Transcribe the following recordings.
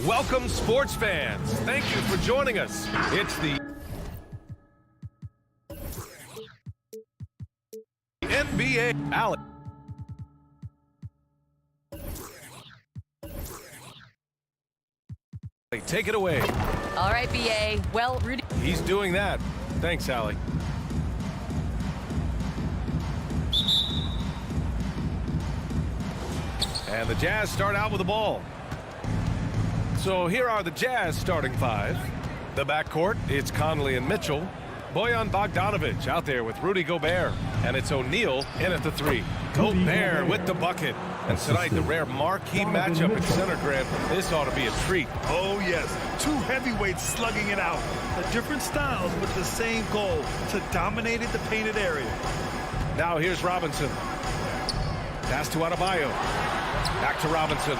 Welcome, sports fans. Thank you for joining us. It's the NBA. Alex. Take it away. All right, BA. Well, Rudy. He's doing that. Thanks, Allie. And the Jazz start out with the ball. So here are the Jazz starting five. The backcourt, it's Conley and Mitchell. Bojan Bogdanovic out there with Rudy Gobert. And it's O'Neal in at the three. Gobert with the bucket. And tonight, the rare marquee matchup at center, Grant. This ought to be a treat. Oh, yes. Two heavyweights slugging it out. The different styles with the same goal, to dominate the painted area. Now here's Robinson. Pass to Adebayo. Back to Robinson.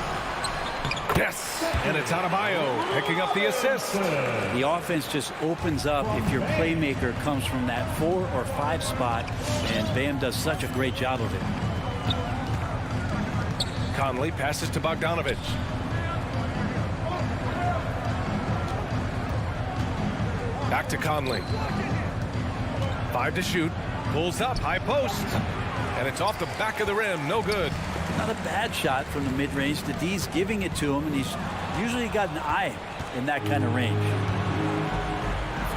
Yes, and it's Adebayo picking up the assist. The offense just opens up if your playmaker comes from that 4 or 5 spot, and Bam does such a great job of it. Conley passes to Bogdanovic. Back to Conley. 5 to shoot. Pulls up, high post. And it's off the back of the rim, no good. Not a bad shot from the mid-range. The D's giving it to him, and he's usually got an eye in that kind of range.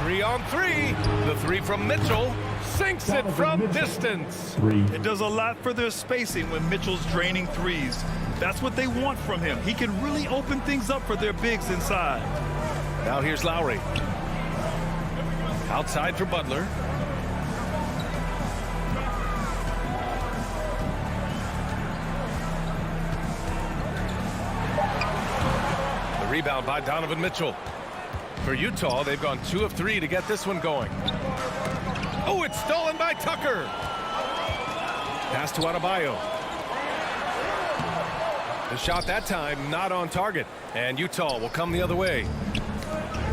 3 on 3. The three from Mitchell sinks it from distance. It does a lot for their spacing when Mitchell's draining threes. That's what they want from him. He can really open things up for their bigs inside. Now here's Lowry. Outside for Butler. Rebound by Donovan Mitchell. For Utah, they've gone 2 of 3 to get this one going. Oh, it's stolen by Tucker. Pass to Adebayo. The shot that time not on target, and Utah will come the other way.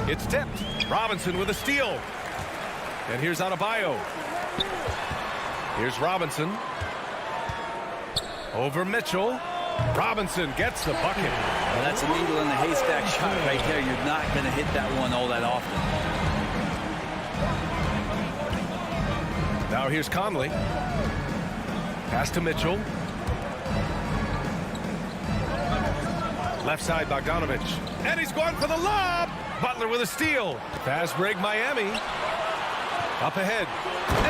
It's tipped. Robinson with a steal. And here's Adebayo. Here's Robinson. Over Mitchell. Robinson gets the bucket. Well, that's a needle in the haystack shot right there. You're not going to hit that one all that often. Now here's Conley. Pass to Mitchell. Left side, Bogdanovic. And he's going for the lob. Butler with a steal. Fast break, Miami. Up ahead.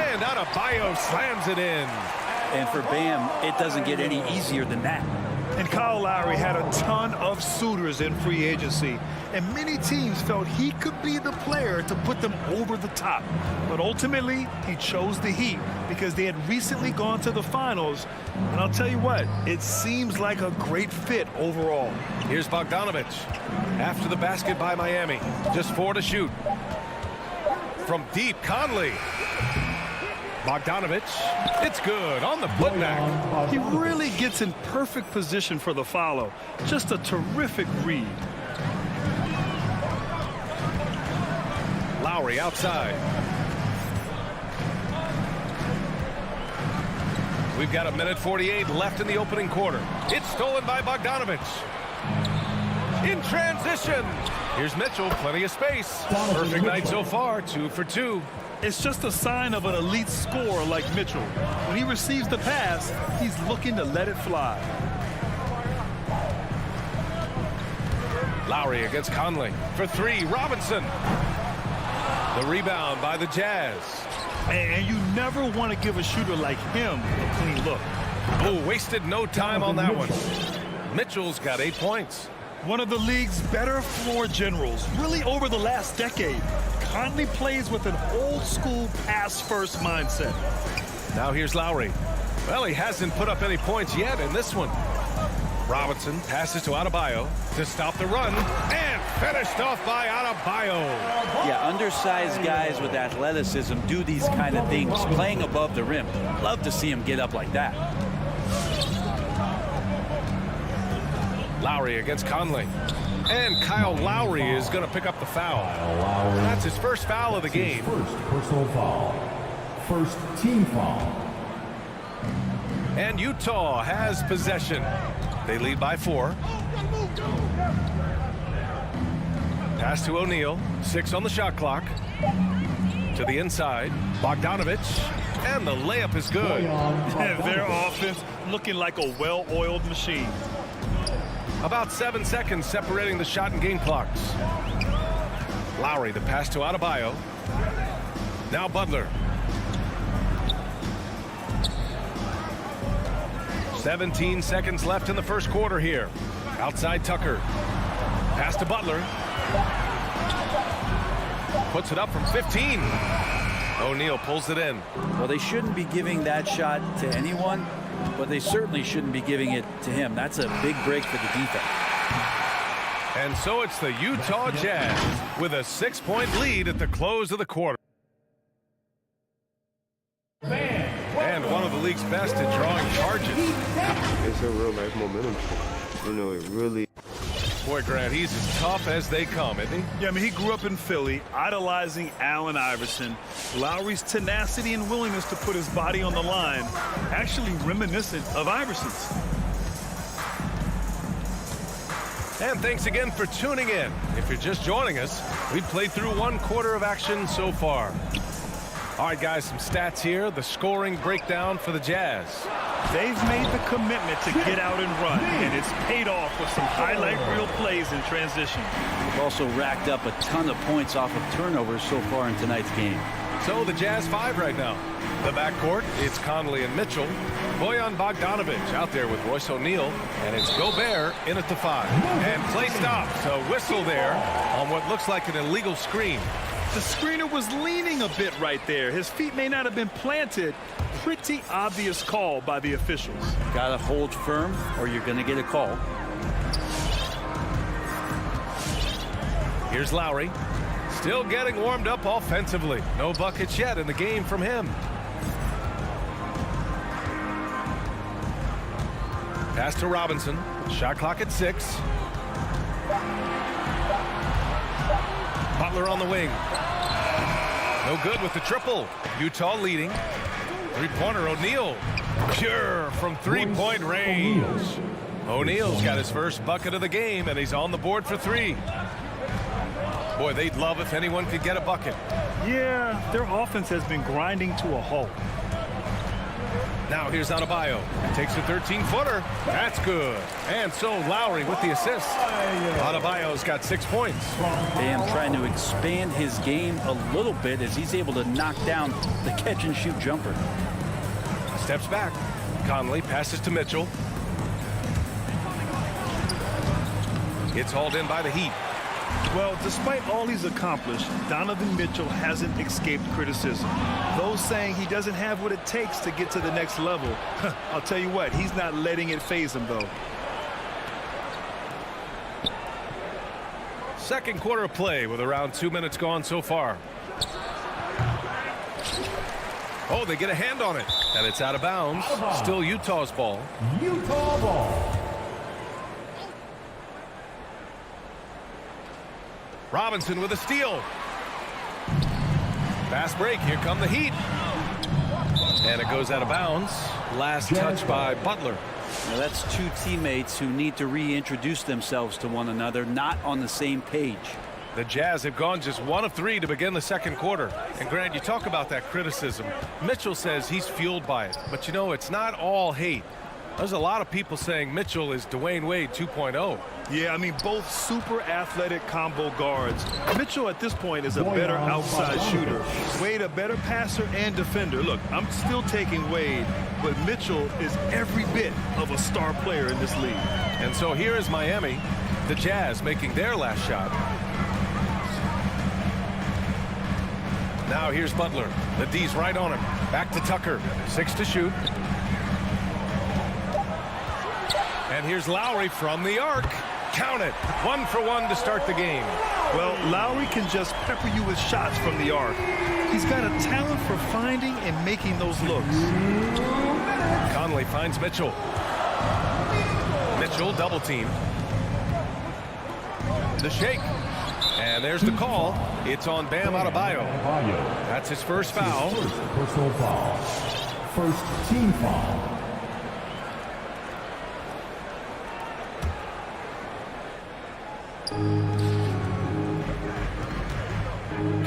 And Adebayo slams it in. And for Bam, it doesn't get any easier than that. And Kyle Lowry had a ton of suitors in free agency, and many teams felt he could be the player to put them over the top. But ultimately, he chose the Heat because they had recently gone to the finals. And I'll tell you what, it seems like a great fit overall. Here's Bogdanovic. After the basket by Miami. Just 4 to shoot. From deep, Conley. Bogdanovic, it's good on the putback. He really gets in perfect position for the follow. Just a terrific read. Lowry outside. We've got 1:48 left in the opening quarter. It's stolen by Bogdanovic. In transition. Here's Mitchell, plenty of space. Perfect night so far, 2 for 2. It's just a sign of an elite scorer like Mitchell. When he receives the pass, he's looking to let it fly. Lowry against Conley for 3. Robinson. The rebound by the Jazz. And you never want to give a shooter like him a clean look. Oh, wasted no time on that one. Mitchell's got 8 points. One of the league's better floor generals, really over the last decade. Conley plays with an old-school pass-first mindset. Now here's Lowry. Well, he hasn't put up any points yet in this one. Robinson passes to Adebayo to stop the run, and finished off by Adebayo. Yeah, undersized guys with athleticism do these kind of things, playing above the rim. Love to see him get up like that. Lowry against Conley. And Kyle Lowry is going to pick up the foul. That's his first foul of the game. First personal foul. First team foul. And Utah has possession. They lead by 4. Pass to O'Neal. 6 on the shot clock. To the inside. Bogdanovich. And the layup is good. Their offense looking like a well-oiled machine. About 7 seconds separating the shot and game clocks. Lowry, the pass to Adebayo. Now Butler. 17 seconds left in the first quarter here. Outside Tucker. Pass to Butler. Puts it up from 15. O'Neal pulls it in. Well, they shouldn't be giving that shot to anyone, but they certainly shouldn't be giving it to him. That's a big break for the defense. And so it's the Utah Jazz with a 6-point lead at the close of the quarter. And one of the league's best at drawing charges. It's a real life momentum. You know, it really. Boy, Grant, he's as tough as they come, isn't he? Yeah, I mean, he grew up in Philly, idolizing Allen Iverson. Lowry's tenacity and willingness to put his body on the line, actually reminiscent of Iverson's. And thanks again for tuning in. If you're just joining us, we've played through 1 quarter of action so far. All right, guys, some stats here. The scoring breakdown for the Jazz. They've made the commitment to get out and run, and it's paid off with some highlight reel plays in transition. They've also racked up a ton of points off of turnovers so far in tonight's game. So the Jazz 5 right now. The backcourt, it's Conley and Mitchell. Bojan Bogdanovich out there with Royce O'Neal. And it's Gobert in at the 5. And play stops. A whistle there on what looks like an illegal screen. The screener was leaning a bit right there. His feet may not have been planted. Pretty obvious call by the officials. Gotta hold firm or you're gonna get a call. Here's Lowry. Still getting warmed up offensively. No buckets yet in the game from him. Pass to Robinson. Shot clock at 6. Butler on the wing. No good with the triple. Utah leading. Three-pointer O'Neal. Pure from three-point range. O'Neal's got his first bucket of the game, and he's on the board for 3. Boy, they'd love if anyone could get a bucket. Yeah, their offense has been grinding to a halt. Now here's Adebayo. Takes a 13-footer. That's good. And so Lowry with the assist. Adebayo's got 6 points. Bam trying to expand his game a little bit as he's able to knock down the catch-and-shoot jumper. Steps back. Conley passes to Mitchell. It's hauled in by the Heat. Well, despite all he's accomplished, Donovan Mitchell hasn't escaped criticism. Those saying he doesn't have what it takes to get to the next level, I'll tell you what, he's not letting it faze him, though. Second quarter of play with around 2 minutes gone so far. Oh, they get a hand on it, and it's out of bounds. Still Utah's ball. Utah ball. Robinson with a steal. Fast break. Here come the Heat. And it goes out of bounds. Last touch by Butler. Now that's 2 teammates who need to reintroduce themselves to one another, not on the same page. The Jazz have gone just 1 of 3 to begin the second quarter. And Grant, you talk about that criticism. Mitchell says he's fueled by it. But you know, it's not all hate. There's a lot of people saying Mitchell is Dwayne Wade 2.0. Yeah, I mean, both super athletic combo guards. Mitchell at this point is a better outside shooter. Wade a better passer and defender. Look, I'm still taking Wade, but Mitchell is every bit of a star player in this league. And so here is Miami, the Jazz making their last shot. Now here's Butler. The D's right on him. Back to Tucker. 6 to shoot. And here's Lowry from the arc. Count it. 1 for 1 to start the game. Well, Lowry can just pepper you with shots from the arc. He's got a talent for finding and making those looks. Conley finds Mitchell. Mitchell double team. The shake. And there's the call. It's on Bam Adebayo. That's his first foul. Personal foul. First team foul.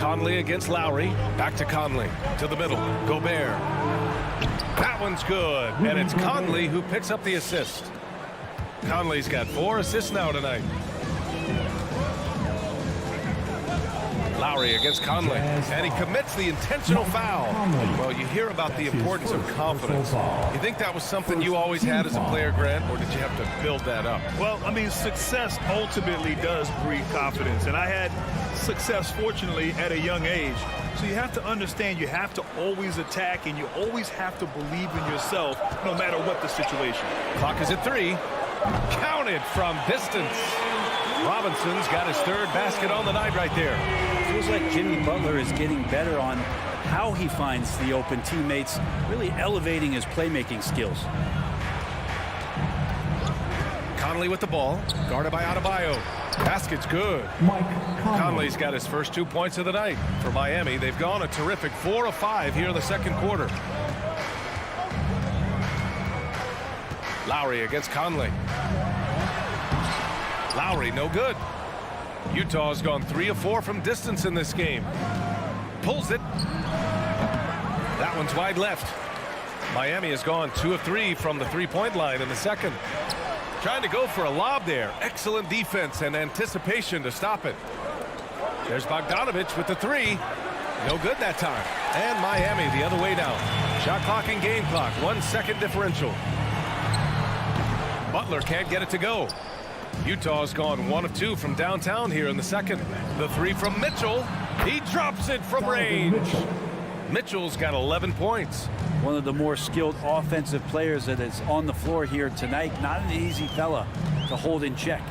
Conley against Lowry. Back to Conley. To the middle. Gobert. That one's good. And it's Conley who picks up the assist. Conley's got 4 assists now tonight. Lowry against Conley, and he commits the intentional foul. Well, you hear about the importance of confidence. You think that was something you always had as a player, Grant, or did you have to build that up? Well, I mean, success ultimately does breed confidence, and I had success, fortunately, at a young age. So you have to understand you have to always attack, and you always have to believe in yourself no matter what the situation. Clock is at 3. Counted from distance. Robinson's got his 3rd basket on the night right there. Feels like Jimmy Butler is getting better on how he finds the open teammates, really elevating his playmaking skills. Conley with the ball, guarded by Adebayo. Basket's good. Conley's got his first 2 points of the night. For Miami, they've gone a terrific 4 of 5 here in the second quarter. Lowry against Conley. Lowry, no good. Utah's gone 3 of 4 from distance in this game. Pulls it. That one's wide left. Miami has gone 2 of 3 from the three-point line in the second. Trying to go for a lob there. Excellent defense and anticipation to stop it. There's Bogdanovich with the 3. No good that time. And Miami the other way down. Shot clock and game clock. 1 second differential. Butler can't get it to go. Utah's gone 1 of 2 from downtown here in the second. The 3 from Mitchell. He drops it from range. Mitchell's got 11 points. One of the more skilled offensive players that is on the floor here tonight. Not an easy fella to hold in check.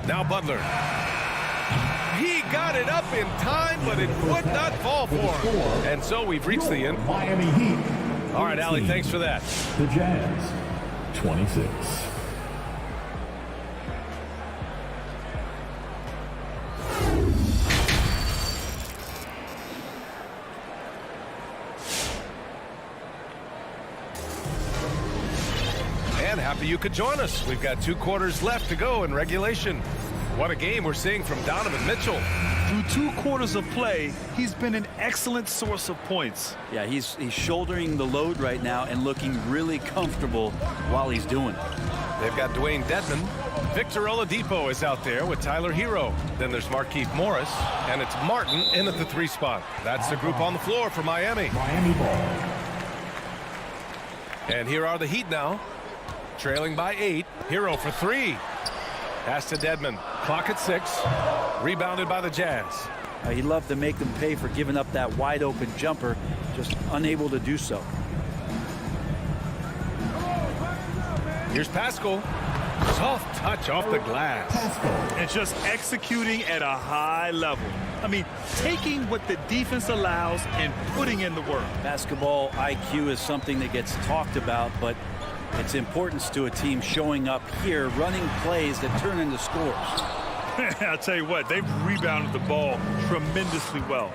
Now Butler. He got it up in time, but it would not fall for him. And so we've reached the end. Miami Heat. All right, Allie, thanks for that. The Jazz, 26. And happy you could join us. We've got 2 quarters left to go in regulation. What a game we're seeing from Donovan Mitchell. Through 2 quarters of play, he's been an excellent source of points. Yeah, he's shouldering the load right now and looking really comfortable while he's doing it. They've got Dwayne Dedmon. Victor Oladipo is out there with Tyler Hero. Then there's Markieff Morris, and it's Martin in at the 3 spot. That's the group on the floor for Miami. Miami ball. And here are the Heat now, trailing by 8. Hero for 3. Pass to Dedmon. Clock at 6. Rebounded by the Jazz. He loved to make them pay for giving up that wide open jumper, just unable to do so. Here's Pascal. Soft touch off the glass. And just executing at a high level. I mean, taking what the defense allows and putting in the work. Basketball IQ is something that gets talked about, but its importance to a team showing up here, running plays that turn into scores. I'll tell you what, they've rebounded the ball tremendously well.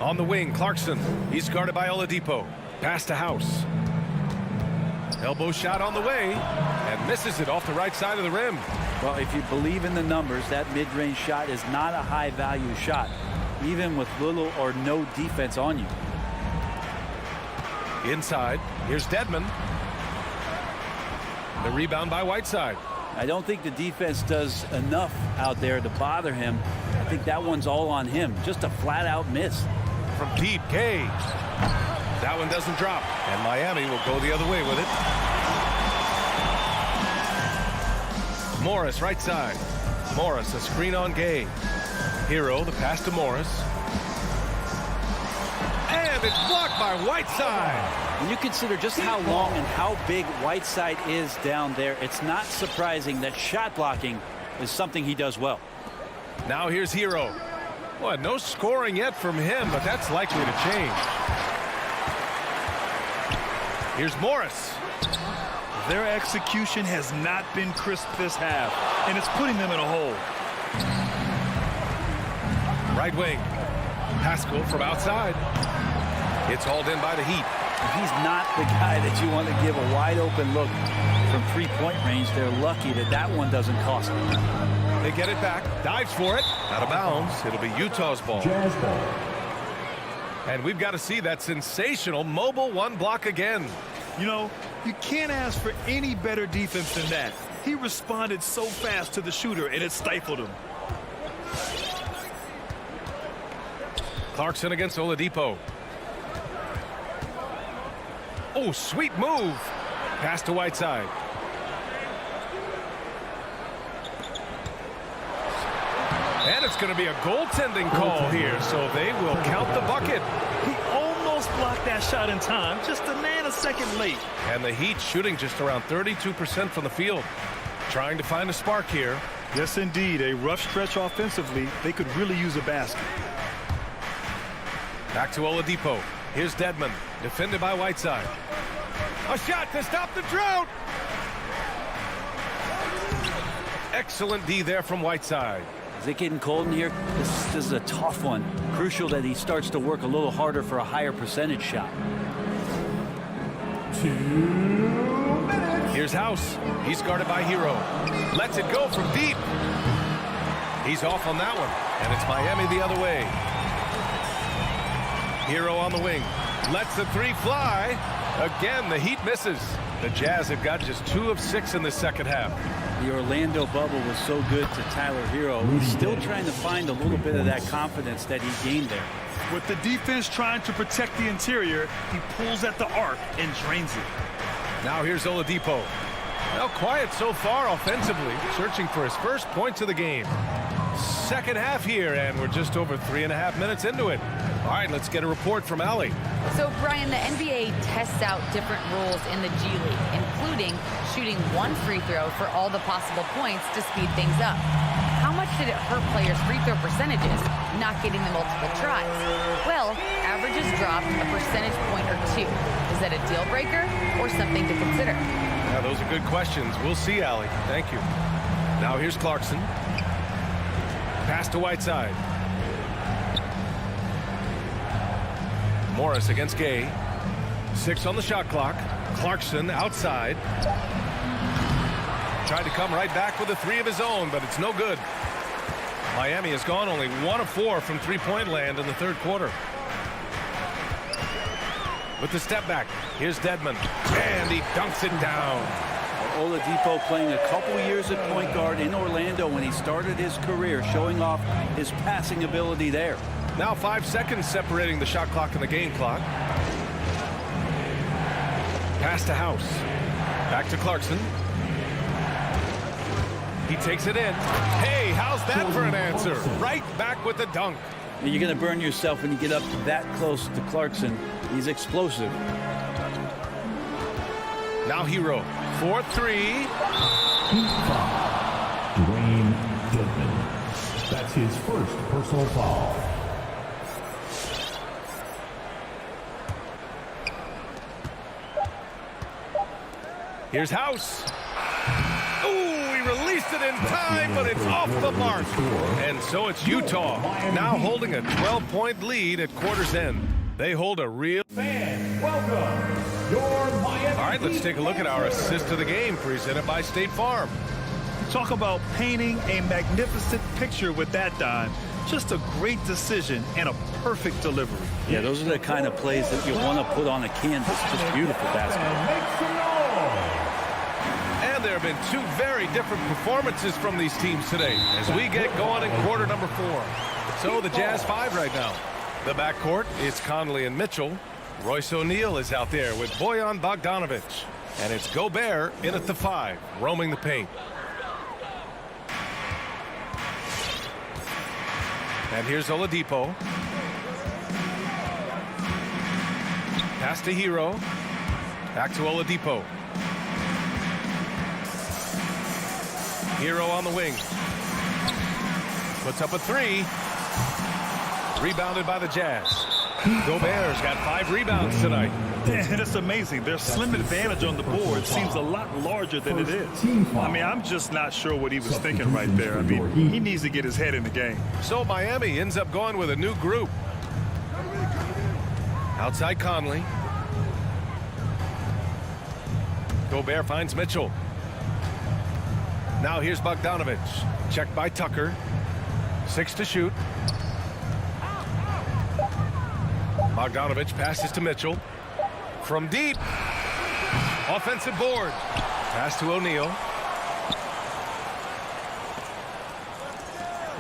On the wing, Clarkson. He's guarded by Oladipo. Pass to House. Elbow shot on the way, and misses it off the right side of the rim. Well, if you believe in the numbers, that mid-range shot is not a high-value shot, even with little or no defense on you. Inside, here's Dedmon. The rebound by Whiteside. I don't think the defense does enough out there to bother him. I think that one's all on him. Just a flat-out miss. From deep, Gay. That one doesn't drop, and Miami will go the other way with it. Morris, right side. Morris, a screen on Gay. Hero, the pass to Morris. And it's blocked by Whiteside. When you consider just how long and how big Whiteside is down there, it's not surprising that shot blocking is something he does well. Now here's Hero. Well, no scoring yet from him, but that's likely to change. Here's Morris. Their execution has not been crisp this half, and it's putting them in a hole. Right wing. Pascal from outside. It's hauled in by the Heat. He's not the guy that you want to give a wide open look. from three-point range. They're lucky that that one doesn't cost them. They get it back, dives for it, out of bounds. It'll be Utah's ball. Jazz ball. And we've got to see that sensational mobile one block again. You know, you can't ask for any better defense than that. He responded so fast to the shooter, and it stifled him. Clarkson against Oladipo. Oh, sweet move. Pass to Whiteside. And it's going to be a goaltending call here, so they will count the bucket. He almost blocked that shot in time, just a nanosecond late. And the Heat shooting just around 32% from the field. Trying to find a spark here. Yes, indeed. A rough stretch offensively. They could really use a basket. Back to Oladipo. Here's Dedmon, defended by Whiteside. A shot to stop the drought. Excellent D there from Whiteside. Is it getting cold in here? This is a tough one. Crucial that he starts to work a little harder for a higher percentage shot. 2 minutes. Here's House. He's guarded by Hero. Lets it go from deep. He's off on that one. And it's Miami the other way. Hero on the wing. Lets the three fly. Again, the Heat misses. The Jazz have got just 2 of 6 in the second half. The Orlando bubble was so good to Tyler Hero. He's still trying to find a little bit of that confidence that he gained there. With the defense trying to protect the interior, he pulls at the arc and drains it. Now here's Oladipo. Well, quiet so far offensively, searching for his first points of the game. Second half here, and we're just over 3.5 minutes into it. All right, let's get a report from Allie. So, Brian, the NBA tests out different rules in the G League, including shooting 1 free throw for all the possible points to speed things up. How much did it hurt players' free throw percentages not getting the multiple tries? Well, averages dropped a percentage point or 2. Is that a deal breaker or something to consider? Yeah, those are good questions. We'll see, Allie. Thank you. Now here's Clarkson. Pass to Whiteside. Morris against Gay. 6 on the shot clock. Clarkson outside. Tried to come right back with a 3 of his own, but it's no good. Miami has gone only 1 of 4 from three-point land in the third quarter. With the step back, here's Dedmon, and he dunks it down. Oladipo playing a couple years at point guard in Orlando when he started his career, showing off his passing ability there. Now 5 seconds separating the shot clock and the game clock. Pass to House. Back to Clarkson. He takes it in. Hey, how's that for an answer? Right back with the dunk. You're going to burn yourself when you get up that close to Clarkson. He's explosive. Now Hero. 4-3. Heat foul. Dwayne Dedmon. That's his first personal foul. Here's House. Ooh, he released it in time, but it's off the mark. And so it's Utah, now holding a 12-point lead at quarter's end. They hold a real... Fans, welcome your Miami. All right, let's take a look at our assist of the game presented by State Farm. Talk about painting a magnificent picture with that dime. Just a great decision and a perfect delivery. Yeah, those are the kind of plays that you want to put on a canvas. Just beautiful basketball. And there have been 2 very different performances from these teams today as we get going in quarter number 4. So the Jazz 5 right now. The backcourt is Conley and Mitchell. Royce O'Neal is out there with Bojan Bogdanovic. And it's Gobert in at the 5, roaming the paint. And here's Oladipo. Pass to Hero. Back to Oladipo. Hero on the wing. Puts up a 3. Rebounded by the Jazz. Gobert's got 5 rebounds tonight. And it's amazing. Their slim advantage on the board seems a lot larger than it is. I mean, I'm just not sure what he was thinking right there. I mean, he needs to get his head in the game. So Miami ends up going with a new group. Outside Conley. Gobert finds Mitchell. Now here's Bogdanovich. Checked by Tucker. 6 to shoot. Bogdanovich passes to Mitchell. From deep. Offensive board. Pass to O'Neal.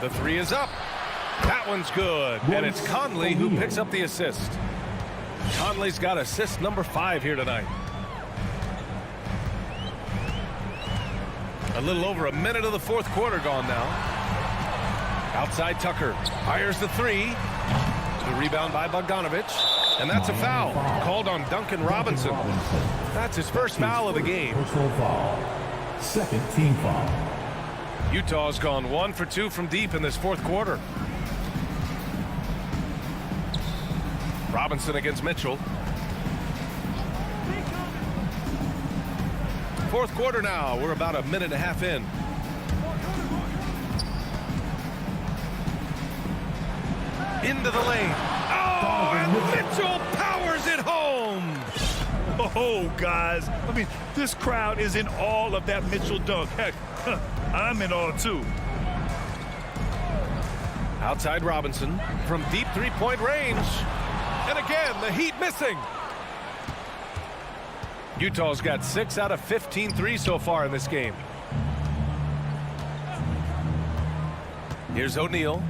The 3 is up. That one's good. And it's Conley who picks up the assist. Conley's got assist number 5 here tonight. A little over a minute of the fourth quarter gone now. Outside Tucker. Fires the 3. The rebound by Bogdanovich. And that's a foul called on Duncan Robinson. That's his first foul of the game. Personal foul. Second team foul. Utah's gone 1 for 2 from deep in this fourth quarter. Robinson against Mitchell. Fourth quarter now. We're about a minute and a half in. Into the lane. Oh, and Mitchell powers it home. Oh, guys. I mean, this crowd is in awe of that Mitchell dunk. Heck, I'm in awe, too. Outside Robinson from deep three-point range. And again, the Heat missing. Utah's got 6 out of 15 threes so far in this game. Here's O'Neal.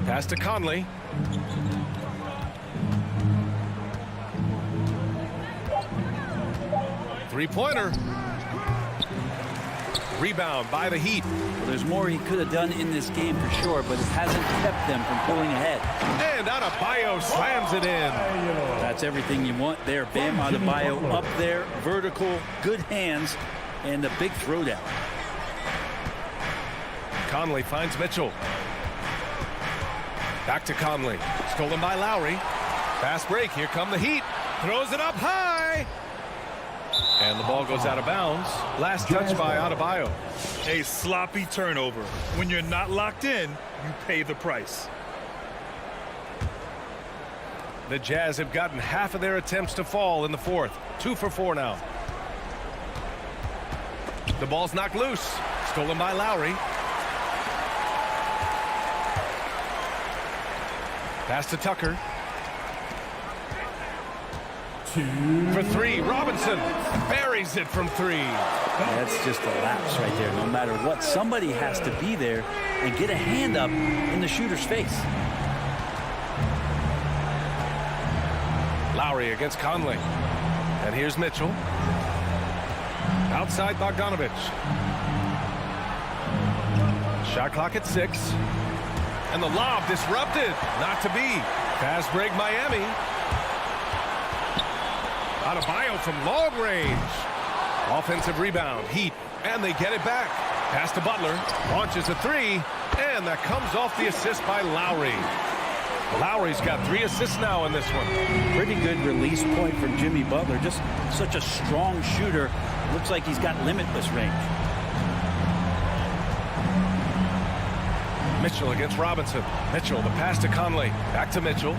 Pass to Conley. Three-pointer. Rebound by the Heat. Well, there's more he could have done in this game for sure, but it hasn't kept them from pulling ahead. And Adebayo slams it in. That's everything you want there. Bam Adebayo up there, vertical, good hands, and a big throwdown. Conley finds Mitchell. Back to Conley. Stolen by Lowry. Fast break. Here come the Heat. Throws it up high. And the ball goes out of bounds. Last touch by Adebayo. A sloppy turnover. When you're not locked in, you pay the price. The Jazz have gotten half of their attempts to fall in the fourth. 2 for 4 now. The ball's knocked loose. Stolen by Lowry. Pass to Tucker. 2. For 3, Robinson buries it from 3. That's just a lapse right there. No matter what, somebody has to be there and get a hand up in the shooter's face. Lowry against Conley. And here's Mitchell. Outside Bogdanovich. Shot clock at 6. And the lob disrupted. Not to be. Fast break Miami. Adebayo from long range. Offensive rebound. Heat. And they get it back. Pass to Butler. Launches a 3. And that comes off the assist by Lowry. Lowry's got 3 assists now in this one. Pretty good release point from Jimmy Butler. Just such a strong shooter. Looks like he's got limitless range. Mitchell against Robinson. Mitchell, the pass to Conley. Back to Mitchell.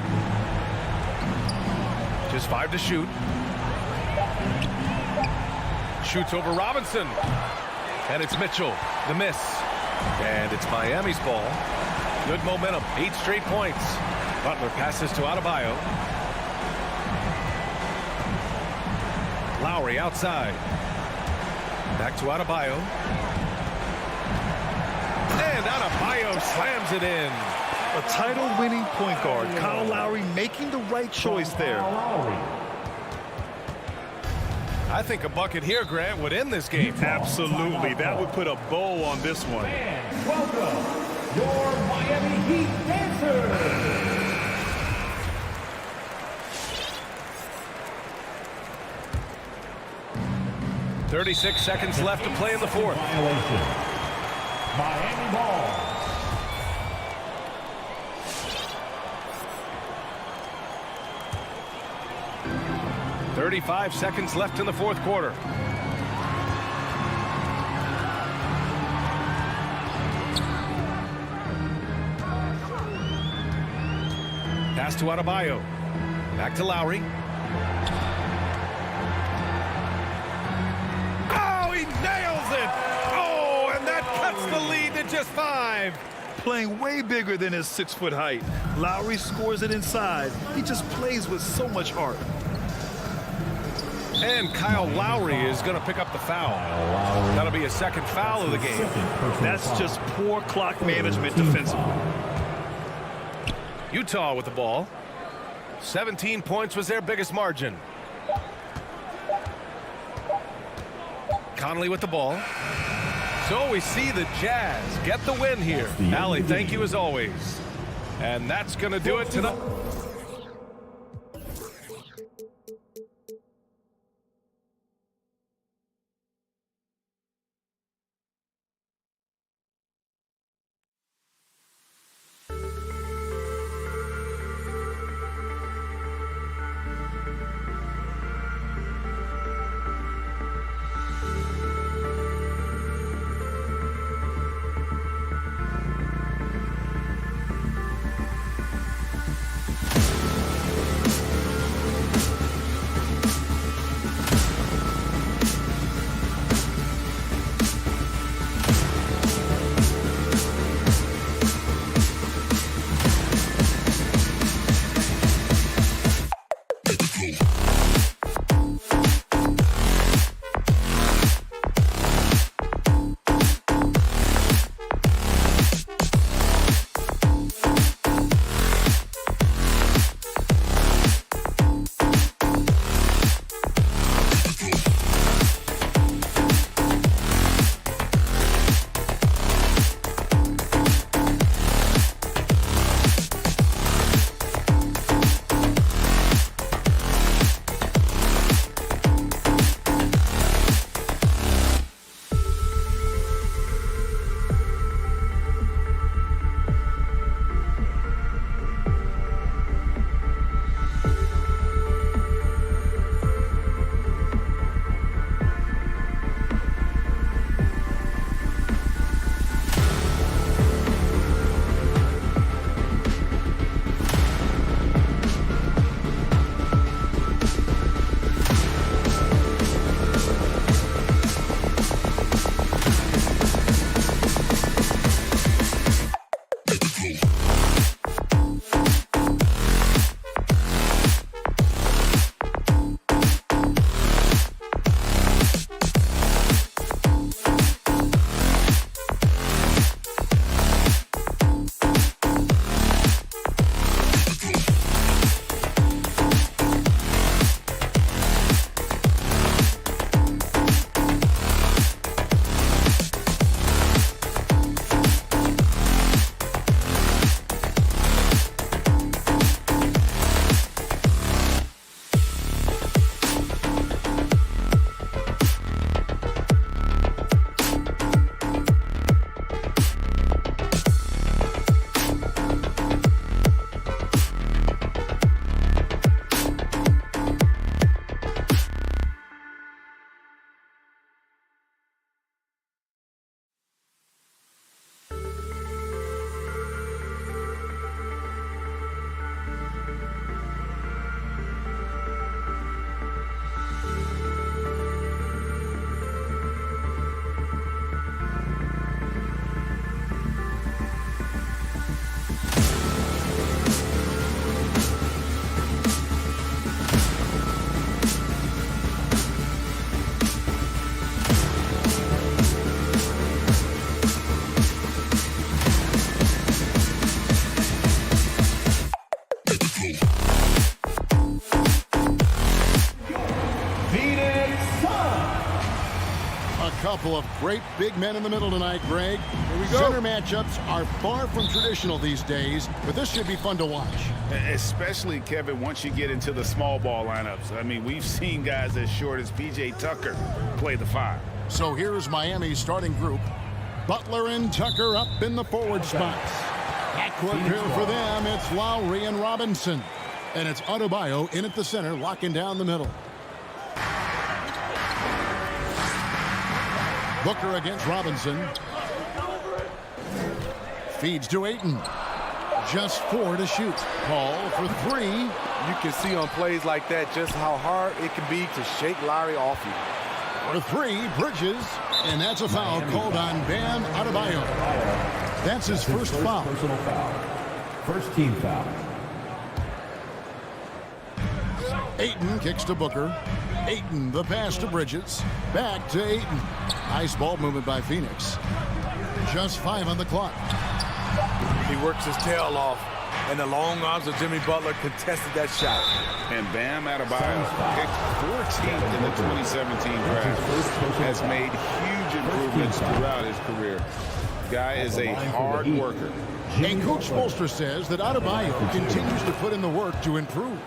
Just 5 to shoot. Shoots over Robinson. And it's Mitchell. The miss. And it's Miami's ball. Good momentum. 8 straight points. Butler passes to Adebayo. Lowry outside. Back to Adebayo. And Adebayo slams it in. A title-winning point guard, Kyle Lowry, making the right choice there. I think a bucket here, Grant, would end this game. Absolutely. That would put a bow on this one. And welcome your Miami Heat dancers. 36 seconds left to play in the fourth. Violation. Miami ball. .35 seconds left in the fourth quarter. Pass to Adebayo. Back to Lowry. drills it. Oh, and that cuts the lead to just 5. Playing way bigger than his 6-foot height. Lowry scores it inside. He just plays with so much heart. And Kyle Lowry is going to pick up the foul. That'll be a second foul of the game. That's just poor clock management defensively. Utah with the ball. 17 points was their biggest margin. Conley with the ball. So we see the Jazz get the win here. Allie, thank you as always. And that's going to do it tonight. Couple of great big men in the middle tonight, Greg. Here we go. Center matchups are far from traditional these days, but this should be fun to watch. Especially, Kevin, once you get into the small ball lineups. I mean, we've seen guys as short as P.J. Tucker play the 5. So here's Miami's starting group. Butler and Tucker up in the forward spots. Backcourt here for them, it's Lowry and Robinson. And it's Adebayo in at the center, locking down the middle. Booker against Robinson. Feeds to Ayton. Just 4 to shoot. Paul for 3. You can see on plays like that just how hard it can be to shake Lowry off you. For 3, Bridges. And that's a foul called on Bam Adebayo. That's his first foul. Personal foul. First team foul. Ayton kicks to Booker. Ayton, the pass to Bridges. Back to Ayton. Nice ball movement by Phoenix. Just 5 on the clock. He works his tail off, and the long arms of Jimmy Butler contested that shot. And Bam Adebayo, picked 14th in the 2017 draft, has made huge improvements throughout his career. Guy is a hard worker. And Coach Spoelstra says that Adebayo continues to put in the work to improve.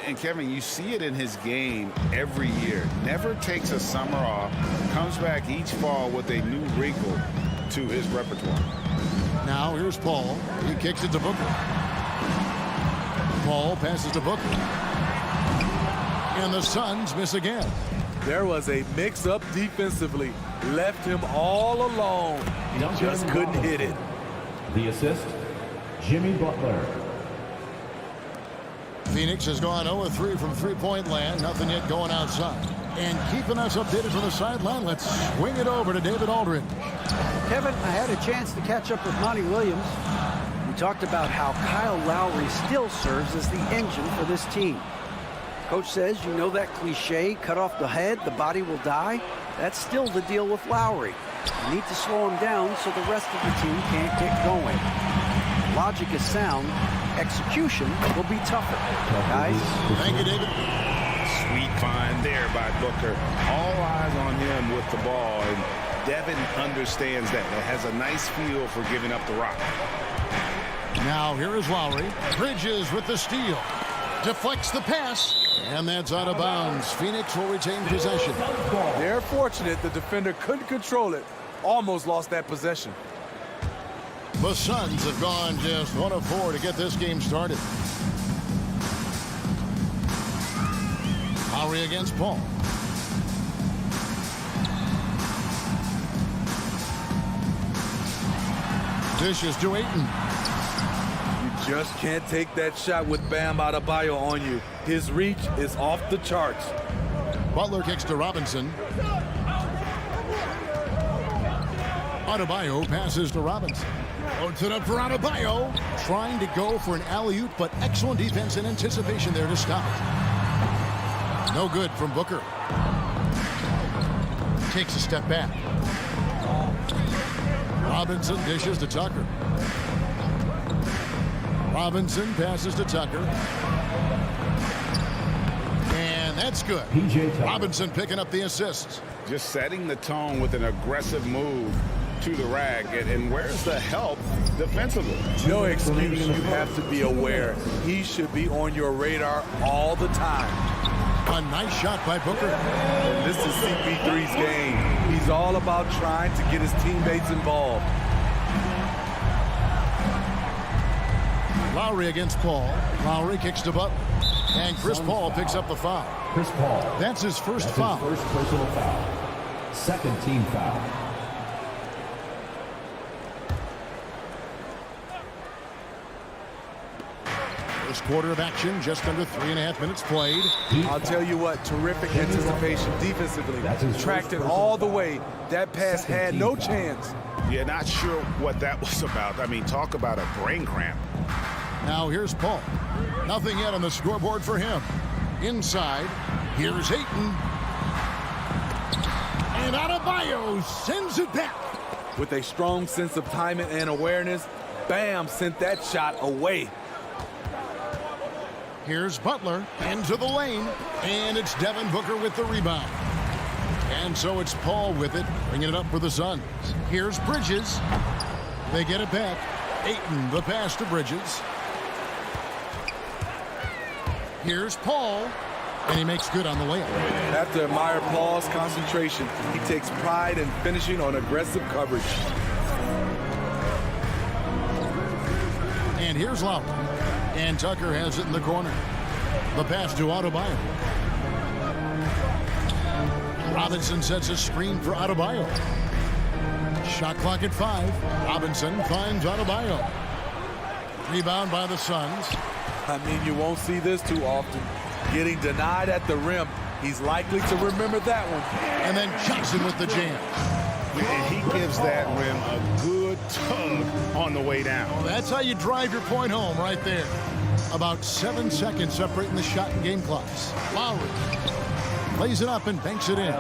And Kevin, you see it in his game every year. Never takes a summer off, comes back each fall with a new wrinkle to his repertoire. Now here's Paul. He kicks it to Booker. Paul passes to Booker. And the Suns miss again. There was a mix-up defensively. Left him all alone. He just couldn't hit it. The assist, Jimmy Butler. Phoenix has gone 0-3 from three-point land. Nothing yet going outside. And keeping us updated from the sideline, let's swing it over to David Aldridge. Kevin, I had a chance to catch up with Monty Williams. We talked about how Kyle Lowry still serves as the engine for this team. Coach says, you know that cliche, cut off the head, the body will die? That's still the deal with Lowry. You need to slow him down so the rest of the team can't get going. Logic is sound. Execution will be tougher. Guys, thank you, David. Sweet find there by Booker. All eyes on him with the ball, and Devin understands that. That has a nice feel for giving up the rock. Now here is Lowry. Bridges with the steal. Deflects the pass. And that's out of bounds. Phoenix will retain possession. They're fortunate the defender couldn't control it. Almost lost that possession. The Suns have gone just 1 of 4 to get this game started. Lowry against Paul. Dishes to Ayton. You just can't take that shot with Bam Adebayo on you. His reach is off the charts. Butler kicks to Robinson. Adebayo passes to Robinson. Loads it up for Adebayo. Trying to go for an alley-oop, but excellent defense and anticipation there to stop it. No good from Booker. Takes a step back. Robinson dishes to Tucker. Robinson passes to Tucker. And that's good. Robinson picking up the assists. Just setting the tone with an aggressive move to the rack. And where's the help defensively? No excuse. You have to be aware. He should be on your radar all the time. A nice shot by Booker. And this is CP3's game. He's all about trying to get his teammates involved. Lowry against Paul. Lowry kicks to Butler. And Chris Paul picks up the foul. Chris Paul. That's his first foul. His first personal foul. Second team foul. First quarter of action, just under 3.5 minutes played. I'll tell you what, terrific anticipation defensively. Tracked it all the way. That pass had no chance. Yeah, not sure what that was about. I mean, talk about a brain cramp. Now here's Paul. Nothing yet on the scoreboard for him. Inside, here's Ayton. And Adebayo sends it back. With a strong sense of timing and awareness, Bam sent that shot away. Here's Butler into the lane, and it's Devin Booker with the rebound. And so it's Paul with it, bringing it up for the Suns. Here's Bridges. They get it back. Ayton, the pass to Bridges. Here's Paul, and he makes good on the layup. I have to admire Paul's concentration. He takes pride in finishing on aggressive coverage. And here's Lowry. And Tucker has it in the corner. The pass to Adebayo. Robinson sets a screen for Adebayo. Shot clock at 5. Robinson finds Adebayo. Rebound by the Suns. I mean, you won't see this too often. Getting denied at the rim. He's likely to remember that one. And then Johnson with the jam. And he gives that rim a good tug on the way down. Well, that's how you drive your point home right there. About 7 seconds separating the shot and game clocks. Lowry lays it up and banks it in.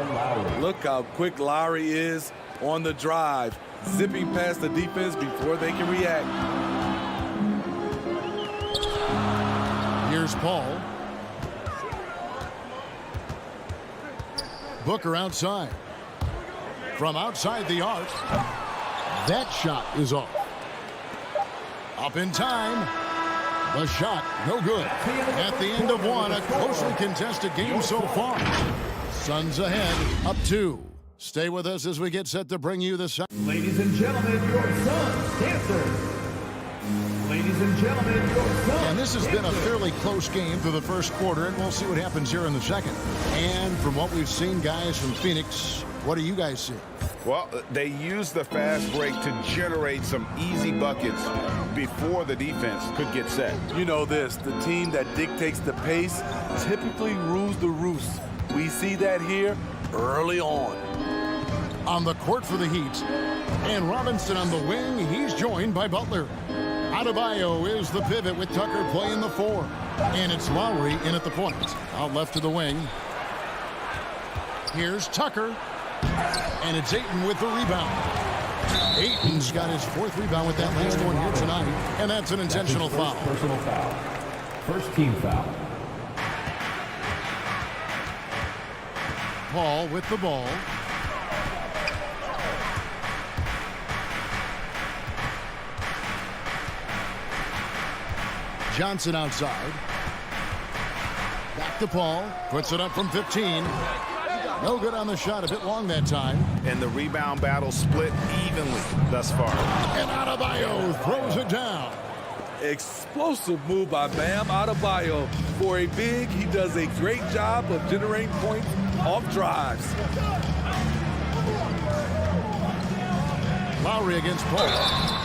Look how quick Lowry is on the drive, zipping past the defense before they can react. Here's Paul. Booker outside. From outside the arc, that shot is off. Up in time. The shot, no good. At the end of one, a closely contested game so far. Suns ahead, up 2. Stay with us as we get set to bring you the second. Ladies and gentlemen, your Suns dancers. Ladies and gentlemen, your Suns. And this has been a fairly close game through the first quarter, and we'll see what happens here in the second. And from what we've seen, guys, from Phoenix, what do you guys see? Well, they use the fast break to generate some easy buckets before the defense could get set. You know this, the team that dictates the pace typically rules the roost. We see that here early on. On the court for the Heat, and Robinson on the wing, he's joined by Butler. Adebayo is the pivot with Tucker playing the 4. And it's Lowry in at the point. Out left to the wing. Here's Tucker. And it's Ayton with the rebound. Ayton's got his 4th rebound with that last one here tonight. And that's an intentional foul. Personal foul. First team foul. Paul with the ball. Johnson outside. Back to Paul. Puts it up from 15. No good on the shot. A bit long that time. And the rebound battle split evenly thus far. And Adebayo throws it down. Explosive move by Bam Adebayo. For a big, he does a great job of generating points off drives. Lowry against Paul.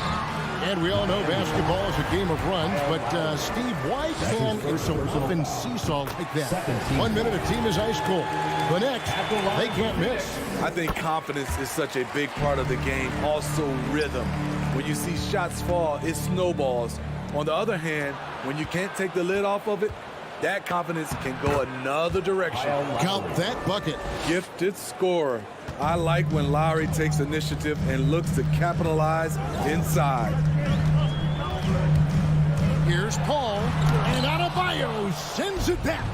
And we all know basketball is a game of runs, but Steve, why can it so often seesaw like that? 1 minute a team is ice cold. The next, they can't miss. I think confidence is such a big part of the game. Also rhythm. When you see shots fall, it snowballs. On the other hand, when you can't take the lid off of it, that confidence can go another direction. Count that bucket. Gifted scorer. I like when Lowry takes initiative and looks to capitalize inside. Here's Paul, and Adebayo sends it back.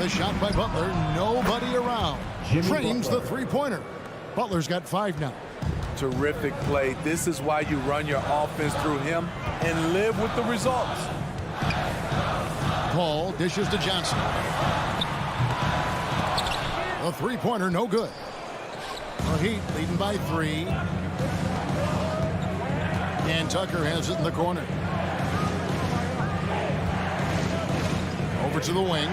The shot by Butler, nobody around. Trains the three-pointer. Butler's got 5 now. Terrific play. This is why you run your offense through him and live with the results. Paul dishes to Johnson. A three-pointer, no good. The Heat leading by 3. And Tucker has it in the corner. Over to the wing.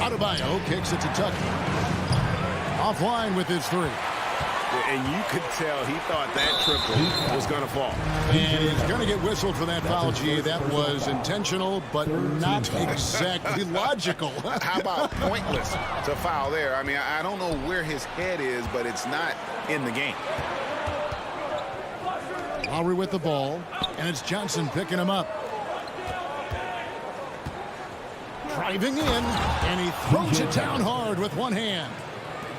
Adebayo kicks it to Tucker. Offline with his 3. And you could tell he thought that triple was going to fall. And he's going to get whistled for that foul, G. That was intentional, but not exactly logical. How about pointless to foul there? I mean, I don't know where his head is, but it's not in the game. Lowry with the ball, and it's Johnson picking him up. Driving in, and he throws it down hard with one hand.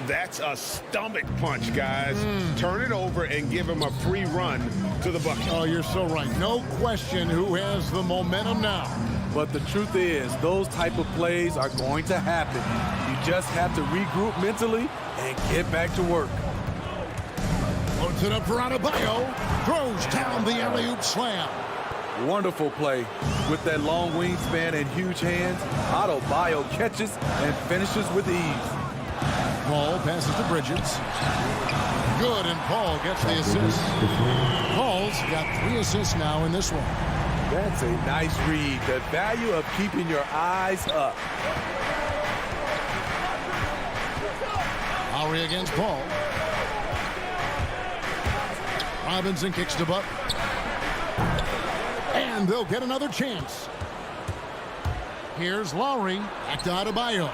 That's a stomach punch, guys. Turn it over and give him a free run to the bucket. Oh, you're so right. No question who has the momentum now. But the truth is, those type of plays are going to happen. You just have to regroup mentally and get back to work. Loads it up for Adebayo. Throws down the alley-oop slam. Wonderful play. With that long wingspan and huge hands, Adebayo catches and finishes with ease. Paul passes to Bridges. Good, and Paul gets the assist. Paul's got 3 assists now in this one. That's a nice read. The value of keeping your eyes up. Lowry against Paul. Robinson kicks to Butler. And they'll get another chance. Here's Lowry. Back to Adebayo.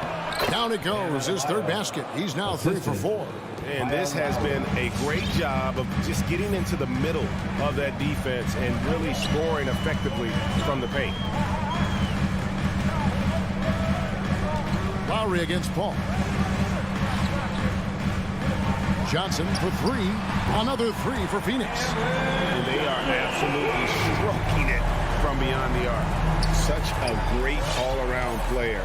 Down it goes, his third basket. He's now 3 for 4. And this has been a great job of just getting into the middle of that defense and really scoring effectively from the paint. Lowry against Paul. Johnson for 3. Another 3 for Phoenix. And they are absolutely stroking it from beyond the arc. Such a great all-around player.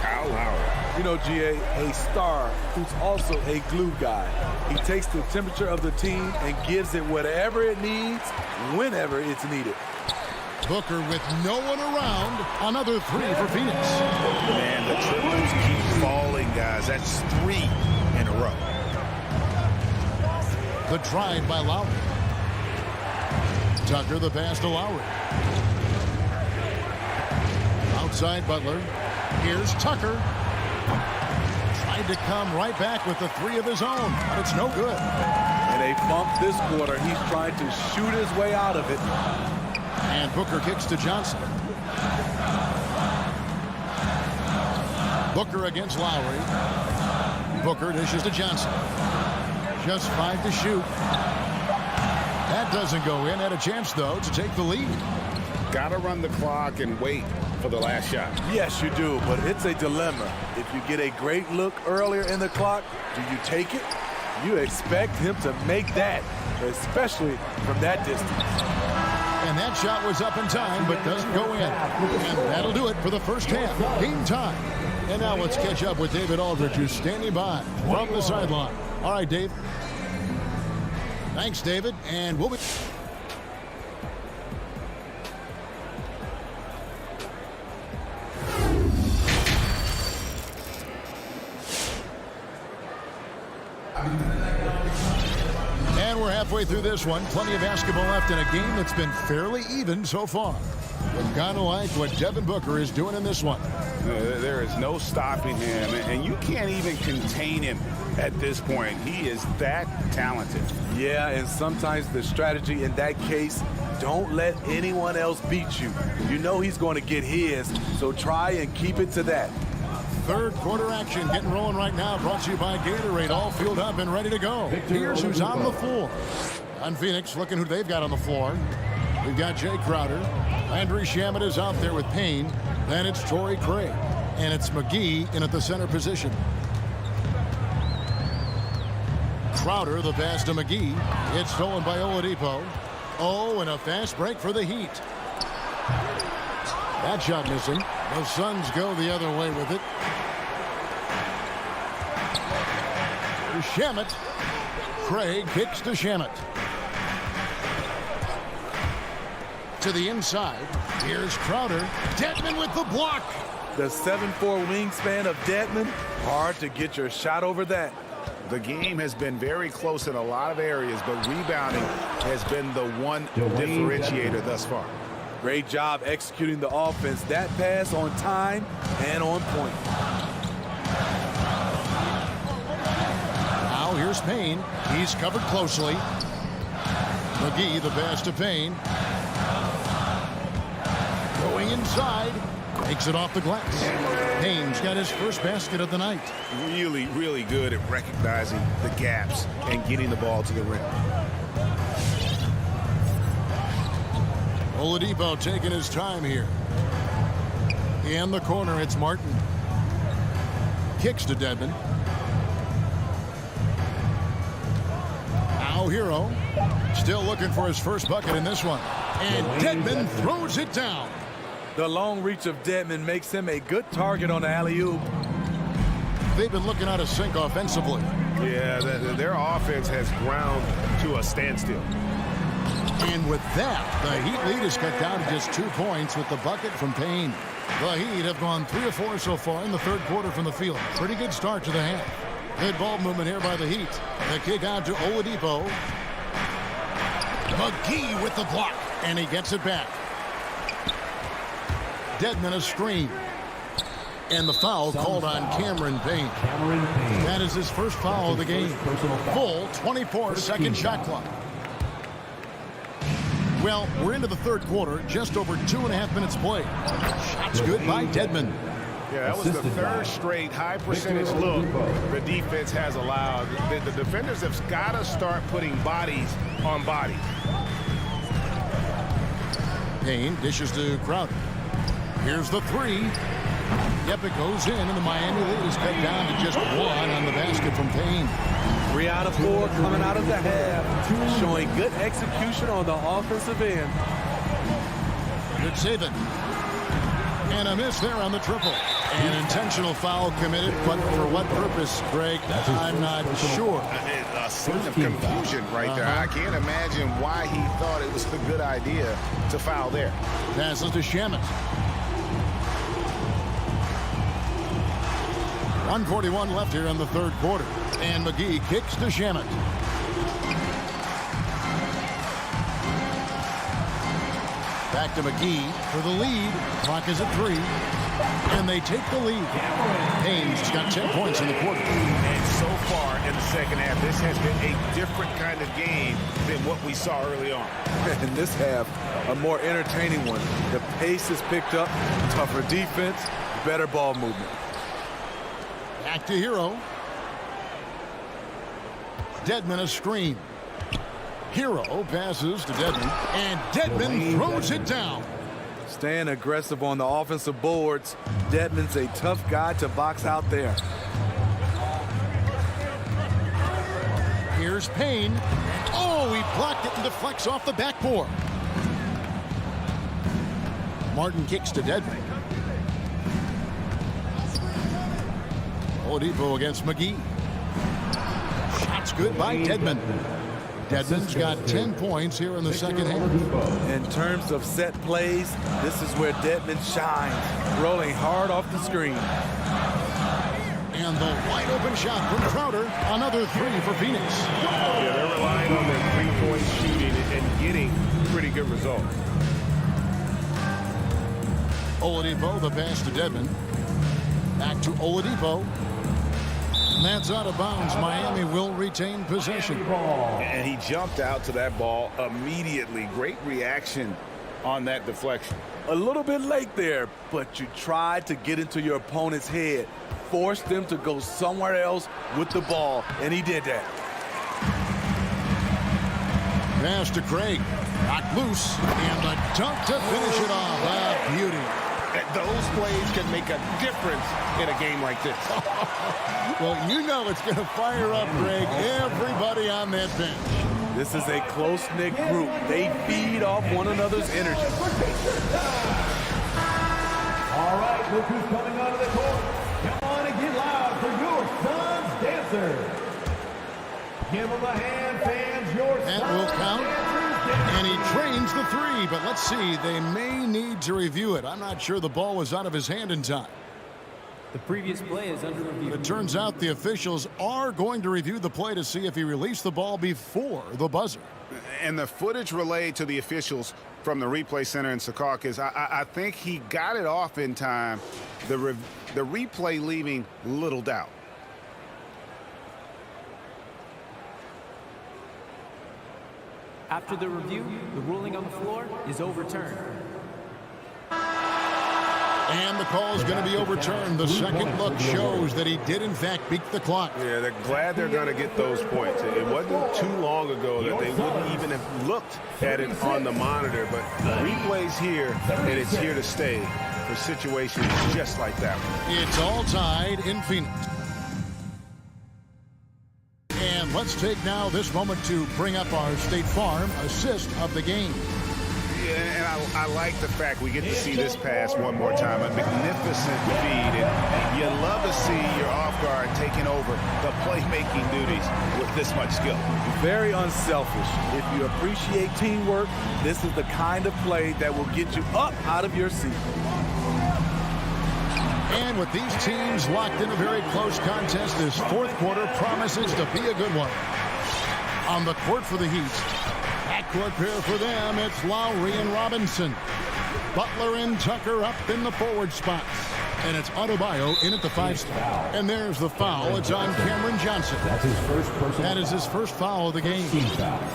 Kyle Lowry. You know, GA, a star who's also a glue guy. He takes the temperature of the team and gives it whatever it needs, whenever it's needed. Booker with no one around. Another 3 for Phoenix. Man, the triples keep falling, guys. That's 3 in a row. The drive by Lowry. Tucker the pass to Lowry. Outside Butler. Here's Tucker. Tried to come right back with the 3 of his own, but it's no good. And a bump this quarter. He's trying to shoot his way out of it. And Booker kicks to Johnson. Booker against Lowry. Booker dishes to Johnson. Just 5 to shoot. That doesn't go in. Had a chance, though, to take the lead. Got to run the clock and wait for the last shot. Yes, you do, but it's a dilemma. If you get a great look earlier in the clock, do you take it? You expect him to make that, especially from that distance. And that shot was up in time, but doesn't go in. And that'll do it for the first half. Game time. And now let's catch up with David Aldridge, who's standing by from the sideline. All right, Dave. Thanks, David. And we'll be... And we're halfway through this one. Plenty of basketball left in a game that's been fairly even so far. But kind of like what Devin Booker is doing in this one. There is no stopping him, and you can't even contain him at this point. He is that talented. Yeah, and sometimes the strategy in that case, don't let anyone else beat you. You know he's going to get his, so try and keep it to that. Third quarter action getting rolling right now, brought to you by Gatorade. All filled up and ready to go. Here's who's on the floor. On Phoenix, looking who they've got on the floor. We've got Jay Crowder. Landry Shamet is out there with Payne. Then it's Torrey Craig. And it's McGee in at the center position. Crowder, the pass to McGee. It's stolen by Oladipo. Oh, and a fast break for the Heat. That shot missing. The Suns go the other way with it. Shamet. Craig kicks to Shamet. To the inside. Here's Crowder. Dedmon with the block. The 7'4" wingspan of Dedmon. Hard to get your shot over that. The game has been very close in a lot of areas, but rebounding has been the one differentiator thus far. Great job executing the offense. That pass on time and on point. Now here's Payne. He's covered closely. McGee, the pass to Payne. Going inside. Takes it off the glass. Payne's got his first basket of the night. Really, really good at recognizing the gaps and getting the ball to the rim. Oladipo taking his time here. In the corner, it's Martin. Kicks to Dedmon. Now Hero. Still looking for his first bucket in this one. And Dedmon throws it down. The long reach of Dedmon makes him a good target on the alley-oop. They've been looking out of sync offensively. Yeah, their offense has ground to a standstill. And with that, the Heat lead is cut down to just 2 points with the bucket from Payne. The Heat have gone 3 of 4 so far in the third quarter from the field. Pretty good start to the half. Good ball movement here by the Heat. The kick out to Oladipo. McGee with the block, and he gets it back. Dedmon a screen. And the foul called on Cameron Payne. That is his first foul of the game. Full 24-second shot clock. Well, we're into the third quarter, just over 2.5 minutes played. Shots good by Dedmon. Yeah, that was the third straight high percentage look the defense has allowed. The defenders have got to start putting bodies on bodies. Payne dishes to Crowder. Here's the three. Yep, it goes in, and the Miami lead is cut down to just one on the basket from Payne. 3 out of 4 coming out of the half, showing good execution on the offensive end. Good saving. And a miss there on the triple. An intentional foul committed, but for what purpose, Greg? I'm not sure. A scene of confusion right there. I can't imagine why he thought it was a good idea to foul there. Passes to Shamet. 1:41 left here in the third quarter. And McGee kicks to Shamet. Back to McGee for the lead. Clock is at 3. And they take the lead. Payne's got 10 points in the quarter. And so far in the second half, this has been a different kind of game than what we saw early on. In this half, a more entertaining one. The pace is picked up, tougher defense, better ball movement. Back to Hero. Dedmon a screen. Hero passes to Dedmon, and Dedmon throws it down. Staying aggressive on the offensive boards. Dedmon's a tough guy to box out there. Here's Payne. Oh, he blocked it and deflects off the backboard. Martin kicks to Dedmon. Oladipo against McGee. Shots good by Dedmon. Dedmon's got 10 points here in the second half. In terms of set plays, this is where Dedmon shines, rolling hard off the screen. And the wide open shot from Crowder. Another 3 for Phoenix. Yeah, they're relying on their three-point shooting and getting pretty good results. Oladipo, the pass to Dedmon. Back to Oladipo. And that's out of bounds. Miami will retain possession. And he jumped out to that ball immediately. Great reaction on that deflection. A little bit late there, but you tried to get into your opponent's head. Forced them to go somewhere else with the ball, and he did that. Pass to Craig. Knocked loose. And the dunk to finish it off. A beauty. Those plays can make a difference in a game like this. Well, you know it's going to fire up, Greg, everybody on that bench. This is a close-knit group. They feed off one another's energy. All right, look who's coming onto the court. Come on and get loud for your son's dancer. Give him a hand, fans. Your That will count. And he trains the 3, but let's see. They may need to review it. I'm not sure the ball was out of his hand in time. The previous play is under review. It turns out the officials are going to review the play to see if he released the ball before the buzzer. And the footage relayed to the officials from the replay center in Secaucus, I think he got it off in time. The replay leaving little doubt. After the review, the ruling on the floor is overturned. And the call is going to be overturned. The second look shows that he did, in fact, beat the clock. Yeah, they're glad they're going to get those points. It wasn't too long ago that they wouldn't even have looked at it on the monitor, but replay's here, and it's here to stay for situations just like that one. It's all tied in Phoenix. And let's take now this moment to bring up our State Farm assist of the game. Yeah, and I like the fact we get to see this pass one more time. A magnificent feed. And you love to see your off guard taking over the playmaking duties with this much skill. Very unselfish. If you appreciate teamwork, this is the kind of play that will get you up out of your seat. And with these teams locked in a very close contest, this fourth quarter promises to be a good one. On the court for the Heat, backcourt pair for them, it's Lowry and Robinson. Butler and Tucker up in the forward spots. And it's Adebayo in at the 5 spot. And there's the foul. It's on Cameron Johnson. That's his first personal. That is his first foul of the game.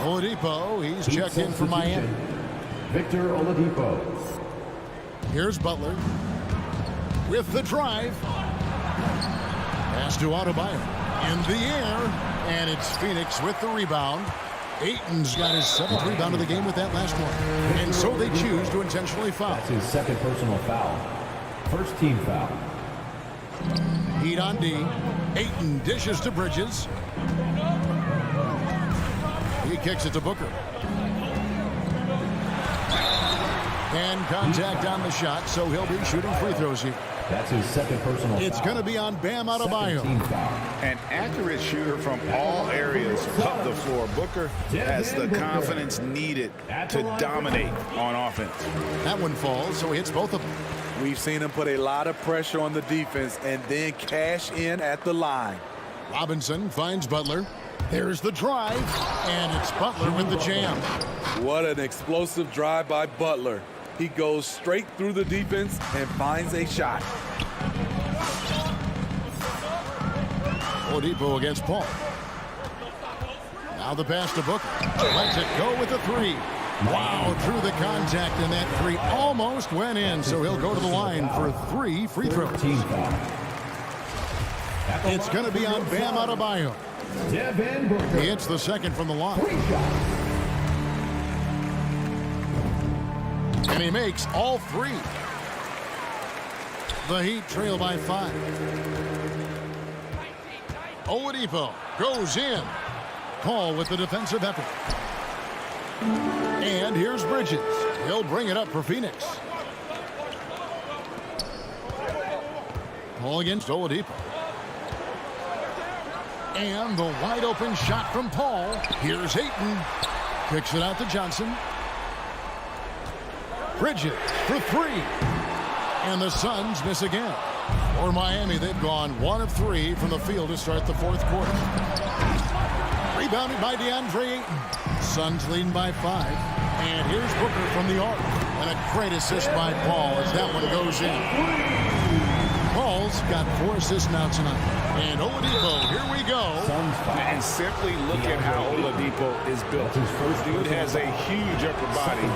Oladipo, he's checked in for Miami. Victor Oladipo. Here's Butler. with the drive. Pass to Adebayo. In the air. And it's Phoenix with the rebound. Ayton's got his 7th rebound of the game with that last one. And so they choose to intentionally foul. That's his second personal foul. First team foul. Heat on D. Ayton dishes to Bridges. He kicks it to Booker. And contact on the shot, so he'll be shooting free throws here. That's his second personal foul. It's going to be on Bam Adebayo. An accurate shooter from all areas of the floor. Booker has the confidence needed to dominate on offense. That one falls, so he hits both of them. We've seen him put a lot of pressure on the defense and then cash in at the line. Robinson finds Butler. There's the drive, and it's Butler with the jam. What an explosive drive by Butler. He goes straight through the defense and finds a shot. Oladipo against Paul. Now the pass to Booker. Lets it go with the 3. Wow, through the contact, and that 3 almost went in, so he'll go to the line for 3 free throws. It's going to be on Bam Adebayo. He hits the second from the line. And he makes all 3. The Heat trail by 5. Oladipo goes in. Paul with the defensive effort. And here's Bridges. He'll bring it up for Phoenix. Paul against Oladipo. And the wide open shot from Paul. Here's Ayton. Kicks it out to Johnson. Bridges for 3. And the Suns miss again. For Miami, they've gone 1 of 3 from the field to start the 4th quarter. Rebounded by DeAndre Ayton. Suns leading by 5. And here's Booker from the arc. And a great assist by Paul as that one goes in. Paul's got 4 assists now tonight. And Oladipo, here we go. And simply look at how Oladipo is built. Dude has a huge upper body.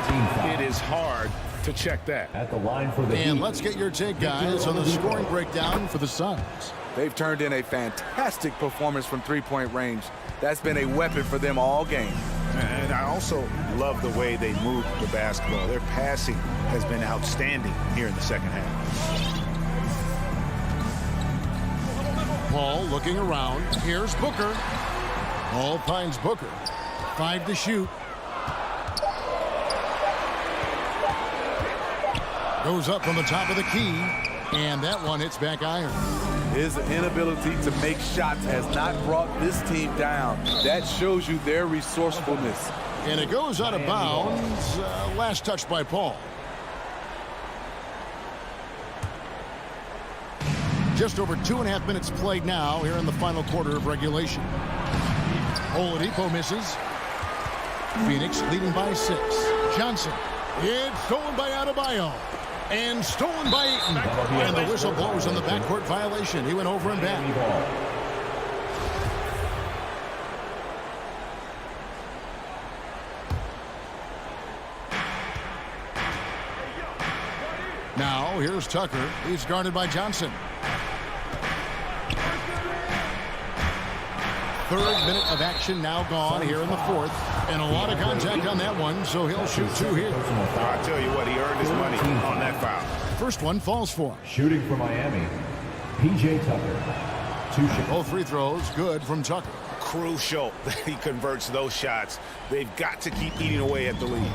It is hard to check that. At the line for the And Heat. let's get your take, guys, on the scoring breakdown for the Suns. They've turned in a fantastic performance from three-point range. That's been a weapon for them all game. And I also love the way they move the basketball. Their passing has been outstanding here in the second half. Paul looking around. Here's Booker. Paul finds Booker. 5 to shoot. Goes up from the top of the key. And that one hits back iron. His inability to make shots has not brought this team down. That shows you their resourcefulness. And it goes out of bounds. Last touch by Paul. Just over 2.5 minutes played now here in the final quarter of regulation. Oladipo misses. Phoenix leading by 6. Johnson. It's stolen by Adebayo. And stolen by Ayton. And the whistle blows on the backcourt violation. He went over and back. Now here's Tucker. He's guarded by Johnson. 3rd minute of action now gone here in the 4th. And a lot of contact on that one, so he'll shoot 2 here. I tell you what, he earned his money on that foul. First one falls for him. Shooting for Miami, P.J. Tucker. 2 shots. Both free throws good from Tucker. Crucial that he converts those shots. They've got to keep eating away at the lead.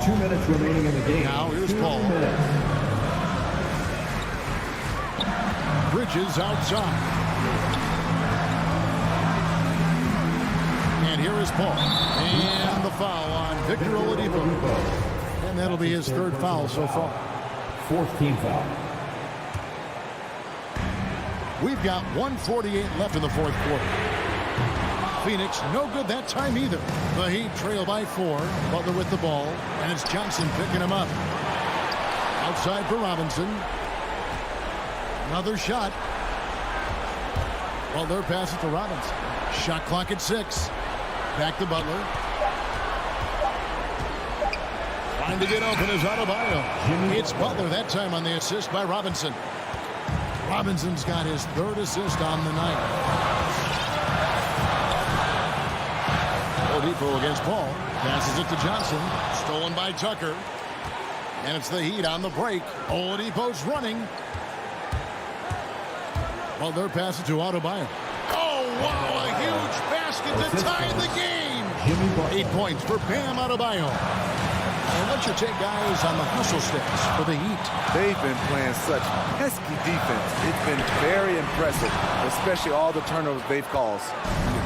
2 minutes remaining in the game. Now here's Paul. Bridges outside. And here is Paul. And the foul on Victor Oladipo. And that'll be his 3rd foul so far. 4th team foul. We've got 1:48 left in the 4th quarter. Phoenix no good that time either. The Heat trail by 4. Butler with the ball. And it's Johnson picking him up. Outside for Robinson. Another shot. Butler passes to Robinson. Shot clock at 6. Back to Butler. Trying to get open is Adebayo. It's Butler that time on the assist by Robinson. Robinson's got his 3rd assist on the night. Oladipo against Paul. Passes it to Johnson. Stolen by Tucker. And it's the Heat on the break. Oladipo's running. Butler passes to Adebayo. Oh, wow, a huge basket to tie the game. 8 points for Bam Adebayo. And what's your take, guys, on the hustle sticks for the Heat? They've been playing such pesky defense. It's been very impressive, especially all the turnovers they've caused.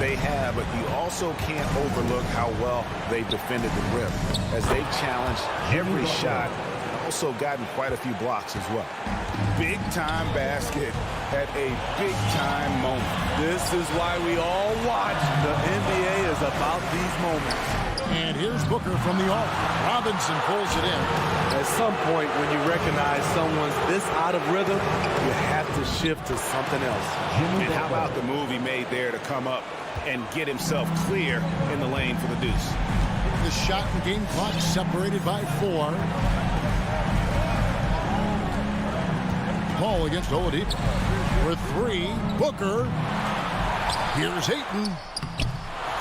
They have, but you also can't overlook how well they've defended the rim as they've challenged every shot and also gotten quite a few blocks as well. Big-time basket at a big-time moment. This is why we all watch. The NBA is about these moments. And here's Booker from the arc. Robinson pulls it in. At some point, when you recognize someone's this out of rhythm, you have to shift to something else. And how about the move he made there to come up and get himself clear in the lane for the deuce? The shot and game clock separated by 4. Paul against Oladipo. For 3, Booker. Here's Ayton.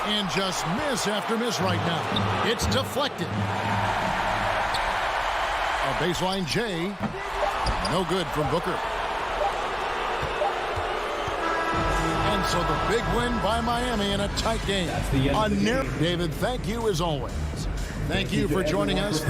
And just miss after miss right now. It's deflected. A baseline J. No good from Booker. And so the big win by Miami in a tight game. David, thank you as always. Thank you for joining us.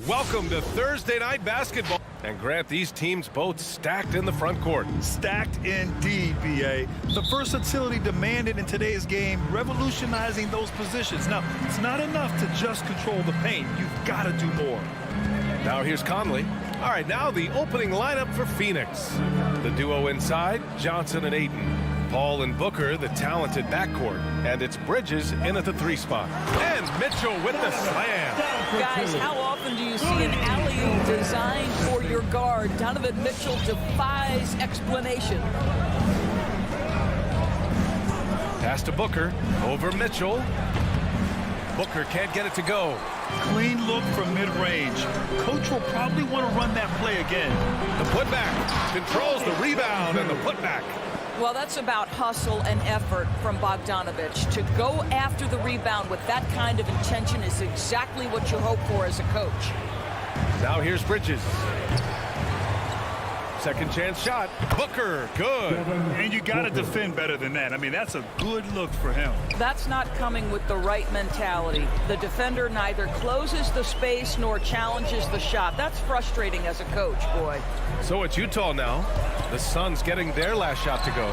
Welcome to Thursday Night Basketball. And Grant, these teams both stacked in the front court. Stacked indeed, B.A. The versatility demanded in today's game, revolutionizing those positions. Now, it's not enough to just control the paint. You've got to do more. Now here's Conley. All right, now the opening lineup for Phoenix. The duo inside, Johnson and Ayton. Paul and Booker, the talented backcourt. And it's Bridges in at the 3 spot. And Mitchell with the slam. Guys, how often do you see an alley-oop designed for your guard? Donovan Mitchell defies explanation. Pass to Booker. Over Mitchell. Booker can't get it to go. Clean look from mid-range. Coach will probably want to run that play again. The putback. Controls the rebound and the putback. Well, that's about hustle and effort from Bogdanovic. To go after the rebound with that kind of intention is exactly what you hope for as a coach. Now here's Bridges. Second chance shot. Booker, good. And you got to defend better than that. I mean, that's a good look for him. That's not coming with the right mentality. The defender neither closes the space nor challenges the shot. That's frustrating as a coach, boy. So it's Utah now. The Suns getting their last shot to go.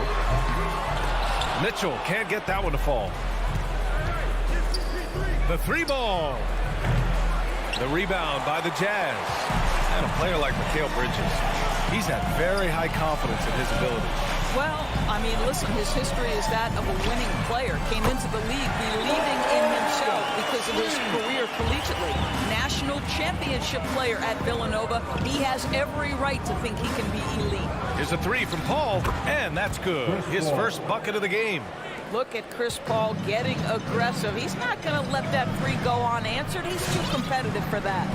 Mitchell can't get that one to fall. The three ball. The rebound by the Jazz. And a player like Mikal Bridges, he's had very high confidence in his abilities. Well, I mean, listen, his history is that of a winning player. Came into the league believing in himself because of his career collegiately. National championship player at Villanova. He has every right to think he can be elite. Here's a three from Paul, and that's good. His first bucket of the game. Look at Chris Paul getting aggressive. He's not going to let that three go unanswered. He's too competitive for that.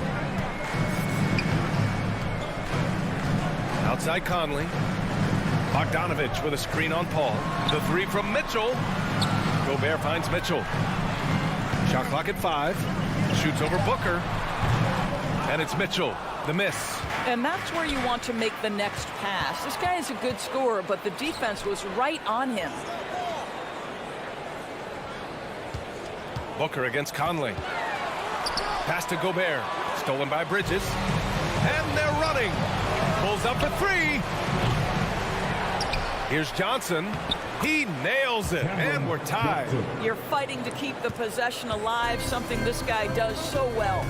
Outside Conley. Bogdanovic with a screen on Paul. The three from Mitchell. Gobert finds Mitchell. Shot clock at 5. Shoots over Booker. And it's Mitchell. The miss. And that's where you want to make the next pass. This guy is a good scorer, but the defense was right on him. Booker against Conley. Pass to Gobert. Stolen by Bridges. And they're running. Pulls up for 3. Here's Johnson. He nails it. And we're tied. You're fighting to keep the possession alive, something this guy does so well.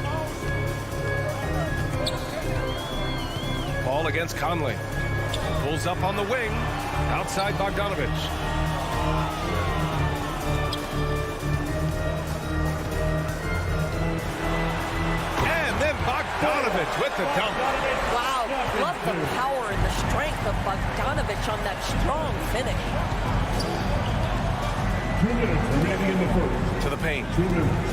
Ball against Conley. Pulls up on the wing. Outside Bogdanovic. And then Bogdanovic with the dunk. Wow, love the power and the strength of Bogdanovic on that strong finish. 2 minutes remaining in the first. To the paint. 2 minutes.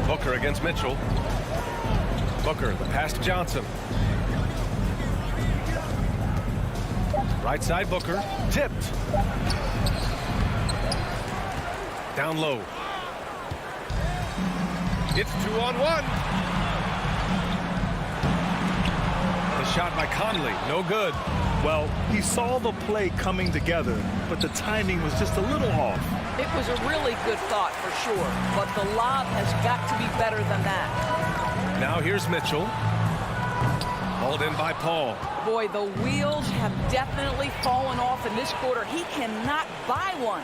Booker against Mitchell. Booker, the pass to Johnson. Right side Booker, tipped. Down low. It's 2-on-1. The shot by Conley, no good. Well, he saw the play coming together, but the timing was just a little off. It was a really good thought for sure, but the lob has got to be better than that. Now here's Mitchell. Hauled in by Paul. Boy, the wheels have definitely fallen off in this quarter. He cannot buy one.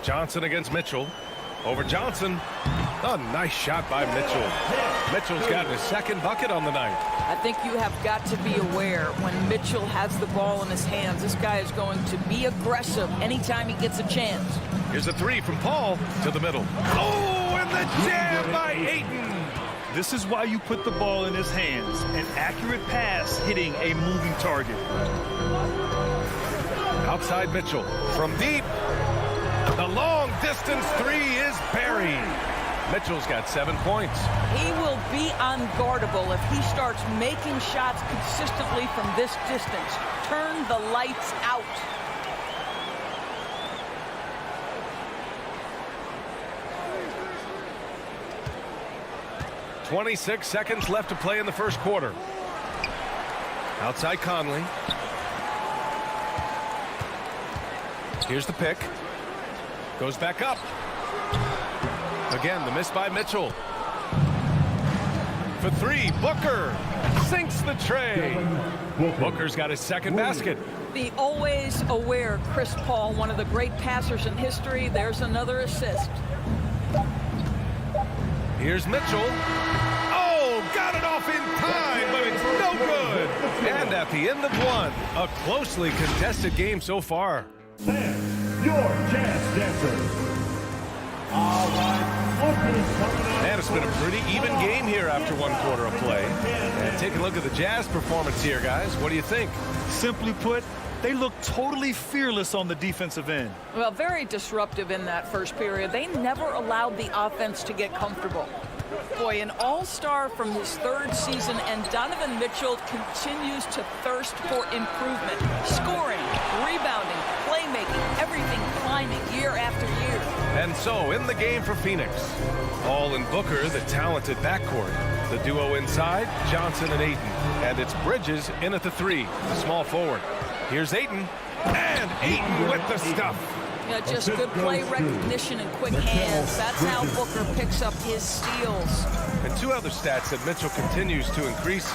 Johnson against Mitchell. Over Johnson. A nice shot by Mitchell. Mitchell's gotten his second bucket on the night. I think you have got to be aware when Mitchell has the ball in his hands, this guy is going to be aggressive anytime he gets a chance. Here's a three from Paul to the middle. Oh, and the jam by Ayton. This is why you put the ball in his hands. An accurate pass hitting a moving target. Outside Mitchell from deep. The long distance three is buried. Mitchell's got 7 points. He will be unguardable if he starts making shots consistently from this distance. Turn the lights out. .26 seconds left to play in the first quarter. Outside Conley. Here's the pick. Goes back up. Again, the miss by Mitchell. For 3, Booker sinks the tray. Booker's got his second basket. The always aware Chris Paul, one of the great passers in history. There's another assist. Here's Mitchell. Oh, got it off in time, but it's no good. And at the end of one, a closely contested game so far. And your Jazz Dancers. All right. And it's been a pretty even game here after one quarter of play. And take a look at the Jazz performance here, guys. What do you think? Simply put, they look totally fearless on the defensive end. Well, very disruptive in that first period. They never allowed the offense to get comfortable. Boy, an all-star from his third season, and Donovan Mitchell continues to thirst for improvement. Scoring, rebounding, playmaking, everything climbing year after year. And so, in the game for Phoenix, Paul and Booker, the talented backcourt. The duo inside, Johnson and Ayton. And it's Bridges in at the 3, the small forward. Here's Ayton, and Ayton with the stuff. Yeah, just good play recognition and quick hands. That's how Booker picks up his steals. And two other stats that Mitchell continues to increase: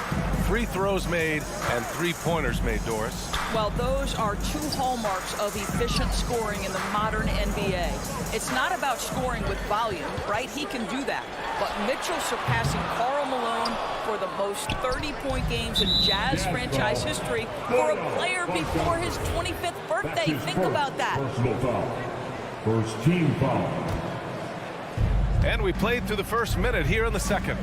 free throws made and three-pointers made, Doris. Well, those are two hallmarks of efficient scoring in the modern NBA. It's not about scoring with volume, right? He can do that. But Mitchell surpassing Karl Malone for the most 30-point games in Jazz franchise history for a player before his 25th birthday. Think about that. Personal foul. First team foul. And we played through the first minute here in the second.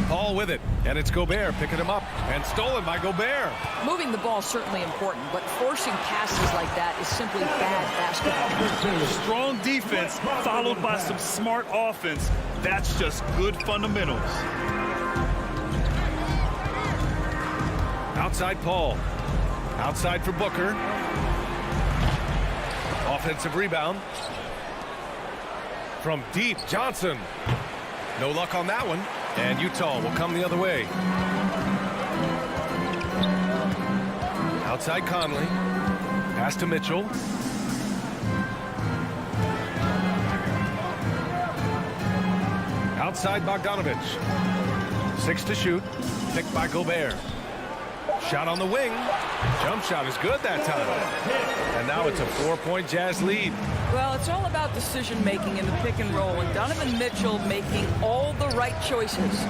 Paul with it, and it's Gobert picking him up, and stolen by Gobert. Moving the ball is certainly important, but forcing passes like that is simply bad basketball. Strong defense followed by some smart offense. That's just good fundamentals. Outside Paul. Outside for Booker. Offensive rebound. From deep, Johnson. No luck on that one. And Utah will come the other way. Outside Conley. Pass to Mitchell. Outside Bogdanovich. 6 to shoot. Picked by Gobert. Shot on the wing. Jump shot is good that time. And now it's a 4-point Jazz lead. Well, it's all about decision-making in the pick and roll, and Donovan Mitchell making all the right choices.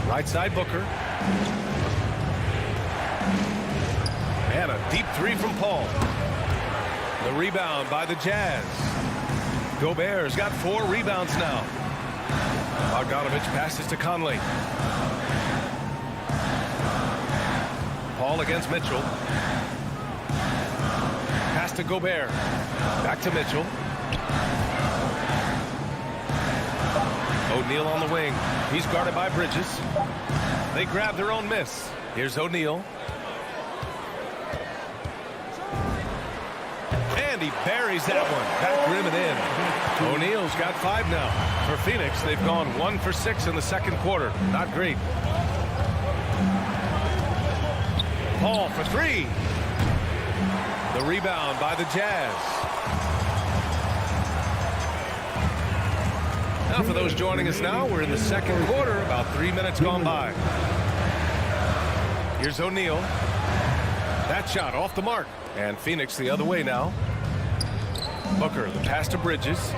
Right side Booker. And a deep 3 from Paul. The rebound by the Jazz. Gobert's got 4 rebounds now. Bogdanovich passes to Conley. Paul against Mitchell. Pass to Gobert. Back to Mitchell. O'Neal on the wing. He's guarded by Bridges. They grab their own miss. Here's O'Neal. And he buries that one. Back rim and in. O'Neal's got 5 now. For Phoenix, they've gone 1 for 6 in the second quarter. Not great. Paul for 3. The rebound by the Jazz. Now for those joining us now, we're in the second quarter, about 3 minutes gone by. Here's O'Neal. That shot off the mark. And Phoenix the other way now. Booker, the pass to Bridges.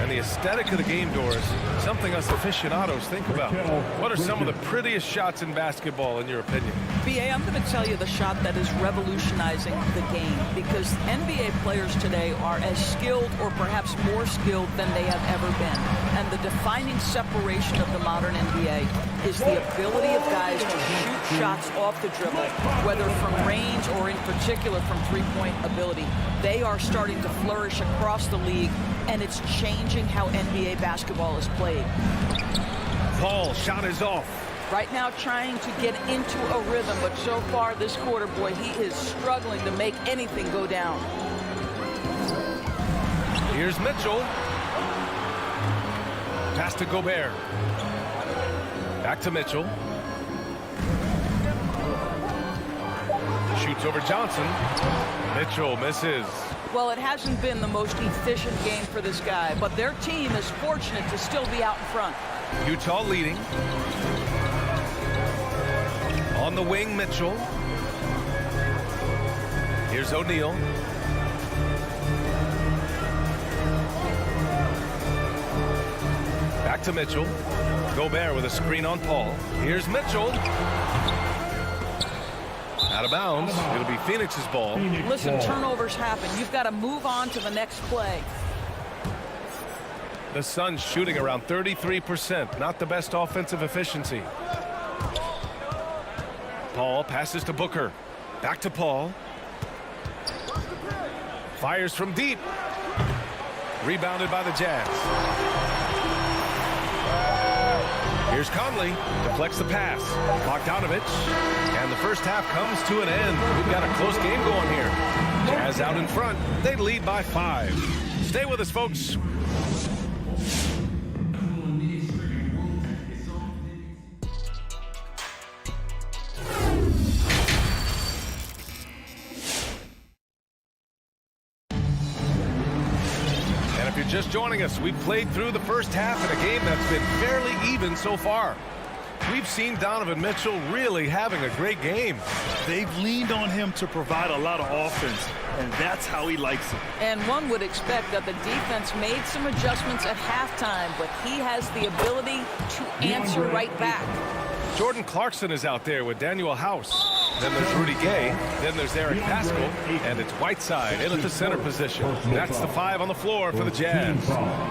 And the aesthetic of the game, Doris, something us aficionados think about. What are some of the prettiest shots in basketball, in your opinion? B.A., I'm going to tell you the shot that is revolutionizing the game, because NBA players today are as skilled or perhaps more skilled than they have ever been. And the defining separation of the modern NBA is the ability of guys to shoot shots off the dribble, whether from range or in particular from three-point ability. They are starting to flourish across the league, and it's changing how NBA basketball is played. Paul, shot is off. Right now trying to get into a rhythm, but so far this quarter, boy, he is struggling to make anything go down. Here's Mitchell. Pass to Gobert. Back to Mitchell. Shoots over Johnson. Mitchell misses. Well, it hasn't been the most efficient game for this guy, but their team is fortunate to still be out in front. Utah leading. On the wing, Mitchell. Here's O'Neal. Back to Mitchell. Gobert with a screen on Paul. Here's Mitchell. Out of bounds. It'll be Phoenix's ball. Listen, turnovers happen. You've got to move on to the next play. The Suns shooting around 33%. Not the best offensive efficiency. Paul passes to Booker. Back to Paul. Fires from deep. Rebounded by the Jazz. Here's Conley. Deflects the pass. Bogdanovich. And the first half comes to an end. We've got a close game going here. Jazz out in front. They lead by 5. Stay with us, folks. Just joining us, we've played through the first half in a game that's been fairly even so far. We've seen Donovan Mitchell really having a great game. They've leaned on him to provide a lot of offense, and that's how he likes it. And one would expect that the defense made some adjustments at halftime, but he has the ability to answer right back. Jordan Clarkson is out there with Daniel House. Then there's Rudy Gay. Then there's Eric Paschal. And it's Whiteside in at the center position. That's the 5 on the floor for the Jazz.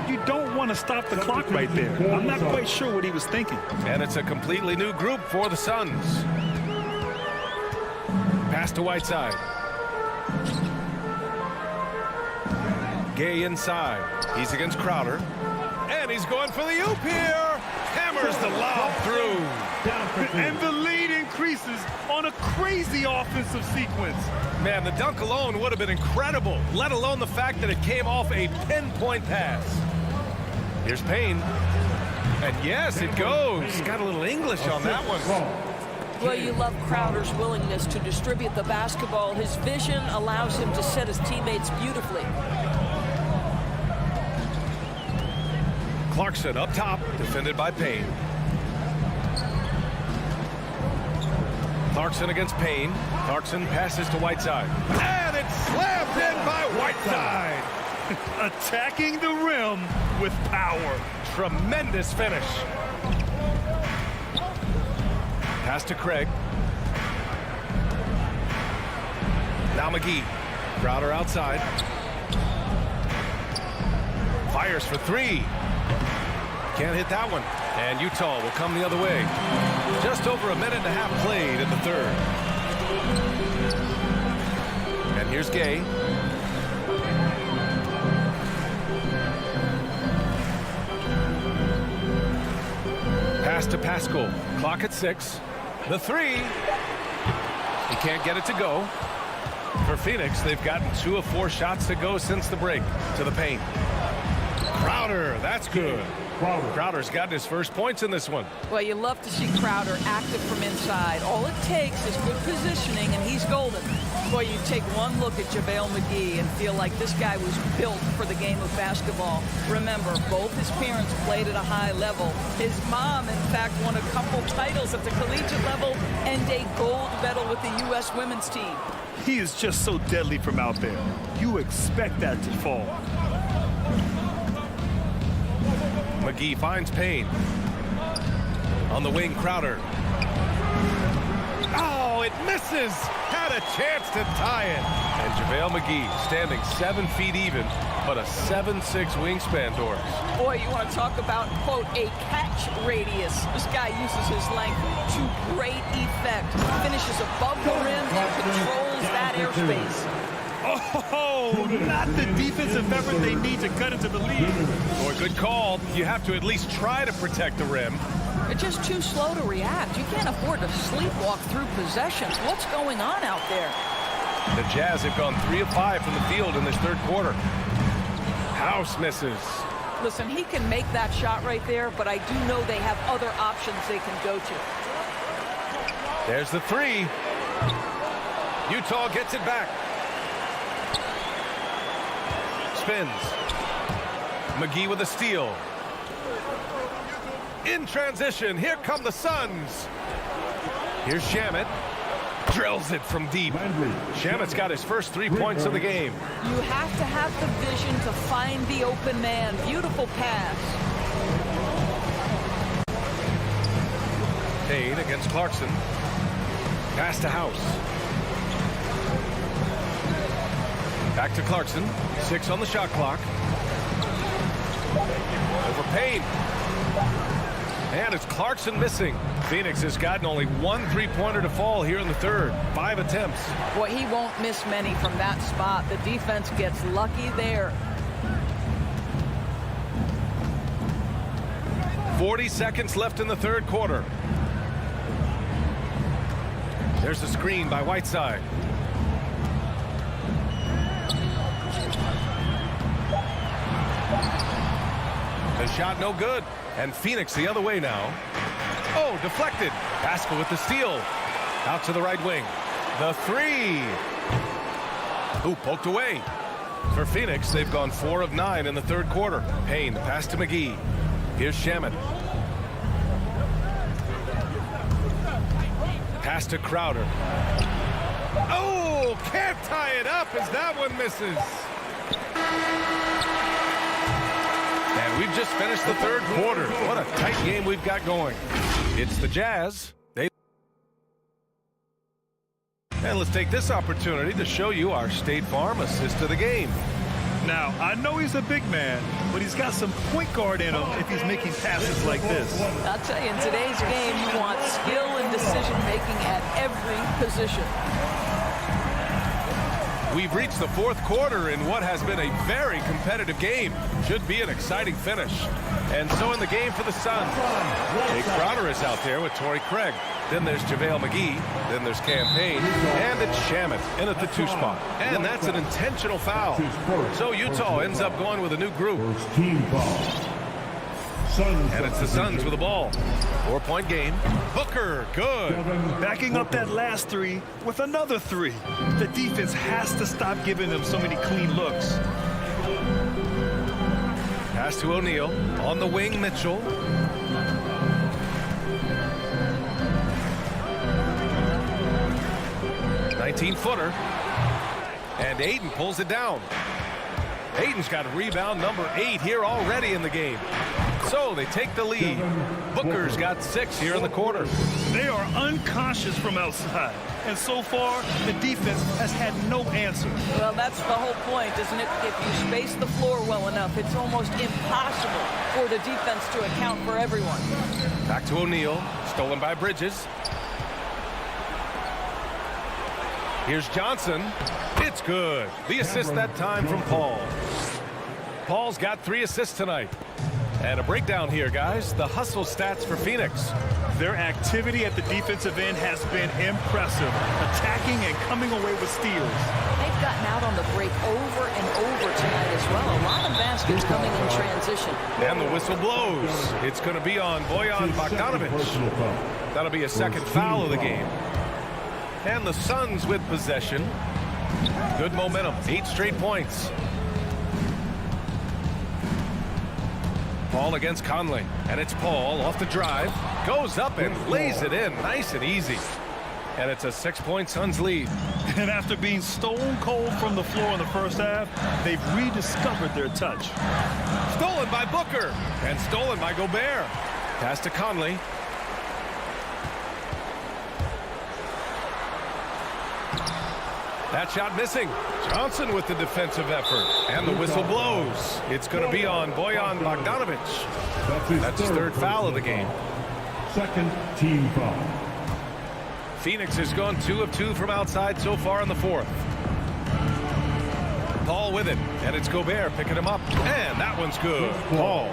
You don't want to stop the clock right there. I'm not quite sure what he was thinking. And it's a completely new group for the Suns. Pass to Whiteside. Gay inside. He's against Crowder. And he's going for the oop here. Hammers the lob through. And the lead increases on a crazy offensive sequence. Man, the dunk alone would have been incredible, let alone the fact that it came off a pinpoint pass. Here's Payne. And yes, it goes. Got a little English on that one. Well, you love Crowder's willingness to distribute the basketball. His vision allows him to set his teammates beautifully. Clarkson up top, defended by Payne. Clarkson against Payne. Clarkson passes to Whiteside. And it's slammed in by Whiteside. Attacking the rim with power. Tremendous finish. Pass to Craig. Now McGee. Crowder outside. Fires for 3. Can't hit that one. And Utah will come the other way. Just over a minute and a half played in the third. And here's Gay. Pass to Paschal. Clock at 6. The 3. He can't get it to go. For Phoenix, they've gotten 2 of 4 shots to go since the break. To the paint. Crowder, that's good. Crowder's gotten his first points in this one. Well, you love to see Crowder active from inside. All it takes is good positioning, and he's golden. Boy, you take one look at JaVale McGee and feel like this guy was built for the game of basketball. Remember, both his parents played at a high level. His mom, in fact, won a couple titles at the collegiate level and a gold medal with the U.S. women's team. He is just so deadly from out there. You expect that to fall. McGee finds Payne. On the wing, Crowder. Oh, it misses! Had a chance to tie it. And JaVale McGee standing 7 feet even, but a 7'6" wingspan, Doris. Boy, you want to talk about, quote, a catch radius. This guy uses his length to great effect. Finishes above the rim and controls that airspace. Oh, not the defensive effort they need to cut into the lead. Boy, good call. You have to at least try to protect the rim. They're just too slow to react. You can't afford to sleepwalk through possessions. What's going on out there? The Jazz have gone 3 of 5 from the field in this third quarter. House misses. Listen, he can make that shot right there, but I do know they have other options they can go to. There's the 3. Utah gets it back. Spins. McGee with a steal. In transition, here come the Suns. Here's Shamet. Drills it from deep. Shamet's got his first 3 points of the game. You have to have the vision to find the open man. Beautiful pass. Payne against Clarkson. Pass to House. Back to Clarkson. 6 on the shot clock. Over Payne. And it's Clarkson missing. Phoenix has gotten only 1 3-pointer to fall here in the third. 5 attempts. Boy, he won't miss many from that spot. The defense gets lucky there. 40 seconds left in the third quarter. There's a screen by Whiteside. The shot no good. And Phoenix the other way now. Oh, deflected. Pascal with the steal. Out to the right wing. The 3. Ooh, poked away. For Phoenix, they've gone 4 of 9 in the third quarter. Payne, pass to McGee. Here's Shaman. Pass to Crowder. Oh, can't tie it up as that one misses. And we've just finished the third quarter. What a tight game we've got going. It's the Jazz. And let's take this opportunity to show you our State Farm assist of the game. Now, I know he's a big man, but he's got some point guard in him if he's making passes like this. I'll tell you, in today's game, you want skill and decision-making at every position. We've reached the fourth quarter in what has been a very competitive game. Should be an exciting finish. And so in the game for the Suns, Jake Crowder is out there with Torrey Craig. Then there's JaVale McGee. Then there's Campaign. And it's Shaman in at the 2 spot. And that's an intentional foul. So Utah ends up going with a new group. And it's the Suns with the ball. 4-point game. Booker, good. Backing up that last 3 with another 3. The defense has to stop giving them so many clean looks. Pass to O'Neal. On the wing, Mitchell. -19-footer. And Ayton pulls it down. Ayton's got rebound number 8 here already in the game. So they take the lead. Booker's got 6 here in the quarter. They are unconscious from outside. And so far, the defense has had no answer. Well, that's the whole point, isn't it? If you space the floor well enough, it's almost impossible for the defense to account for everyone. Back to O'Neal. Stolen by Bridges. Here's Johnson. It's good. The assist that time from Paul. Paul's got 3 assists tonight. And a breakdown here, guys. The hustle stats for Phoenix. Their activity at the defensive end has been impressive, attacking and coming away with steals. They've gotten out on the break over and over tonight as well. A lot of baskets coming in transition. And the whistle blows. It's going to be on Bojan Bogdanovic. That'll be a second foul of the game. And the Suns with possession. Good momentum. 8 straight points. Paul against Conley. And it's Paul off the drive. Goes up and lays it in. Nice and easy. And it's a 6-point Suns lead. And after being stone cold from the floor in the first half, they've rediscovered their touch. Stolen by Booker. And stolen by Gobert. Pass to Conley. That shot missing. Johnson with the defensive effort. And the whistle blows. It's going to be on Bojan Bogdanovic. That's his 3rd foul of the game. 2nd team foul. Phoenix has gone 2 of 2 from outside so far in the 4th. Paul with it. And it's Gobert picking him up. And that one's good. Paul.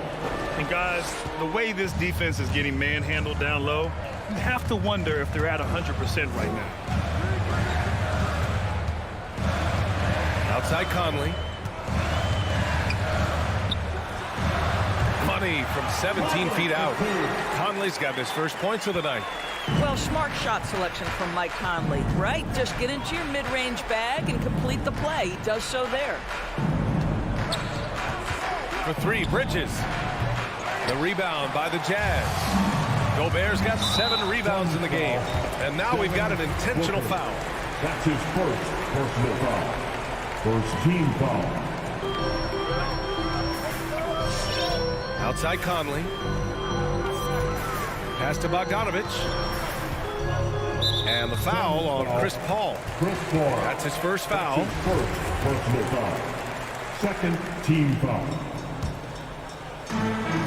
And guys, the way this defense is getting manhandled down low, you have to wonder if they're at 100% right now. Outside Conley. Money from 17 feet out. Conley's got his first points of the night. Well, smart shot selection from Mike Conley, right? Just get into your mid-range bag and complete the play. He does so there. For 3, Bridges. The rebound by the Jazz. Gobert's got 7 rebounds in the game. And now we've got an intentional foul. That's his first personal foul. First team foul. Outside Conley. Pass to Bogdanovic. And the foul on Chris Paul. That's his first foul. First personal foul. Second team foul.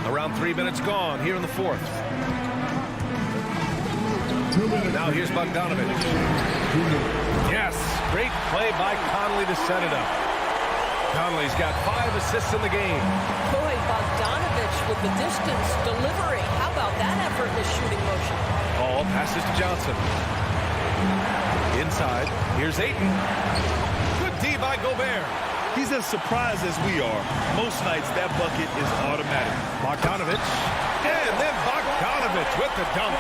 Around 3 minutes gone here in the fourth. Now here's Bogdanovich. Yes, great play by Conley to set it up. Conley's got 5 assists in the game. Boy, Bogdanovich with the distance delivery. How about that effortless shooting motion? Paul passes to Johnson. Inside, here's Ayton. Good D by Gobert. He's as surprised as we are. Most nights, that bucket is automatic. Bogdanovich. And then Bogdanovich with the dunk.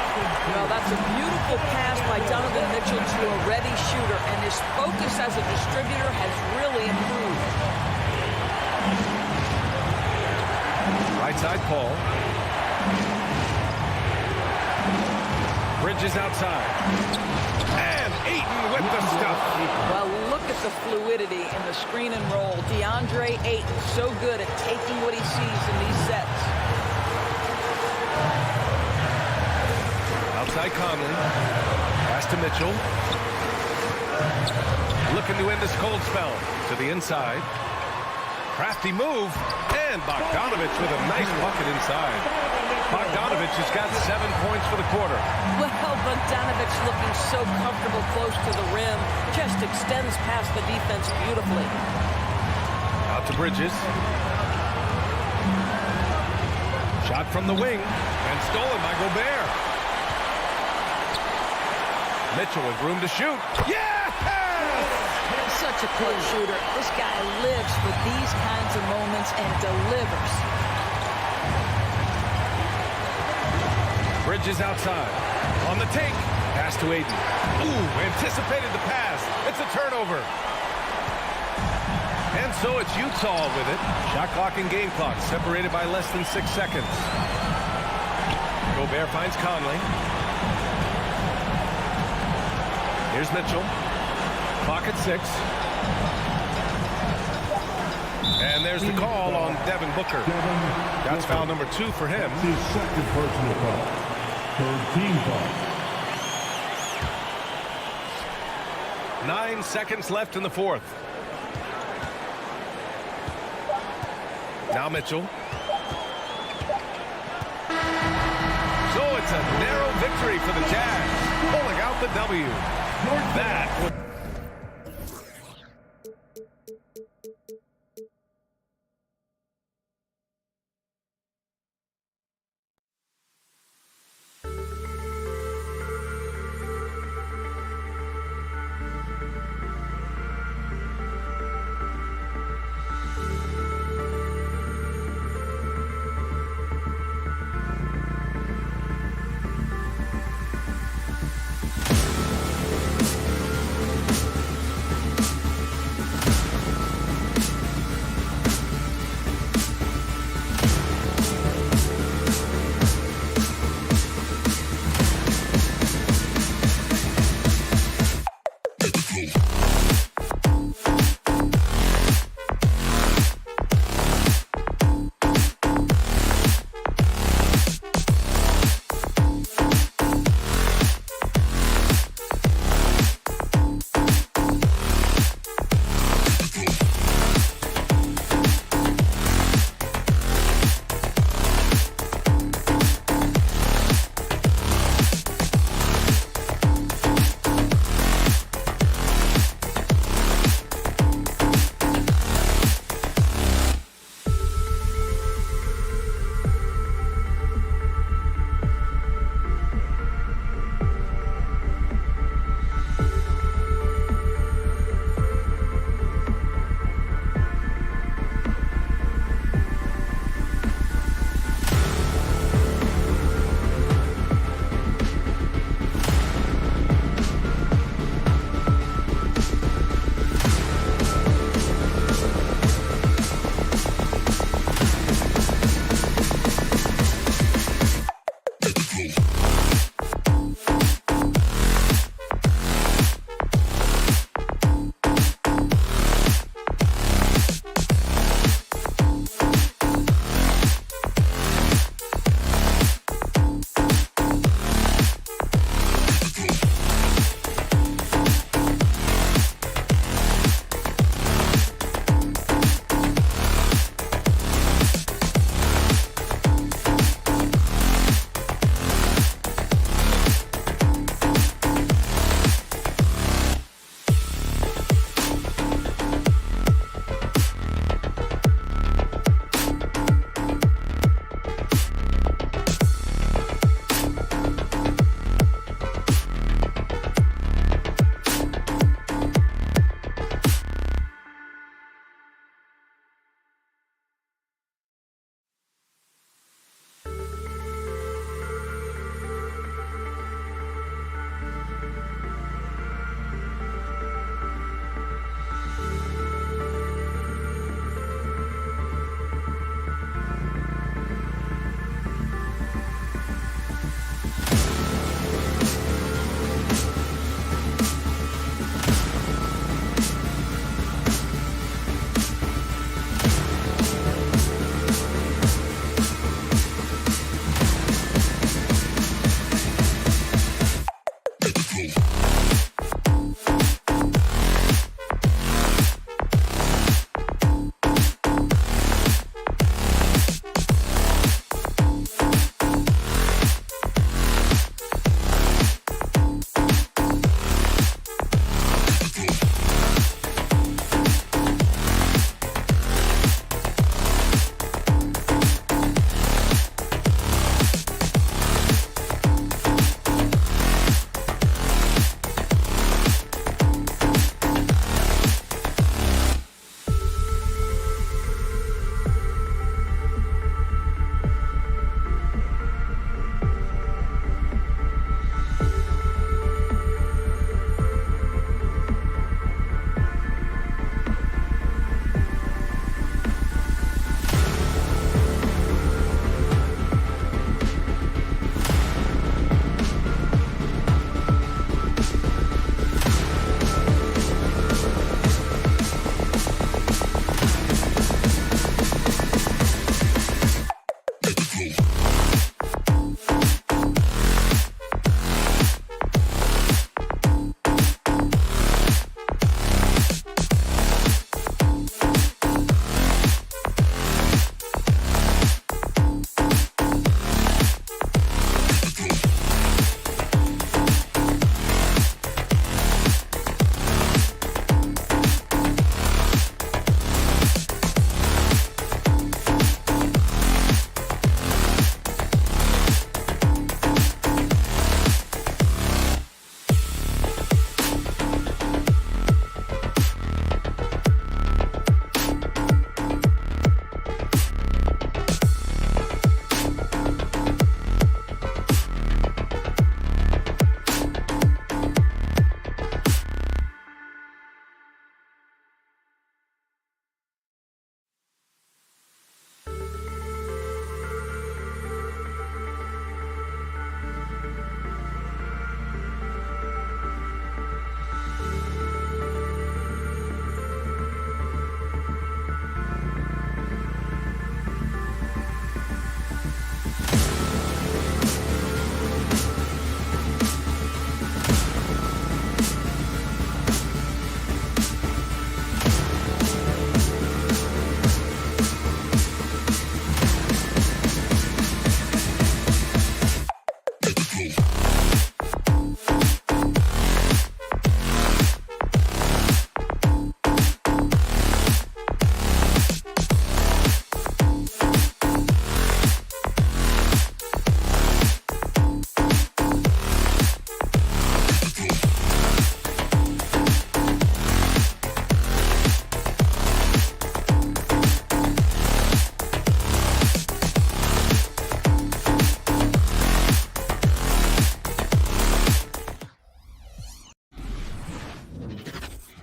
Well, that's a beautiful pass by Donovan Mitchell to a ready shooter, and his focus as a distributor has really improved. Right side, Paul. Bridges outside. And Ayton with the stuff. Well, look at the fluidity in the screen and roll. DeAndre Ayton so good at taking what he sees in these sets. Outside Conley. Pass to Mitchell. Looking to end this cold spell. To the inside. Crafty move. And Bogdanovich with a nice bucket inside. Bogdanovich has got 7 points for the quarter. Well, Bogdanovich looking so comfortable close to the rim. Just extends past the defense beautifully. Out to Bridges. Shot from the wing. And stolen by Gobert. Mitchell with room to shoot. Yes! Such a close shooter. This guy lives for these kinds of moments and delivers. Bridges outside. On the take. Pass to Ayton. Ooh, anticipated the pass. It's a turnover. And so it's Utah with it. Shot clock and game clock separated by less than 6 seconds. Gobert finds Conley. Here's Mitchell. Clock at 6. And there's the call on Devin Booker. That's foul number 2 for him. His second personal foul. Third team foul. 9 seconds left in the fourth. Now Mitchell. So it's a narrow victory for the Jazz, pulling out the W. That would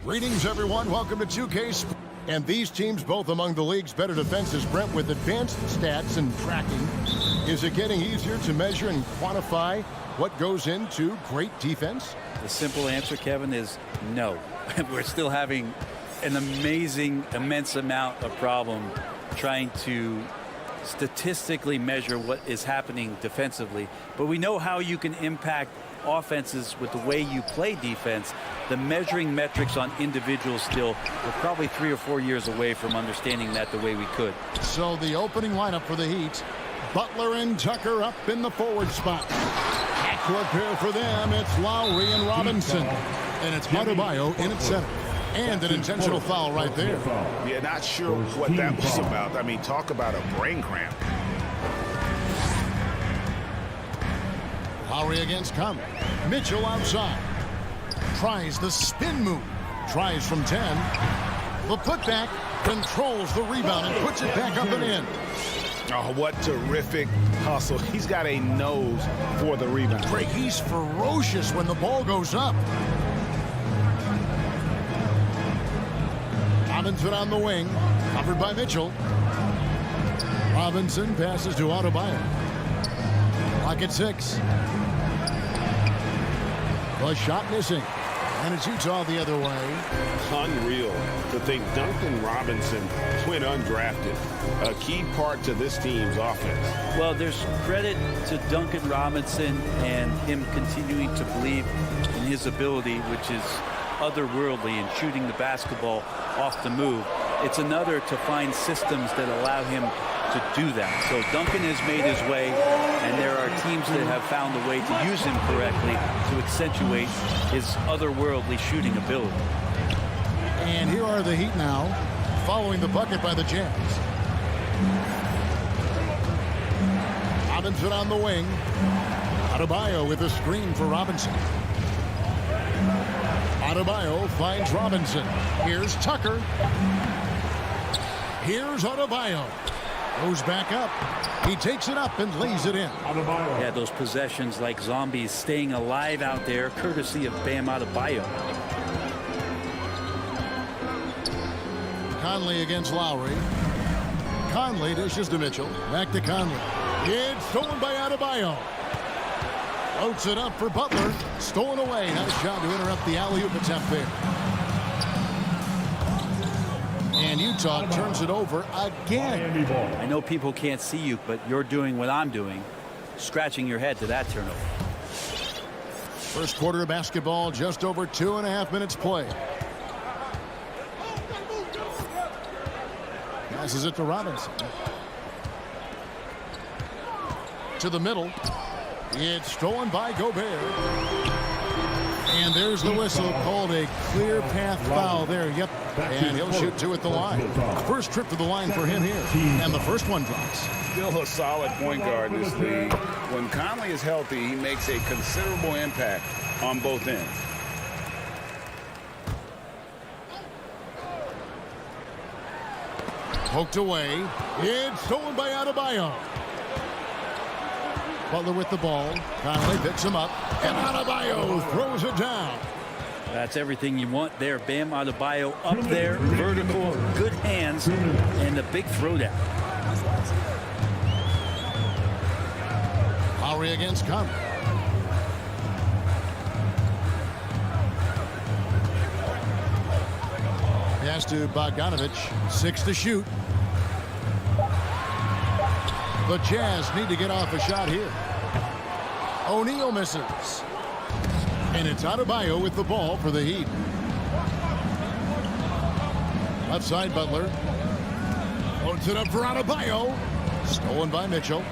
Greetings, everyone. Welcome to 2K. And these teams, both among the league's better defenses, Brent, with advanced stats and tracking. Is it getting easier to measure and quantify what goes into great defense? The simple answer, Kevin, is no. We're still having an immense amount of problem trying to statistically measure what is happening defensively. But we know how you can impact offenses with the way you play defense. The measuring metrics on individuals still, we're probably 3 or 4 years away from understanding that the way we could. So the opening lineup for the Heat, Butler and Tucker up in the forward spot. Backcourt pair for them, it's Lowry and Robinson. And it's Adebayo in at center. And an intentional foul right there. Yeah, not sure what that was about. I mean, talk about a brain cramp. Lowry against Conley. Mitchell outside. Tries the spin move. Tries from 10. The putback, controls the rebound and puts it back up and in. Oh, what terrific hustle. He's got a nose for the rebound. Greg, he's ferocious when the ball goes up. Robinson on the wing, covered by Mitchell. Robinson passes to Adebayo. Clock at 6. The shot missing. And it's Utah the other way. Unreal to think Duncan Robinson went undrafted. A key part to this team's offense. Well, there's credit to Duncan Robinson and him continuing to believe in his ability, which is otherworldly in shooting the basketball off the move. It's another to find systems that allow him to do that. So Duncan has made his way, and there are teams that have found a way to use him correctly to accentuate his otherworldly shooting ability. And here are the Heat now, following the bucket by the Jazz. Robinson on the wing. Adebayo with a screen for Robinson. Adebayo finds Robinson. Here's Tucker. Here's Adebayo. Goes back up. He takes it up and lays it in. Yeah, those possessions like zombies staying alive out there, courtesy of Bam Adebayo. Conley against Lowry. Conley dishes to Mitchell. Back to Conley. It's stolen by Adebayo. Floats it up for Butler. Stolen away. Nice job to interrupt the alley-oop attempt there. And Utah turns it over again. I know people can't see you, but you're doing what I'm doing, scratching your head to that turnover. First quarter of basketball, just over 2.5 minutes play. Passes it to Robinson. To the middle. It's stolen by Gobert. And there's the whistle, called a clear path foul there. Yep. And he'll shoot 2 at the line. First trip to the line for him here. And the first one drops. Still a solid point guard in this league. When Conley is healthy, he makes a considerable impact on both ends. Poked away. It's stolen by Adebayo. Butler with the ball. Conley picks him up. And Adebayo throws it down. That's everything you want there. Bam Adebayo up there, vertical, good hands, and a big throwdown. Lowry against Conley. Pass to Bogdanovich. 6 to shoot. The Jazz need to get off a shot here. O'Neal misses. And it's Adebayo with the ball for the Heat. Left side, Butler. Loads it up for Adebayo. Stolen by Mitchell.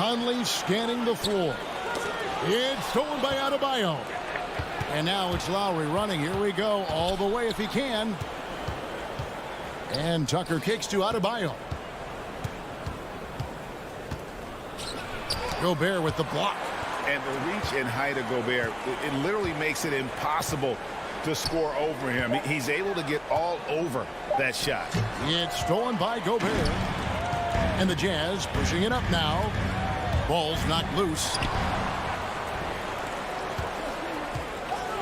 Conley scanning the floor. It's stolen by Adebayo. And now it's Lowry running. Here we go. All the way if he can. And Tucker kicks to Adebayo. Gobert with the block. And the reach and height of Gobert, it literally makes it impossible to score over him. He's able to get all over that shot. It's stolen by Gobert. And the Jazz pushing it up now. Ball's knocked loose.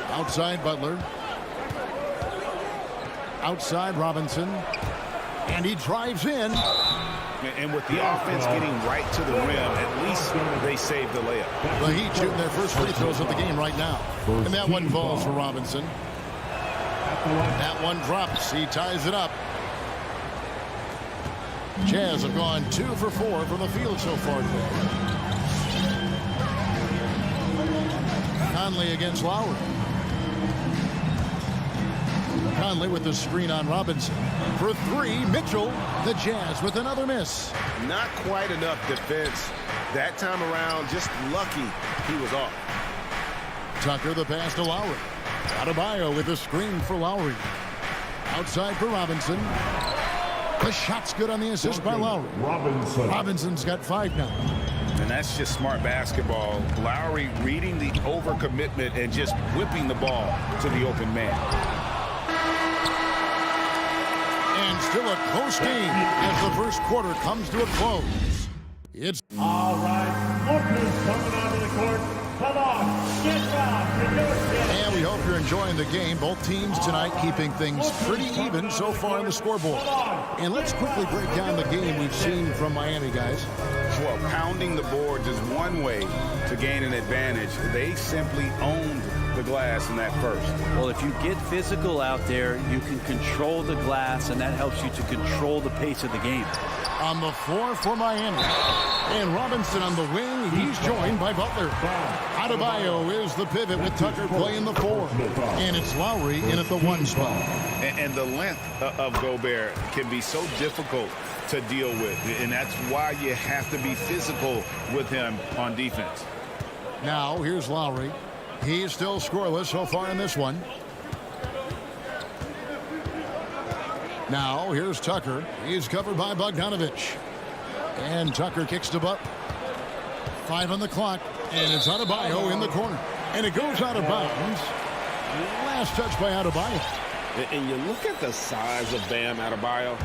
Outside Butler. Outside Robinson. And he drives in. And with the offense getting right to the rim, at least they saved the layup. The Heat shooting their first free throws of the game right now. And that one falls for Robinson. That one drops. He ties it up. Jazz have gone 2 for 4 from the field so far today. Conley against Lowry. Conley with the screen on Robinson. For 3, Mitchell. The Jazz with another miss. Not quite enough defense that time around. Just lucky he was off. Tucker the pass to Lowry. Adebayo with the screen for Lowry. Outside for Robinson. The shot's good on the assist by Lowry. Robinson's got 5 now. And that's just smart basketball. Lowry reading the overcommitment and just whipping the ball to the open man. And still a close game as the first quarter comes to a close. It's all right. Lookers coming onto the court. Come on, get down. And we hope you're enjoying the game. Both teams tonight keeping things pretty even so far on the scoreboard. And let's quickly break down the game we've seen from Miami, guys. Well, pounding the boards is one way to gain an advantage. They simply owned the glass in that first. Well, if you get physical out there, you can control the glass, and that helps you to control the pace of the game. On the floor for Miami. And Robinson on the wing. He's joined by Butler. Adebayo is the pivot with Tucker playing the 4. And it's Lowry in at the 1 spot. And the length of Gobert can be so difficult to deal with. And that's why you have to be physical with him on defense. Now, here's Lowry. He's still scoreless so far in this one. Now, here's Tucker. He's covered by Bogdanovich. And Tucker kicks to Butler. 5 on the clock. And it's Adebayo in the corner. And it goes out of bounds. Last touch by Adebayo. And you look at the size of Bam Adebayo.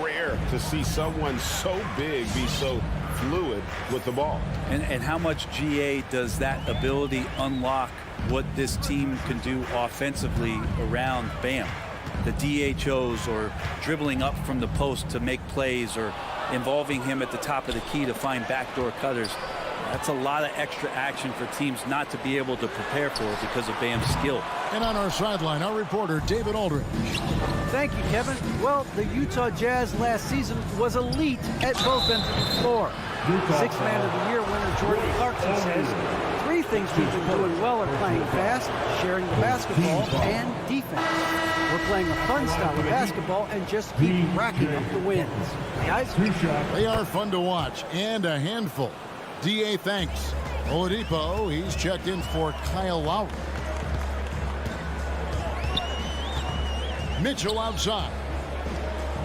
Rare to see someone so big be so fluid with the ball. And how much GA does that ability unlock what this team can do offensively around Bam? The DHOs or dribbling up from the post to make plays or involving him at the top of the key to find backdoor cutters. That's a lot of extra action for teams not to be able to prepare for because of Bam's skill. And on our sideline, our reporter, David Aldridge. Thank you, Kevin. Well, the Utah Jazz last season was elite at both ends of the floor. 6th Man of the Year winner Jordan Clarkson says 3 things we've been doing well are playing fast, sharing the basketball, and defense. We're playing a fun style of basketball and just keep racking up the wins. Guys, they are fun to watch and a handful. DA thanks. Oladipo, he's checked in for Kyle Lowry. Mitchell outside.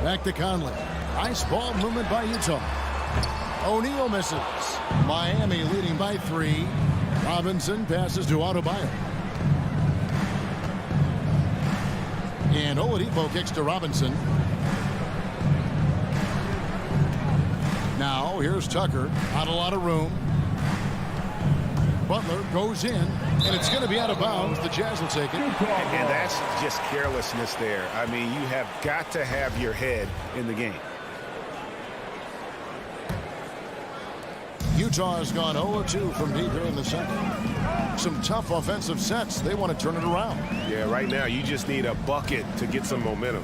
Back to Conley. Nice ball movement by Utah. O'Neal misses. Miami leading by 3. Robinson passes to Adebayo. And Oladipo kicks to Robinson. Now here's Tucker. Not a lot of room. Butler goes in, and it's going to be out of bounds. The Jazz will take it. And that's just carelessness there. I mean, you have got to have your head in the game. Utah has gone 0-2 from deep here in the second. Some tough offensive sets. They want to turn it around. Yeah, right now you just need a bucket to get some momentum.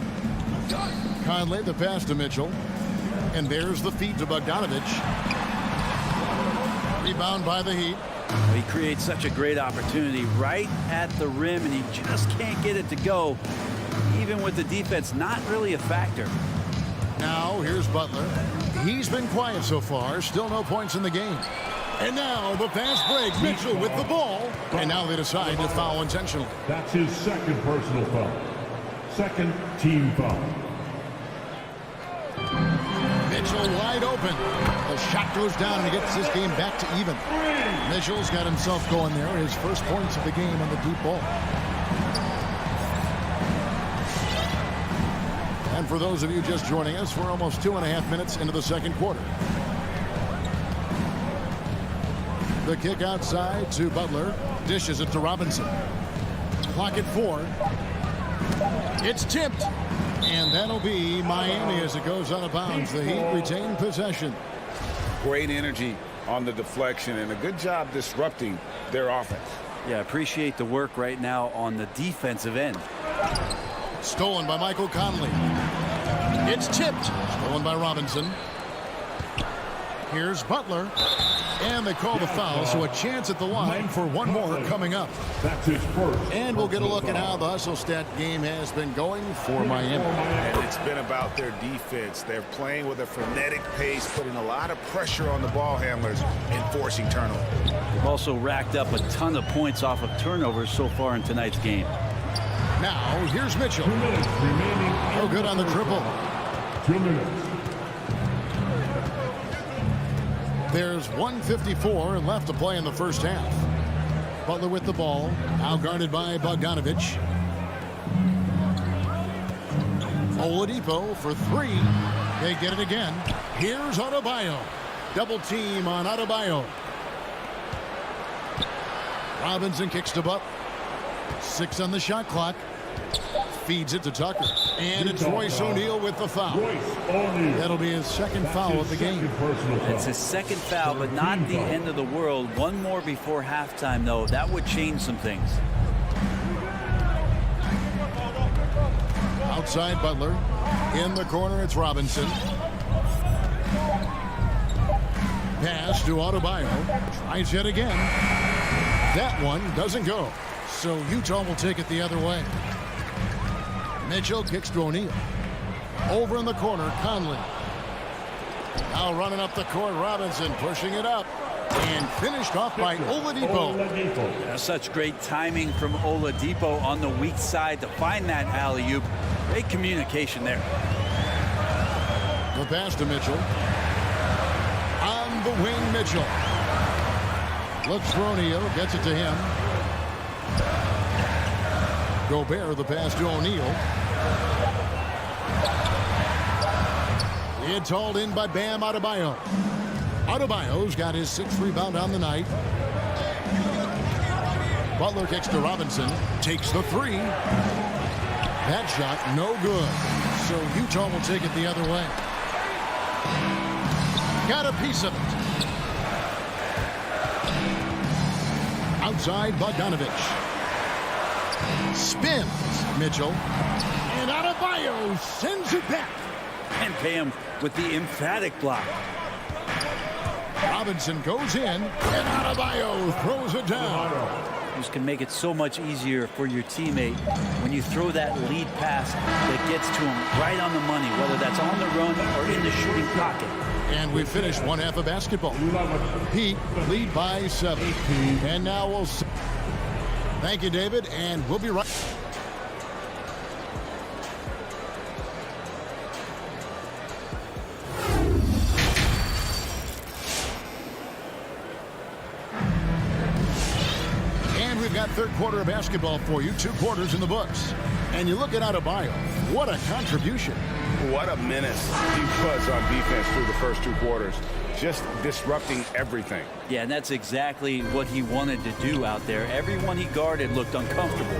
Conley, the pass to Mitchell. And there's the feed to Bogdanovich. Rebound by the Heat. He creates such a great opportunity right at the rim, and he just can't get it to go, even with the defense not really a factor. Now here's Butler. He's been quiet so far. Still no points in the game. And now the fast break. Mitchell with the ball. And now they decide to foul intentionally. That's his second personal foul. Second team foul. Mitchell wide open. The shot goes down and he gets this game back to even. Mitchell's got himself going there. His first points of the game on the deep ball. And for those of you just joining us, we're almost 2.5 minutes into the second quarter. The kick outside to Butler. Dishes it to Robinson. Clock at 4. It's tipped. And that'll be Miami as it goes out of bounds. The Heat retain possession. Great energy on the deflection and a good job disrupting their offense. Yeah, appreciate the work right now on the defensive end. Stolen by Michael Conley. It's tipped. Stolen by Robinson. Here's Butler. And they call the foul, so a chance at the line for one more coming up. That's his first. And we'll get a look at how the hustle stat game has been going for Miami. And it's been about their defense. They're playing with a frenetic pace, putting a lot of pressure on the ball handlers and forcing turnovers. They've also racked up a ton of points off of turnovers so far in tonight's game. Now, here's Mitchell. 2 minutes remaining. No good on the triple. 2 minutes. There's 1:54 left to play in the first half. Butler with the ball. Now guarded by Bogdanovich. Oladipo for 3. They get it again. Here's Adebayo. Double team on Adebayo. Robinson kicks to Butler. 6 on the shot clock. Feeds it to Tucker. And it's Royce O'Neal with the foul. That'll be his second foul of the game. It's his second foul, but not the end of the world. One more before halftime, though. That would change some things. Outside Butler. In the corner, it's Robinson. Pass to Adebayo. Tries it again. That one doesn't go. So Utah will take it the other way. Mitchell kicks to O'Neal. Over in the corner, Conley. Now running up the court, Robinson pushing it up. And finished off by Oladipo. That's such great timing from Oladipo on the weak side to find that alley-oop. Great communication there. The pass to Mitchell. On the wing, Mitchell. Looks for O'Neal, gets it to him. Gobert, the pass to O'Neal. It's hauled in by Bam Adebayo. Adebayo's got his 6th rebound on the night. Butler kicks to Robinson. Takes the 3. That shot, no good. So Utah will take it the other way. Got a piece of it. Outside, Bogdanovich. Spins Mitchell. And Adebayo sends it back. And Bam with the emphatic block. Robinson goes in. And Adebayo throws it down. This can make it so much easier for your teammate when you throw that lead pass that gets to him right on the money, whether that's on the run or in the shooting pocket. And we finished one half of basketball. Heat lead by 7. And now we'll see. Thank you, David, and we'll be right. And we've got third quarter of basketball for you. 2 quarters in the books. And you look at Adebayo. What a contribution. What a menace he was on defense through the first 2 quarters. Just disrupting everything. Yeah, and that's exactly what he wanted to do out there. Everyone he guarded looked uncomfortable.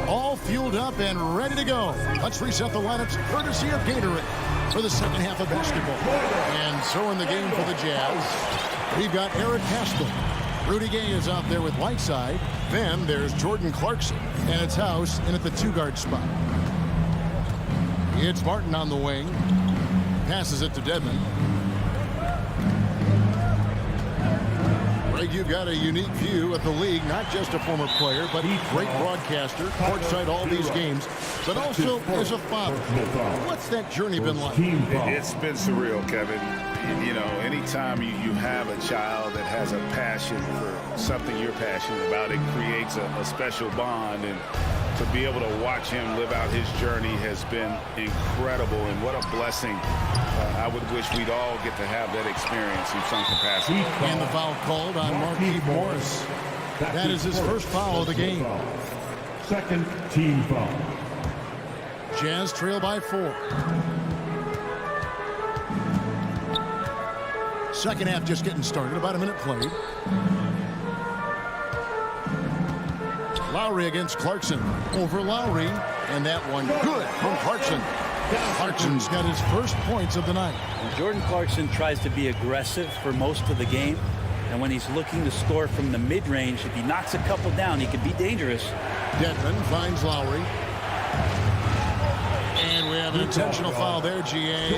All fueled up and ready to go. Let's reset the lineups courtesy of Gatorade for the second half of basketball. And so in the game for the Jazz, we've got Eric Pascal. Rudy Gay is out there with Whiteside. Then there's Jordan Clarkson, and it's House in at the 2-guard spot. It's Martin on the wing. Passes it to Dedmon. Greg, you've got a unique view of the league, not just a former player, but great broadcaster, courtside all these games, but also as a father. What's that journey been like? It's been surreal, Kevin. You know, anytime you have a child that has a passion for something you're passionate about, it creates a special bond. And to be able to watch him live out his journey has been incredible. And what a blessing. I would wish we'd all get to have that experience in some capacity. And the foul called on Marquise Morris. That is his first foul of the game. Second team foul. Jazz trail by 4. Second half just getting started. About a minute played. Lowry against Clarkson. Over Lowry. And that one good from Clarkson. Clarkson's got his first points of the night. And Jordan Clarkson tries to be aggressive for most of the game. And when he's looking to score from the mid-range, if he knocks a couple down, he can be dangerous. Dedmon finds Lowry. And we have an intentional foul there, GA.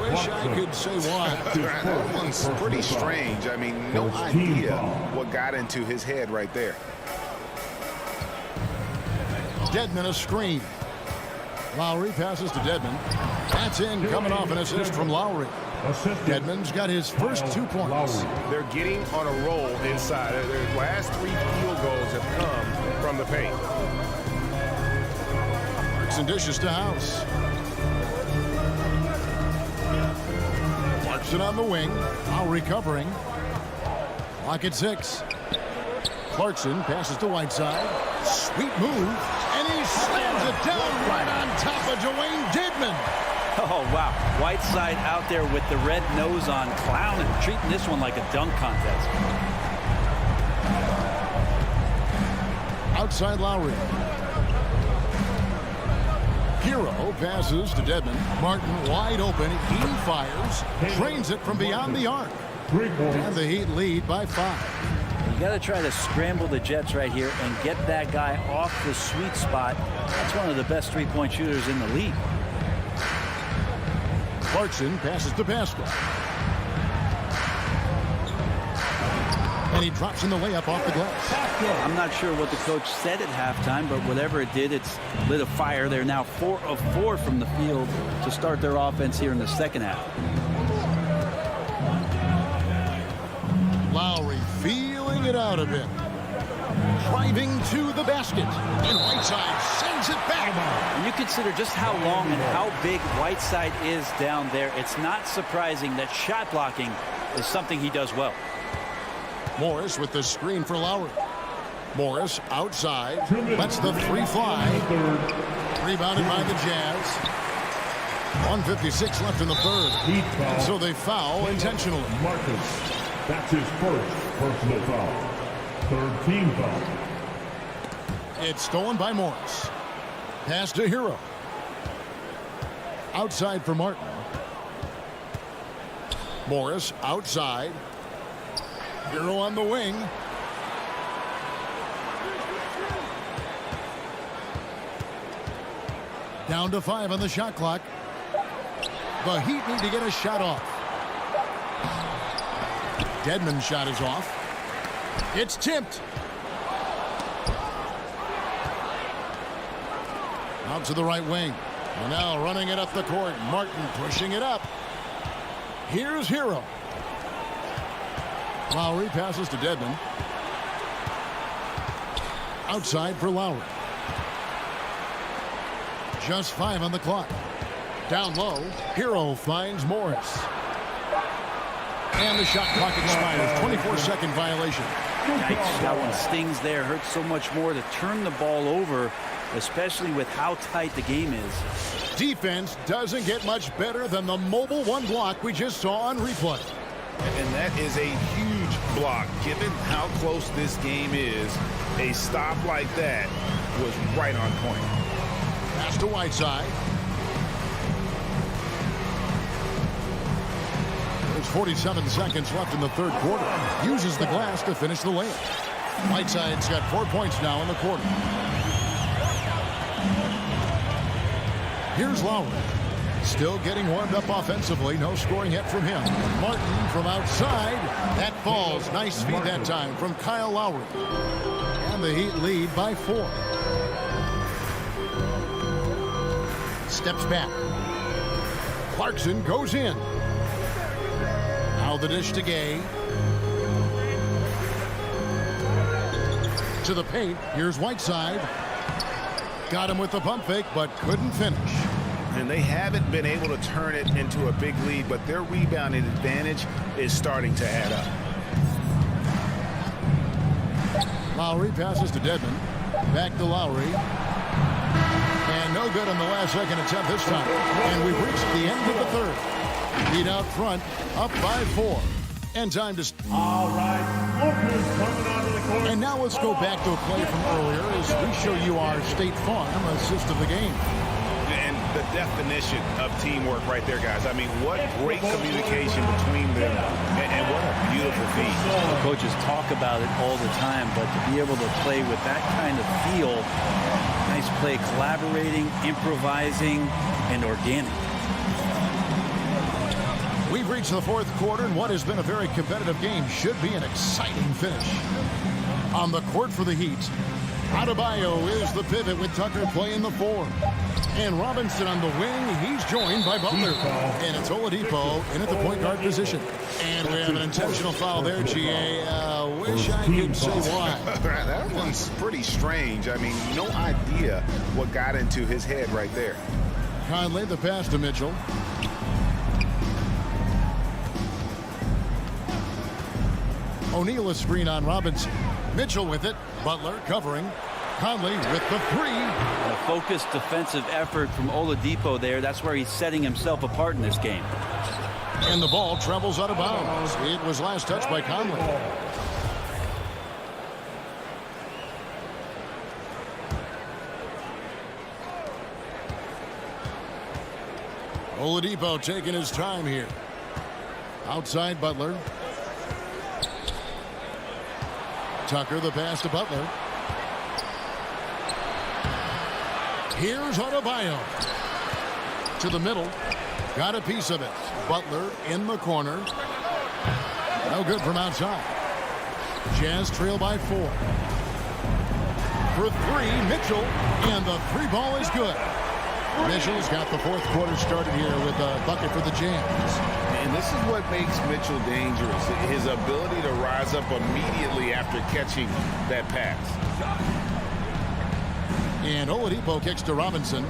Wish I could say why. That one's pretty strange. I mean, no idea what got into his head right there. Dedmon a screen. Lowry passes to Dedmon. That's in, coming off an assist from Lowry. Dedmon's got his first 2 points. They're getting on a roll inside. Their last 3 field goals have come from the paint. Clarkson dishes to House. Clarkson on the wing. Lowry covering. Lock at 6. Clarkson passes to Whiteside. Sweet move. And he slams it down right on top of Dwayne Dedmon. Oh, wow. Whiteside out there with the red nose on, clowning, treating this one like a dunk contest. Outside Lowry. Hero passes to Dedmon. Martin wide open. He fires. Drains it from beyond the arc. And the Heat lead by 5. You got to try to scramble the Jets right here and get that guy off the sweet spot. That's one of the best three-point shooters in the league. Clarkson passes to Pascal. And he drops in the layup off the glass. I'm not sure what the coach said at halftime, but whatever it did, it's lit a fire. They're now 4 of 4 from the field to start their offense here in the second half. Lowry feeling it out a bit. Driving to the basket. And Whiteside sends it back. When you consider just how long and how big Whiteside is down there, it's not surprising that shot blocking is something he does well. Morris with the screen for Lowry. Morris outside. Lets the 3 fly. Rebounded by the Jazz. 1:56 left in the third. And so they foul intentionally. Marcus. That's his first personal foul. Third team foul. It's stolen by Morris. Pass to Hero. Outside for Martin. Morris outside. Hero on the wing. Down to 5 on the shot clock. The Heat need to get a shot off. Dedmon's shot is off. It's tipped. Out to the right wing. And now running it up the court. Martin pushing it up. Here's Hero. Lowry passes to Dedmon. Outside for Lowry. Just 5 on the clock. Down low. Hero finds Morris. And the shot clock expires. 24-second violation. Yikes, that one stings there. Hurts so much more to turn the ball over, especially with how tight the game is. Defense doesn't get much better than the mobile 1 block we just saw on replay. And that is a huge block. Given how close this game is, a stop like that was right on point. Pass to Whiteside. There's 47 seconds left in the third quarter. Uses the glass to finish the layup. Whiteside's got 4 points now in the quarter. Here's Lowry. Still getting warmed up offensively. No scoring yet from him. Martin from outside. That falls. Nice feed that time from Kyle Lowry. And the Heat lead by 4. Steps back. Clarkson goes in. Now the dish to Gay. To the paint. Here's Whiteside. Got him with the pump fake, but couldn't finish. And they haven't been able to turn it into a big lead, but their rebounding advantage is starting to add up. Lowry passes to Dedmon. Back to Lowry. And no good on the last second attempt this time. And we've reached the end of the third. Lead out front, up by 4. And time to... All right, Lucas coming onto the court. And now let's go back to a play from earlier as we show you our State Farm assist of the game. And the definition of teamwork right there, guys. I mean, what great communication between them, and what a beautiful feat. The coaches talk about it all the time, but to be able to play with that kind of feel, nice play, collaborating, improvising, and organic. We've reached the fourth quarter, and what has been a very competitive game should be an exciting finish. On the court for the Heat, Adebayo is the pivot with Tucker playing the 4. And Robinson on the wing, he's joined by Butler. And it's Oladipo in at the point guard position. And we have an intentional foul there, GA. Wish I could say why. That one's pretty strange. I mean, no idea what got into his head right there. Conley, the pass to Mitchell. O'Neal a screen on Robinson. Mitchell with it. Butler covering. Conley with the 3. And a focused defensive effort from Oladipo there. That's where he's setting himself apart in this game. And the ball travels out of bounds. It was last touched by Conley. Oladipo taking his time here. Outside Butler. Tucker, the pass to Butler. Here's Adebayo. To the middle. Got a piece of it. Butler in the corner. No good from outside. Jazz trail by 4. For 3, Mitchell. And the 3 ball is good. Mitchell's got the fourth quarter started here with a bucket for the Jazz. And this is what makes Mitchell dangerous. His ability to rise up immediately after catching that pass. And Oladipo kicks to Robinson.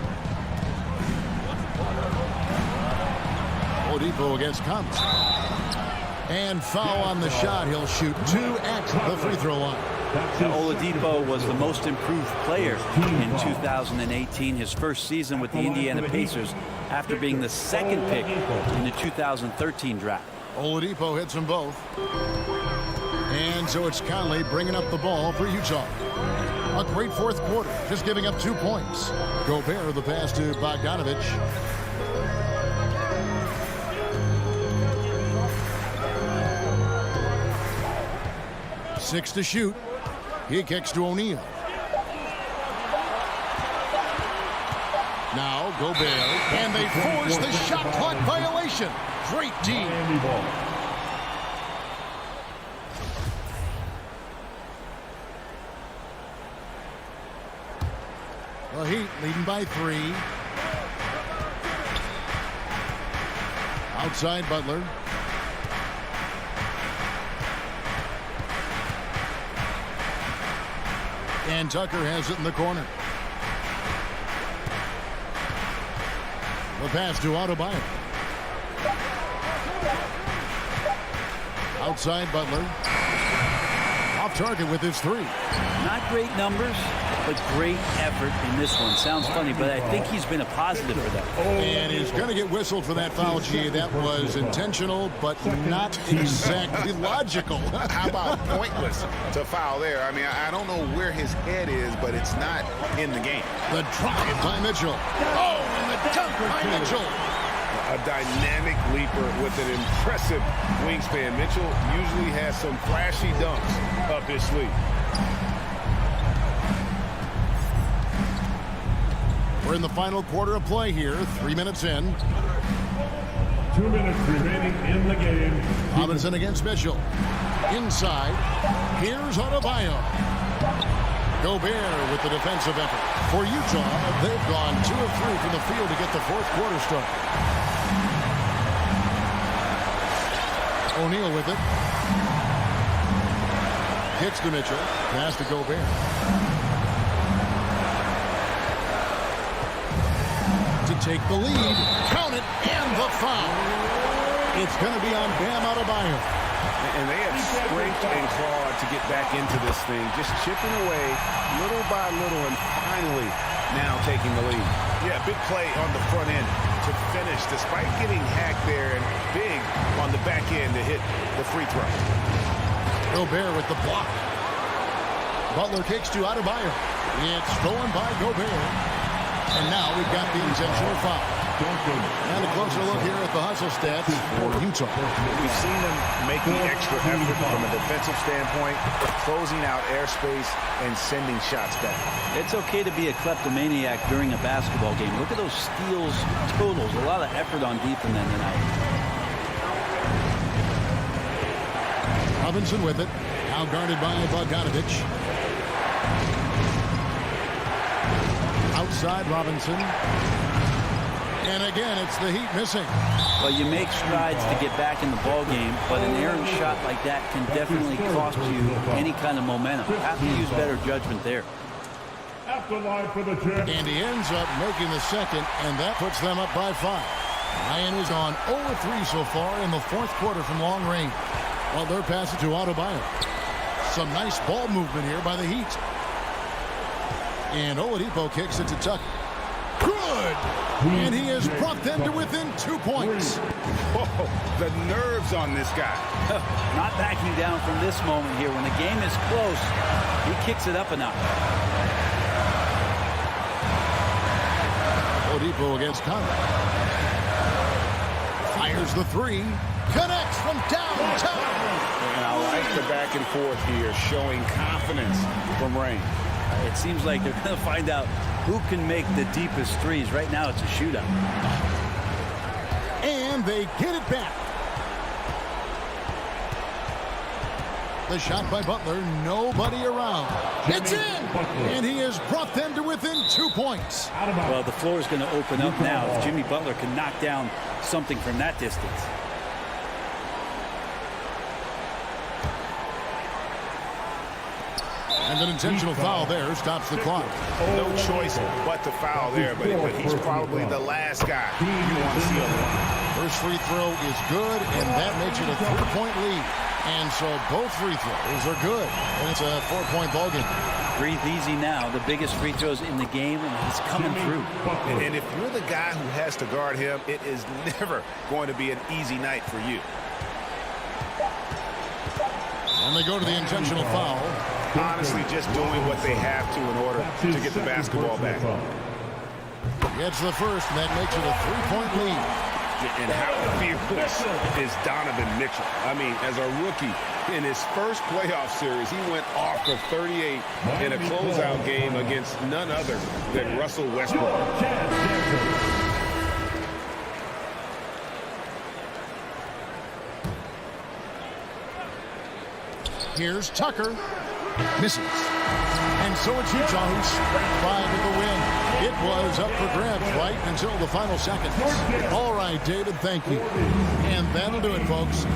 Oladipo against Conley. And foul on the shot. He'll shoot 2 at the free throw line. Now, Oladipo was the most improved player in 2018, his first season with the Indiana Pacers, after being the second pick in the 2013 draft. Oladipo hits them both. And so it's Conley bringing up the ball for Utah. A great fourth quarter, just giving up 2 points. Gobert the pass to Bogdanovich. Six to shoot. He kicks to O'Neal. Now Gobert, and they force the shot clock violation. Great team. The Heat leading by 3. Outside Butler. And Tucker has it in the corner. The pass to Adebayo. Outside Butler. Off target with his 3. Not great numbers, but great effort in this one. Sounds funny, but I think he's been a positive for them. And he's going to get whistled for that foul, G. That was intentional, but not exactly logical. How about pointless to foul there? I mean, I don't know where his head is, but it's not in the game. The drive by Mitchell. Oh, and the dunk by Mitchell. A dynamic leaper with an impressive wingspan. Mitchell usually has some flashy dunks up his sleeve. We're in the final quarter of play here. 3 minutes in. 2 minutes remaining in the game. Robinson against Mitchell. Inside. Here's Adebayo. Gobert with the defensive effort. For Utah, they've gone 2 of 3 from the field to get the fourth quarter started. O'Neal with it. Hits to Mitchell. Pass to Gobert. To take the lead. Count it, and the foul. It's going to be on Bam Adebayo. And they have scraped and clawed to get back into this thing, just chipping away little by little, and finally now taking the lead. Yeah, big play on the front end to finish, despite getting hacked there, and big on the back end to hit the free throw. Gobert with the block. Butler kicks to Adebayo. It's stolen by Gobert. And now we've got the intentional foul. And a closer look here at the hustle stats for Utah. We've seen them make the extra effort from a defensive standpoint, closing out airspace and sending shots back. It's okay to be a kleptomaniac during a basketball game. Look at those steals totals. A lot of effort on defense tonight. Robinson with it. Now guarded by Bogdanovich. Outside Robinson. And again, it's the Heat missing. Well, you make strides to get back in the ball game, but an errant shot like that can definitely cost you any kind of momentum. Have to use better judgment there. And he ends up making the second, and that puts them up by 5. Ryan is on 0-3 so far in the fourth quarter from long range. Well, they're passing to Adebayo. Some nice ball movement here by the Heat. And Oladipo kicks it to Tucker. Good! And he has brought them to within 2 points. Whoa, the nerves on this guy. Not backing down from this moment here. When the game is close, he kicks it up a notch. Oladipo against Conley. Fires the 3. Connects from downtown. And I like the back and forth here, showing confidence from Rain. It seems like they're going to find out who can make the deepest threes. Right now, it's a shootout. And they get it back. The shot by Butler, nobody around. It's in! And he has brought them to within 2 points. Well, the floor is going to open up now if Jimmy Butler can knock down something from that distance. And an intentional foul there stops the clock. No choice but to foul there, but he's probably the last guy you want to see on the line. First free throw is good, and that makes it a 3-point lead. And so both free throws are good, and it's a 4-point ball game. Breathe easy now. The biggest free throws in the game, and he's coming through. And if you're the guy who has to guard him, it is never going to be an easy night for you. And they go to the intentional foul. Honestly, just doing what they have to in order to get the basketball back. Gets the first, and that makes it a 3-point lead. And how fearless is Donovan Mitchell? I mean, as a rookie, in his first playoff series, he went off for 38 in a closeout game against none other than Russell Westbrook. Here's Tucker. Misses. And so it's Utah who scraped by with the win. It was up for grabs right until the final seconds. All right, David, thank you. And that'll do it, folks.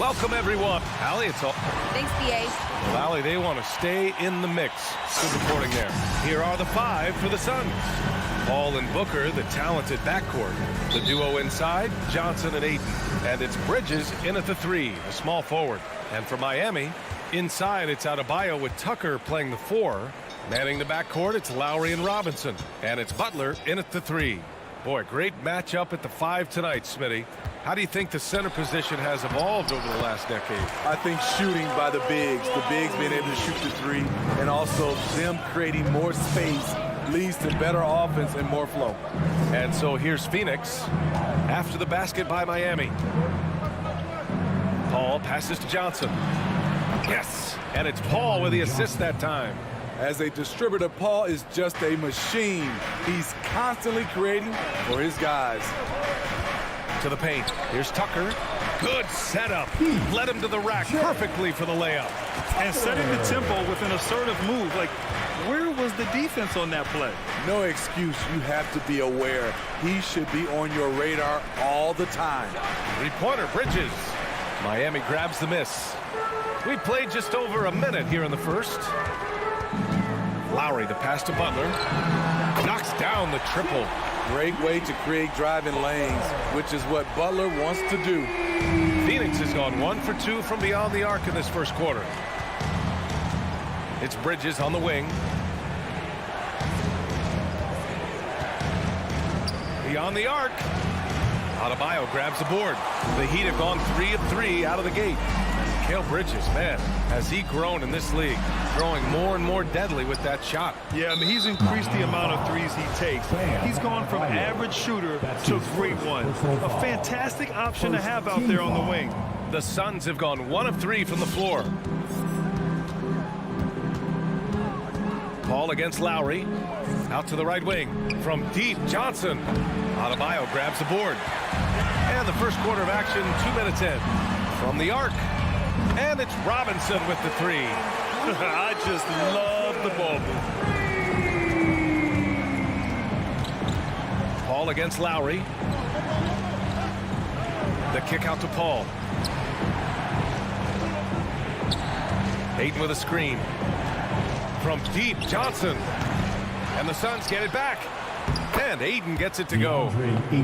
Welcome, everyone. Allie, it's all... Thanks, BA. Well, Allie, they want to stay in the mix. Good reporting there. Here are the 5 for the Suns. Paul and Booker, the talented backcourt. The duo inside, Johnson and Ayton. And it's Bridges in at the 3, a small forward. And for Miami, inside it's Adebayo with Tucker playing the 4. Manning the backcourt, it's Lowry and Robinson. And it's Butler in at the 3. Boy, great matchup at the 5 tonight, Smitty. How do you think the center position has evolved over the last decade? I think shooting by the bigs being able to shoot the 3, and also them creating more space leads to better offense and more flow. And so here's Phoenix after the basket by Miami. Paul passes to Johnson. Yes, and it's Paul with the assist that time. As a distributor, Paul is just a machine. He's constantly creating for his guys. To the paint. Here's Tucker. Good setup. Led him to the rack perfectly for the layup. And setting the tempo with an assertive move. Like, where was the defense on that play? No excuse. You have to be aware. He should be on your radar all the time. 3-pointer, Bridges. Miami grabs the miss. We played just over a minute here in the first. Lowry, the pass to Butler. Knocks down the triple. Great way to create driving lanes, which is what Butler wants to do. Phoenix has gone 1 for 2 from beyond the arc in this first quarter. It's Bridges on the wing. Beyond the arc. Adebayo grabs the board. The Heat have gone 3 of 3 out of the gate. Mikal Bridges, man, has he grown in this league, growing more and more deadly with that shot. Yeah, I mean, he's increased the amount of threes he takes. He's gone from average shooter to great one. A fantastic option to have out there on the wing. The Suns have gone 1 of 3 from the floor. Paul against Lowry. Out to the right wing. From deep, Johnson. Adebayo grabs the board. And the first quarter of action, 2 minutes in. From the arc. And it's Robinson with the 3. I just love the ball. Paul against Lowry. The kick out to Paul. Ayton with a screen. From deep, Johnson. And the Suns get it back. And Ayton gets it to go.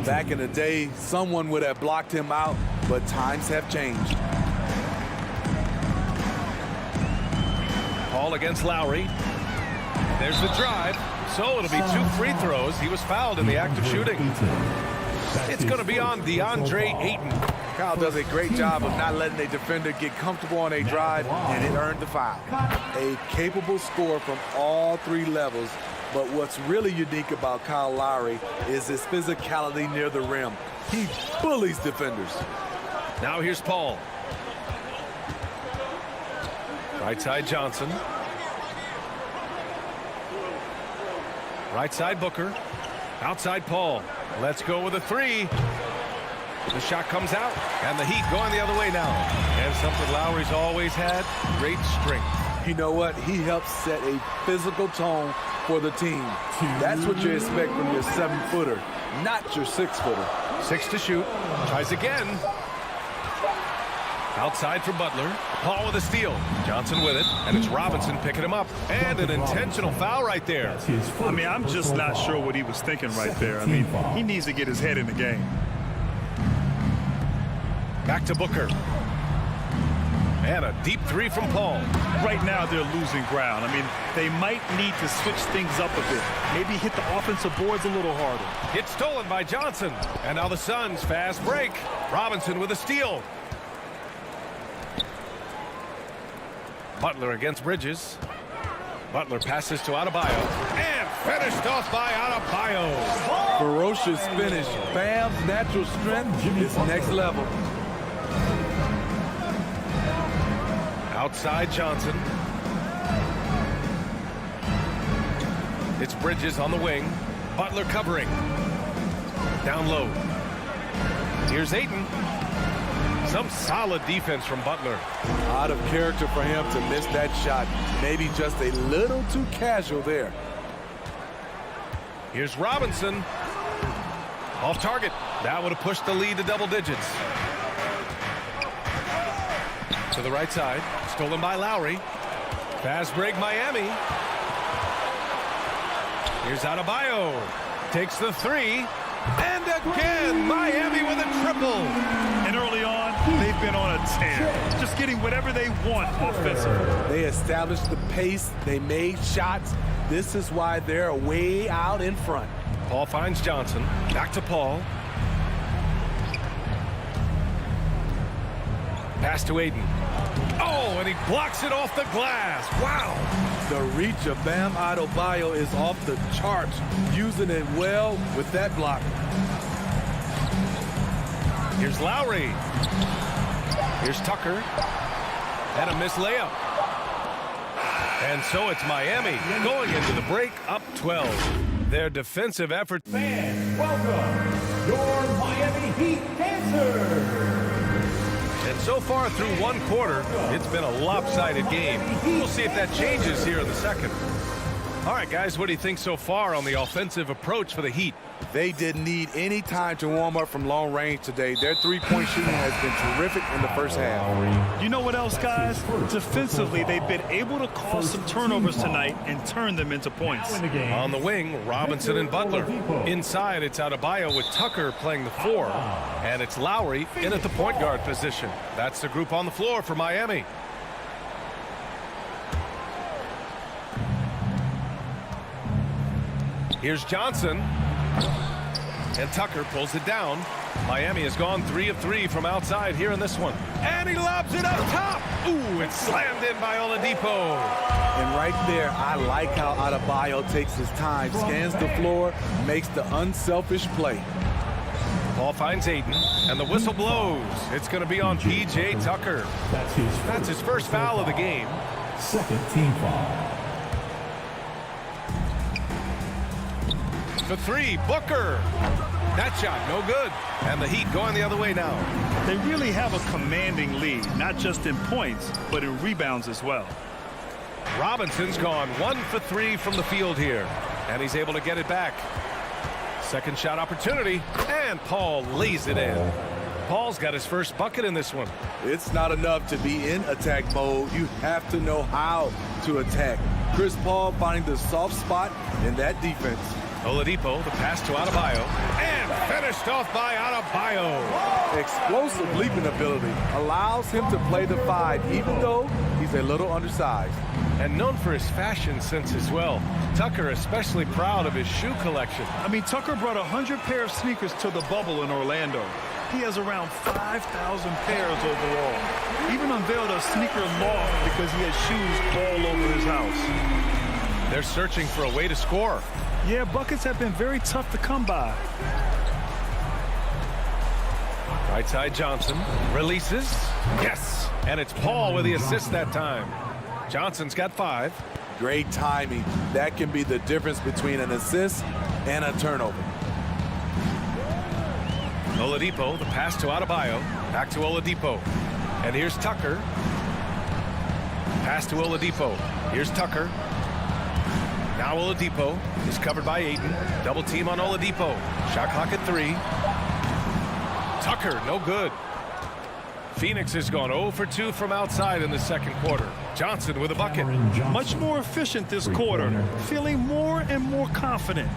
Back in the day, someone would have blocked him out, but times have changed. Paul against Lowry. There's the drive. So it'll be 2 free throws. He was fouled in the act of shooting. It's going to be on DeAndre Ayton. Kyle does a great job of not letting a defender get comfortable on a drive, and it earned the foul. A capable scorer from all 3 levels, but what's really unique about Kyle Lowry is his physicality near the rim. He bullies defenders. Now here's Paul. Right side Johnson. Right side Booker. Outside Paul. Let's go with a 3. The shot comes out, and the Heat going the other way now. And something Lowry's always had, great strength. You know what? He helps set a physical tone for the team. That's what you expect from your 7-footer, not your 6-footer. 6 to shoot. Tries again. Outside for Butler. Paul with a steal. Johnson with it, and it's Robinson picking him up. And an intentional foul right there. I mean, I'm just not sure what he was thinking right there. I mean, he needs to get his head in the game. Back to Booker. And a deep 3 from Paul. Right now, they're losing ground. I mean, they might need to switch things up a bit. Maybe hit the offensive boards a little harder. It's stolen by Johnson. And now the Suns fast break. Robinson with a steal. Butler against Bridges. Butler passes to Adebayo. And finished off by Adebayo. Ferocious finish. Bam's natural strength is next level. Outside Johnson. It's Bridges on the wing. Butler covering. Down low. Here's Ayton. Some solid defense from Butler. Out of character for him to miss that shot. Maybe just a little too casual there. Here's Robinson. Off target. That would have pushed the lead to double digits. To the right side. Stolen by Lowry. Fast break Miami. Here's Adebayo. Takes the three. And again, Miami with a triple. And early on, they've been on a tear. Just getting whatever they want offensively. They established the pace. They made shots. This is why they're way out in front. Paul finds Johnson. Back to Paul. Pass to Aiden. Oh, and he blocks it off the glass. Wow. The reach of Bam Adebayo is off the charts, using it well with that block. Here's Lowry. Here's Tucker. And a missed layup. And so it's Miami going into the break up 12. Their defensive effort. Fans, welcome your Miami Heat dancers. And so far through one quarter, it's been a lopsided game. We'll see if that changes here in the second. All right, guys, what do you think so far on the offensive approach for the Heat? They didn't need any time to warm up from long range today. Their three-point shooting has been terrific in the first half. You know what else, guys? Defensively, they've been able to cause some turnovers tonight and turn them into points. On the wing, Robinson and Butler. Inside, it's Adebayo with Tucker playing the 4. And it's Lowry in at the point guard position. That's the group on the floor for Miami. Here's Johnson. And Tucker pulls it down. Miami has gone 3 of 3 from outside here in this one. And he lobs it up top. Ooh, it's slammed in by Oladipo. And right there, I like how Adebayo takes his time, scans the floor, makes the unselfish play. Paul finds Aiden, and the whistle blows. It's going to be on P.J. Tucker. That's his first foul of the game. Second team foul. For 3, Booker. That shot, no good. And the Heat going the other way now. They really have a commanding lead, not just in points, but in rebounds as well. Robinson's gone 1 for 3 from the field here. And he's able to get it back. Second shot opportunity. And Paul lays it in. Paul's got his first bucket in this one. It's not enough to be in attack mode. You have to know how to attack. Chris Paul finding the soft spot in that defense. Oladipo, the pass to Adebayo, and finished off by Adebayo. Explosive leaping ability allows him to play the 5, even though he's a little undersized. And known for his fashion sense as well. Tucker especially proud of his shoe collection. I mean, Tucker brought 100 pair of sneakers to the bubble in Orlando. He has around 5,000 pairs overall. Even unveiled a sneaker loft because he has shoes all over his house. They're searching for a way to score. Yeah, buckets have been very tough to come by. Right side Johnson releases. Yes. And it's Paul with the assist that time. Johnson's got 5. Great timing. That can be the difference between an assist and a turnover. Oladipo, the pass to Adebayo. Back to Oladipo. And here's Tucker. Pass to Oladipo. Here's Tucker. Now Oladipo is covered by Aiden. Double team on Oladipo. Shot clock at 3. Tucker, no good. Phoenix has gone 0 for 2 from outside in the second quarter. Johnson with a bucket. Much more efficient this quarter. Feeling more and more confident.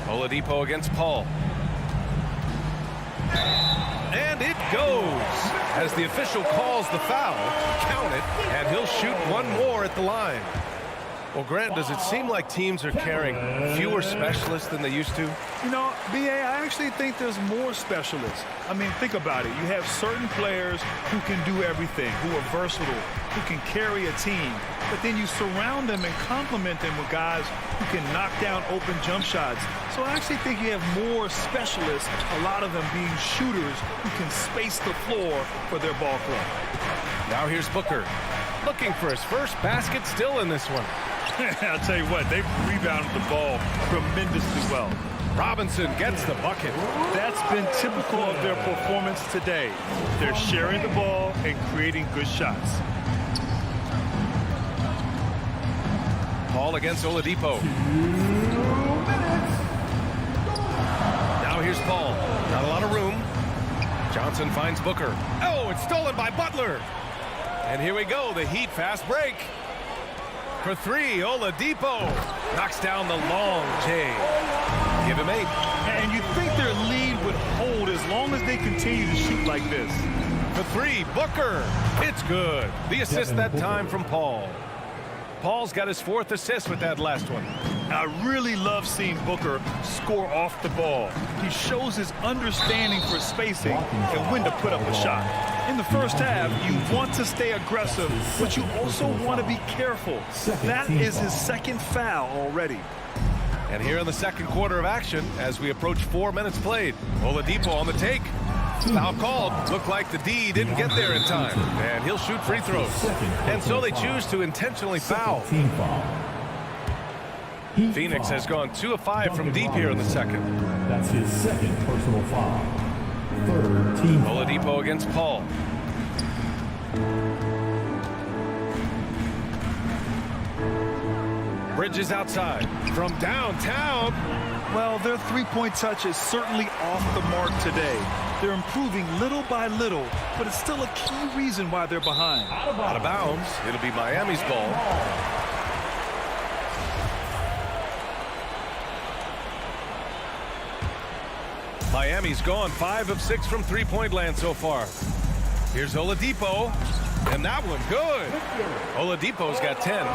Oladipo against Paul. And it goes. As the official calls the foul, count it, and he'll shoot one more at the line. Well, Grant, does it seem like teams are carrying fewer specialists than they used to? You know, B.A., I actually think there's more specialists. I mean, think about it. You have certain players who can do everything, who are versatile, who can carry a team. But then you surround them and complement them with guys who can knock down open jump shots. So I actually think you have more specialists, a lot of them being shooters who can space the floor for their ball club. Now here's Booker, looking for his first basket still in this one. I'll tell you what, they've rebounded the ball tremendously well. Robinson gets the bucket. That's been typical of their performance today. They're sharing the ball and creating good shots. Paul against Oladipo. Now here's Paul. Not a lot of room. Johnson Johnson finds Booker. Oh, it's stolen by Butler. And here we go, the Heat fast break. For three, Oladipo knocks down the long J. Give him 8. And you think their lead would hold as long as they continue to shoot like this. For three, Booker. It's good. The assist that time from Paul. Paul's got his 4th assist with that last one. I really love seeing Booker score off the ball. He shows his understanding for spacing and when to put up a shot. In the first half, you want to stay aggressive, but you also want to be careful. That is his 2nd foul already. And here in the 2nd quarter of action, as we approach 4 minutes played, Oladipo on the take. Foul called. Looked like the D didn't get there in time. And he'll shoot free throws. And so they choose to intentionally foul. Phoenix has gone 2 of 5 from deep here in the 2nd. That's his 2nd personal foul. 3rd team foul. Oladipo against Paul. Bridges outside. From downtown. Well, their three-point touch is certainly off the mark today. They're improving little by little, but it's still a key reason why they're behind. Out of bounds. It'll be Miami's ball. Miami's gone 5 of 6 from three-point land so far. Here's Oladipo, and that one good. Oladipo's got 10.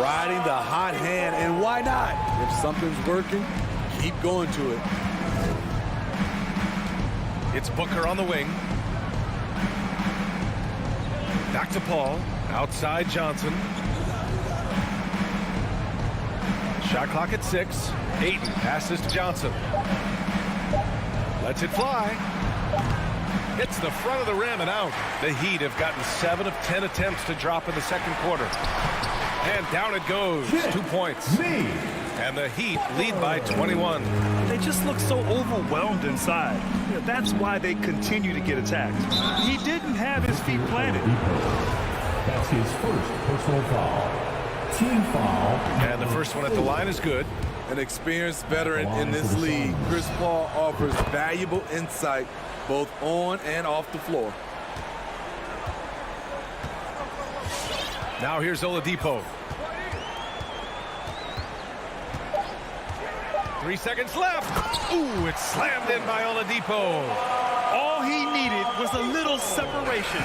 Riding the hot hand, and why not? If something's working, keep going to it. It's Booker on the wing. Back to Paul. Outside Johnson. Shot clock at 6. Ayton passes to Johnson. Lets it fly. Hits the front of the rim and out. The Heat have gotten 7 of 10 attempts to drop in the 2nd quarter. And down it goes. 2 points. And the Heat lead by 21. They just look so overwhelmed inside. That's why they continue to get attacked. He didn't have his feet planted. That's his 1st personal foul. Team foul. And the first one at the line is good. An experienced veteran in this league, Chris Paul offers valuable insight both on and off the floor. Now here's Oladipo. 3 seconds left. Ooh, it's slammed in by Oladipo. All he needed was a little separation.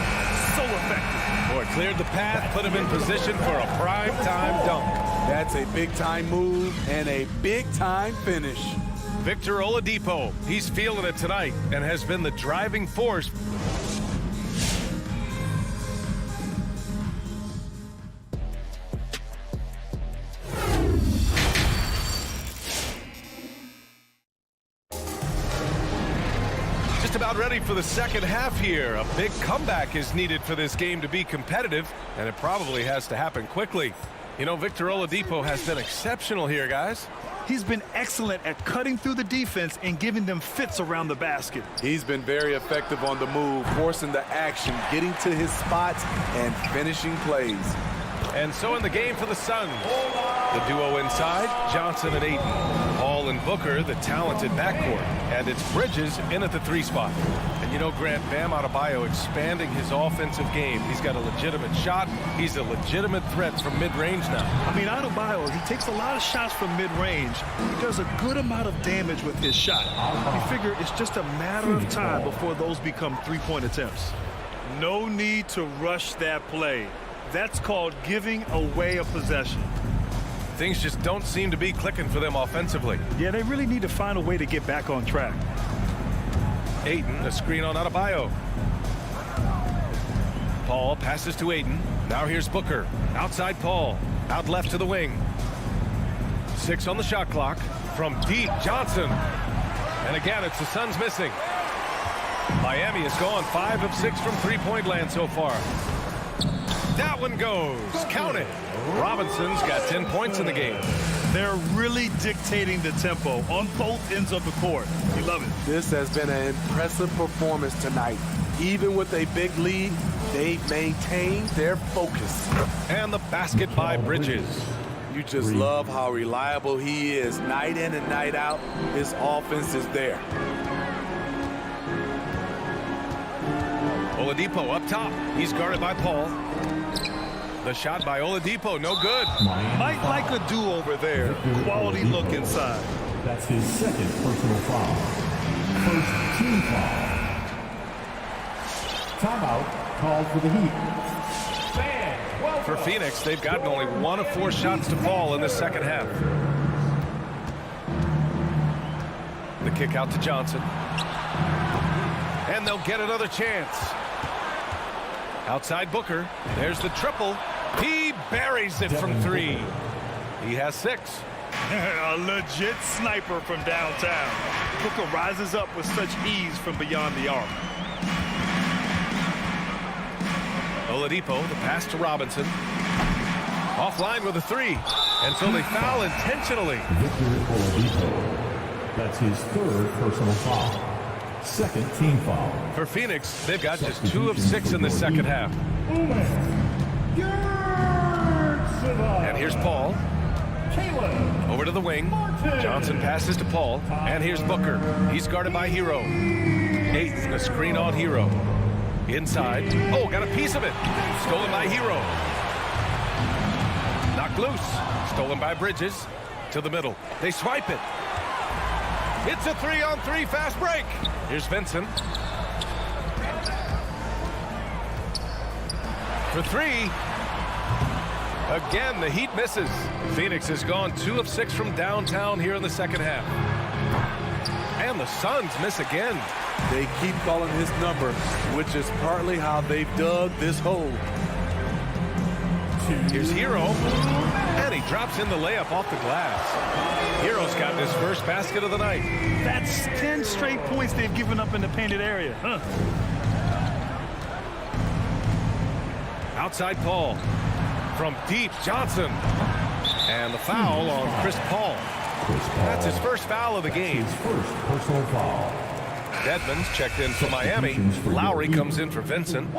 So effective. Boy, cleared the path, put him in position for a prime-time dunk. That's a big-time move and a big-time finish. Victor Oladipo, he's feeling it tonight and has been the driving force. Just about ready for the 2nd half here. A big comeback is needed for this game to be competitive, and it probably has to happen quickly. You know, Victor Oladipo has been exceptional here, guys. He's been excellent at cutting through the defense and giving them fits around the basket. He's been very effective on the move, forcing the action, getting to his spots, and finishing plays. And so in the game for the Suns, the duo inside, Johnson and Ayton. Paul and Booker, the talented backcourt. And it's Bridges in at the 3 spot. And you know, Grant, Bam Adebayo expanding his offensive game. He's got a legitimate shot. He's a legitimate threat from mid-range now. I mean, Adebayo, he takes a lot of shots from mid-range. He does a good amount of damage with his shot. You figure it's just a matter of time before those become three-point attempts. No need to rush that play. That's called giving away a possession. Things just don't seem to be clicking for them offensively. Yeah, they really need to find a way to get back on track. Ayton, a screen on Adebayo. Paul passes to Ayton. Now here's Booker. Outside Paul. Out left to the wing. 6 on the shot clock. From deep, Johnson. And again, it's the Suns missing. Miami has gone 5 of 6 from three-point land so far. That one goes. Count it. Robinson's got 10 points in the game. They're really dictating the tempo on both ends of the court. You love it. This has been an impressive performance tonight. Even with a big lead, they've maintained their focus. And the basket by Bridges. You just love how reliable he is. Night in and night out, his offense is there. Oladipo up top. He's guarded by Paul. The shot by Oladipo, no good. Might like a do-over there. Quality look inside. That's his second personal foul. First team foul. Timeout called for the Heat. For Phoenix, they've gotten only 1 of 4 shots to fall in the second half. The kick out to Johnson. And they'll get another chance. Outside Booker. There's the triple. He buries it from 3. He has 6. A legit sniper from downtown. Booker rises up with such ease from beyond the arc. Oladipo, the pass to Robinson. Offline with a 3. And so they foul intentionally. Victor Oladipo. That's his third personal foul. Second team foul. For Phoenix, they've got just 2 of 6 in the second half. And here's Paul. Over to the wing. Johnson passes to Paul. And here's Booker. He's guarded by Hero. 8, a screen on Hero. Inside. Oh, got a piece of it. Stolen by Hero. Knocked loose. Stolen by Bridges. To the middle. They swipe it. It's a 3-on-3 fast break. Here's Vincent. For 3. Again, the Heat misses. Phoenix has gone 2 of 6 from downtown here in the second half. And the Suns miss again. They keep calling his number, which is partly how they've dug this hole. Here's Hero. And he drops in the layup off the glass. Hero's got his first basket of the night. That's 10 straight points they've given up in the painted area. Outside Paul. From deep, Johnson. And the foul on Chris Paul. That's his first foul of the game. His first personal foul. Dedmon's checked in for Miami. Lowry comes in for Vincent.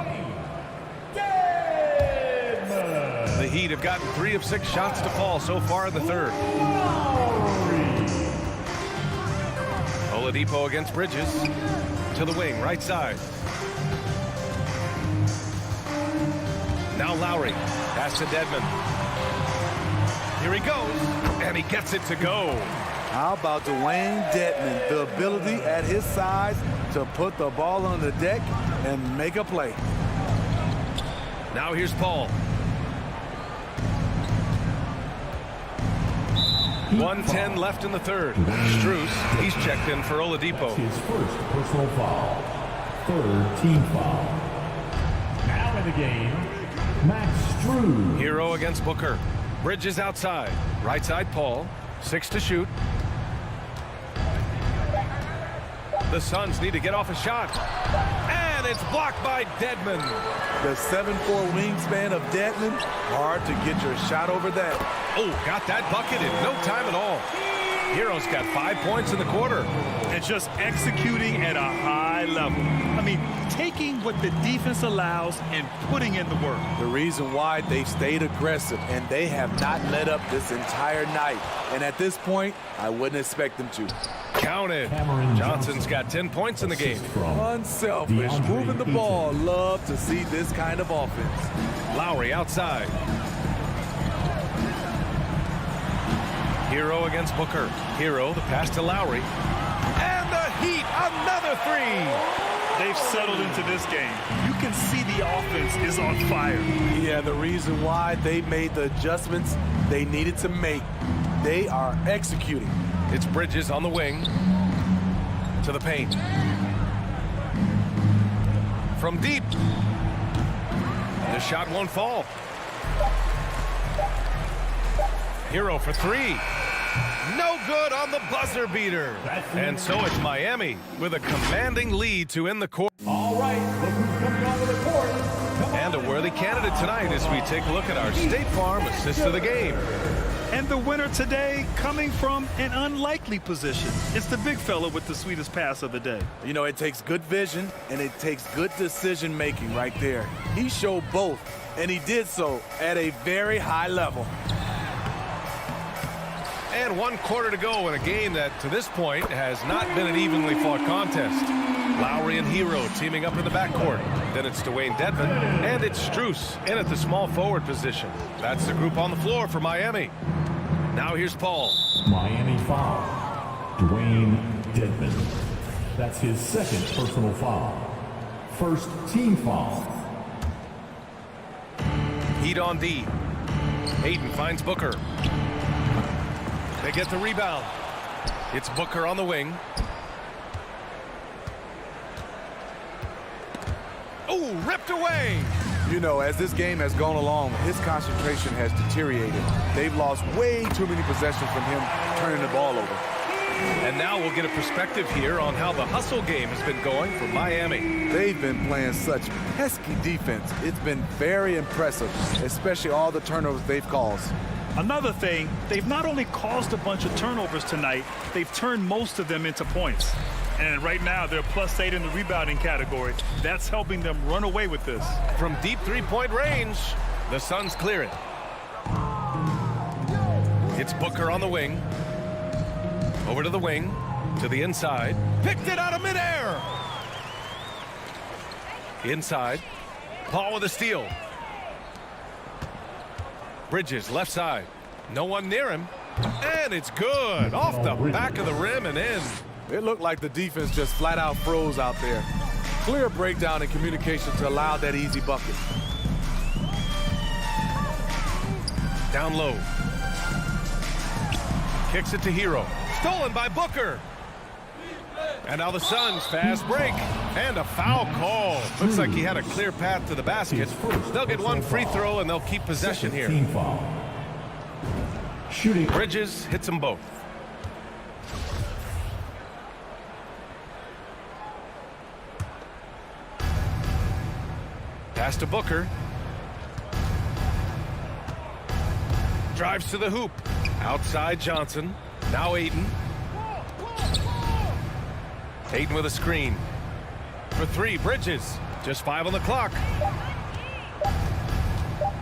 The Heat have gotten 3 of 6 shots to fall so far in the third. Oladipo against Bridges. To the wing, right side. Now Lowry. Pass to Dedmon. Here he goes. And he gets it to go. How about Dwayne Dedmon? The ability at his size to put the ball on the deck and make a play. Now here's Paul. 1:10 left in the third. Strus, he's checked in for Oladipo. His first personal foul. Third team foul. Now in the game, Max Strus. Hero against Booker. Bridges outside. Right side Paul. 6 to shoot. The Suns need to get off a shot. And it's blocked by Dedmon. The 7'4" wingspan of Dedmon. Hard to get your shot over that. Oh, got that bucket in no time at all. Hero's got 5 points in the quarter. And just executing at a high level. I mean, taking what the defense allows and putting in the work. The reason why they stayed aggressive, and they have not let up this entire night. And at this point, I wouldn't expect them to. Counted. Johnson's got 10 points in the game. Unselfish, moving the ball. Love to see this kind of offense. Lowry outside. Hero against Booker. Hero, the pass to Lowry. And the Heat, another 3. They've settled into this game. You can see the offense is on fire. Yeah, the reason why they made the adjustments they needed to make. They are executing. It's Bridges on the wing. To the paint. From deep. The shot won't fall. Hero for 3. No good on the buzzer beater. And so it's Miami with a commanding lead to end the quarter. All right, look who's coming onto the court. And a worthy candidate tonight as we take a look at our State Farm assist of the game. And the winner today coming from an unlikely position. It's the big fella with the sweetest pass of the day. You know, it takes good vision and it takes good decision making right there. He showed both, and he did so at a very high level. And 1 quarter to go in a game that, to this point, has not been an evenly fought contest. Lowry and Hero teaming up in the backcourt. Then it's Dwayne Dedmon, and it's Strus in at the small forward position. That's the group on the floor for Miami. Now here's Paul. Miami foul. Dwayne Dedmon. That's his 2nd personal foul. 1st team foul. Heat on D. Ayton finds Booker. They get the rebound. It's Booker on the wing. Oh, ripped away. You know, as this game has gone along, his concentration has deteriorated. They've lost way too many possessions from him turning the ball over. And now we'll get a perspective here on how the hustle game has been going for Miami. They've been playing such pesky defense. It's been very impressive, especially all the turnovers they've caused. Another thing, they've not only caused a bunch of turnovers tonight, they've turned most of them into points. And right now, they're +8 in the rebounding category. That's helping them run away with this. From deep three-point range, the Suns clear it. It's Booker on the wing. Over to the wing, to the inside. Picked it out of midair. Inside. Paul with a steal. Bridges, left side. No one near him. And it's good. Off the back of the rim and in. It looked like the defense just flat out froze out there. Clear breakdown in communication to allow that easy bucket. Down low. Kicks it to Hero. Stolen by Booker. And now the Suns fast break. And a foul call. Looks like he had a clear path to the basket. They'll get 1 free throw and they'll keep possession here. Shooting. Bridges hits them both. Pass to Booker. Drives to the hoop. Outside Johnson. Now Ayton. Ayton with a screen. For 3, Bridges. Just 5 on the clock.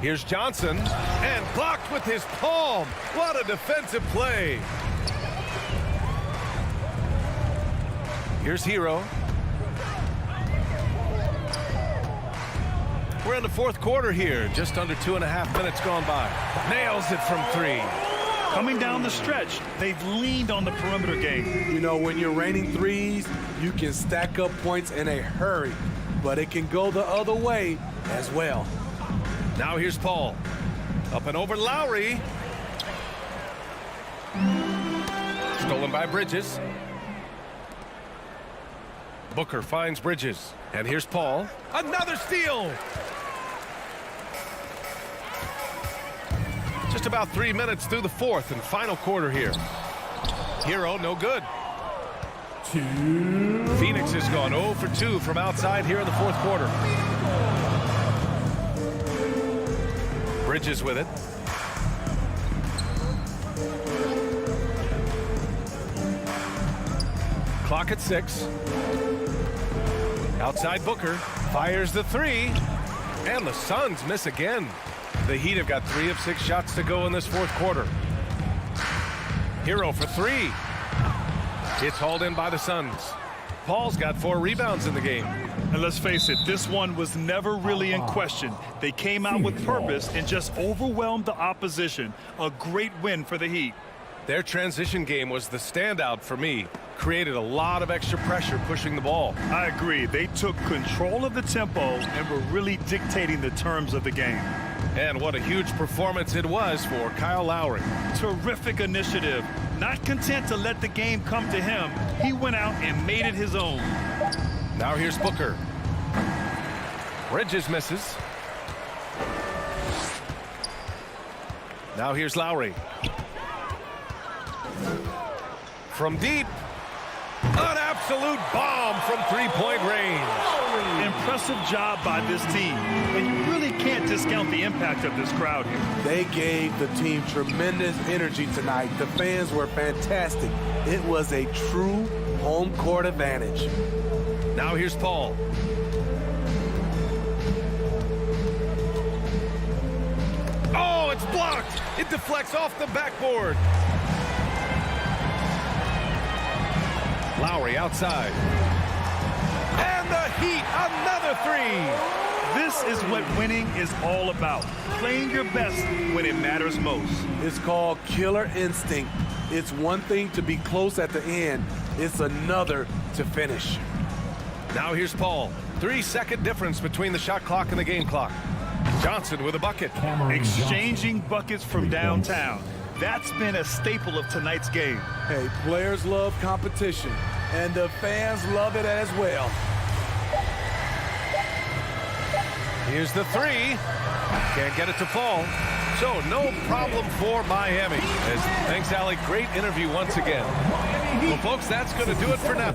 Here's Johnson. And blocked with his palm. What a defensive play. Here's Hero. We're in the 4th quarter here. Just under 2.5 minutes gone by. Nails it from 3. Coming down the stretch, they've leaned on the perimeter game. You know, when you're raining threes, you can stack up points in a hurry, but it can go the other way as well. Now here's Paul. Up and over Lowry. Stolen by Bridges. Booker finds Bridges. And here's Paul. Another steal. Just about 3 minutes through the 4th and final quarter here. Hero, no good. Phoenix has gone 0 for 2 from outside here in the 4th quarter. Bridges with it. Clock at 6. Outside Booker. Fires the 3. And the Suns miss again. The Heat have got 3 of 6 shots to go in this 4th quarter. Hero for 3. It's hauled in by the Suns. Paul's got 4 rebounds in the game. And let's face it, this one was never really in question. They came out with purpose and just overwhelmed the opposition. A great win for the Heat. Their transition game was the standout for me. Created a lot of extra pressure pushing the ball. I agree. They took control of the tempo and were really dictating the terms of the game. And what a huge performance it was for Kyle Lowry. Terrific initiative. Not content to let the game come to him, he went out and made it his own. Now here's Booker. Bridges misses. Now here's Lowry. From deep. An absolute bomb from three-point range. Impressive job by this team. And you really can't discount the impact of this crowd here. They gave the team tremendous energy tonight. The fans were fantastic. It was a true home court advantage. Now here's Paul. Oh, it's blocked. It deflects off the backboard. Lowry outside. And the Heat, another three. This is what winning is all about. Playing your best when it matters most. It's called killer instinct. It's one thing to be close at the end. It's another to finish. Now here's Paul. 3-second difference between the shot clock and the game clock. Johnson with a bucket. Exchanging buckets from downtown. That's been a staple of tonight's game. Hey, players love competition, and the fans love it as well. Here's the three. Can't get it to fall. So no problem for Miami. Thanks, Allie. Great interview once again. Well, folks, that's going to do it for now.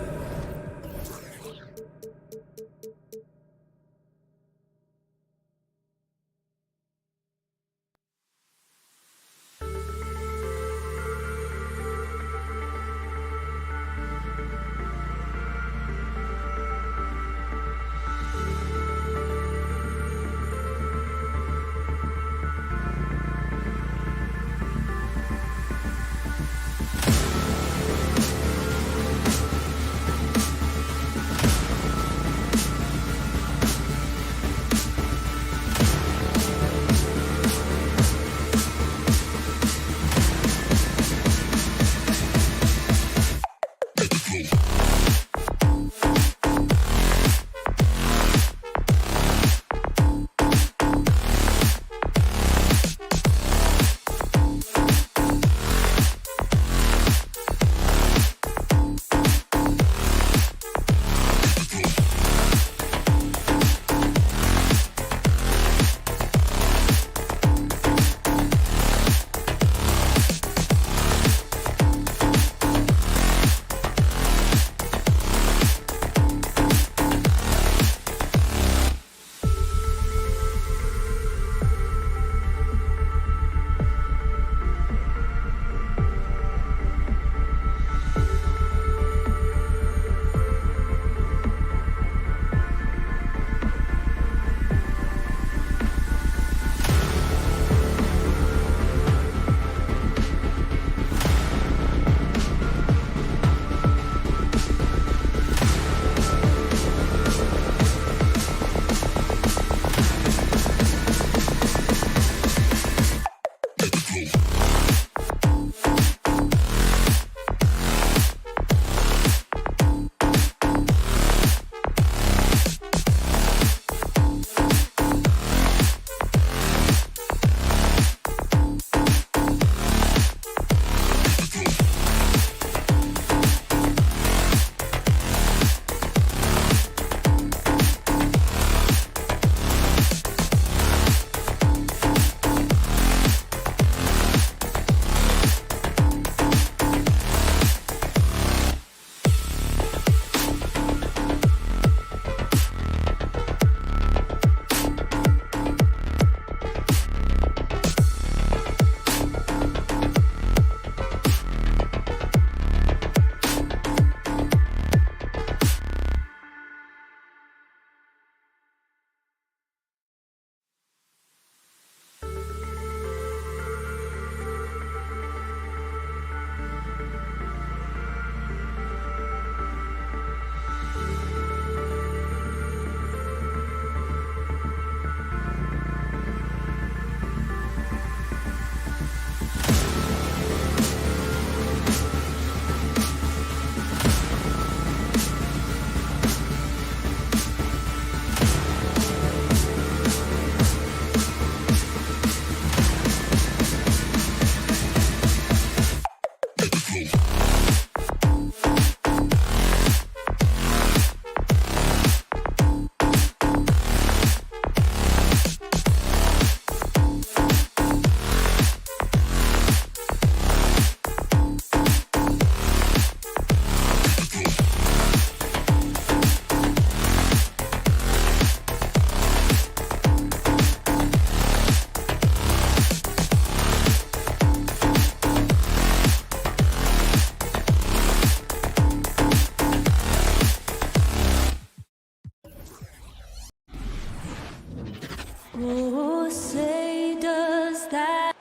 Oh, say does that.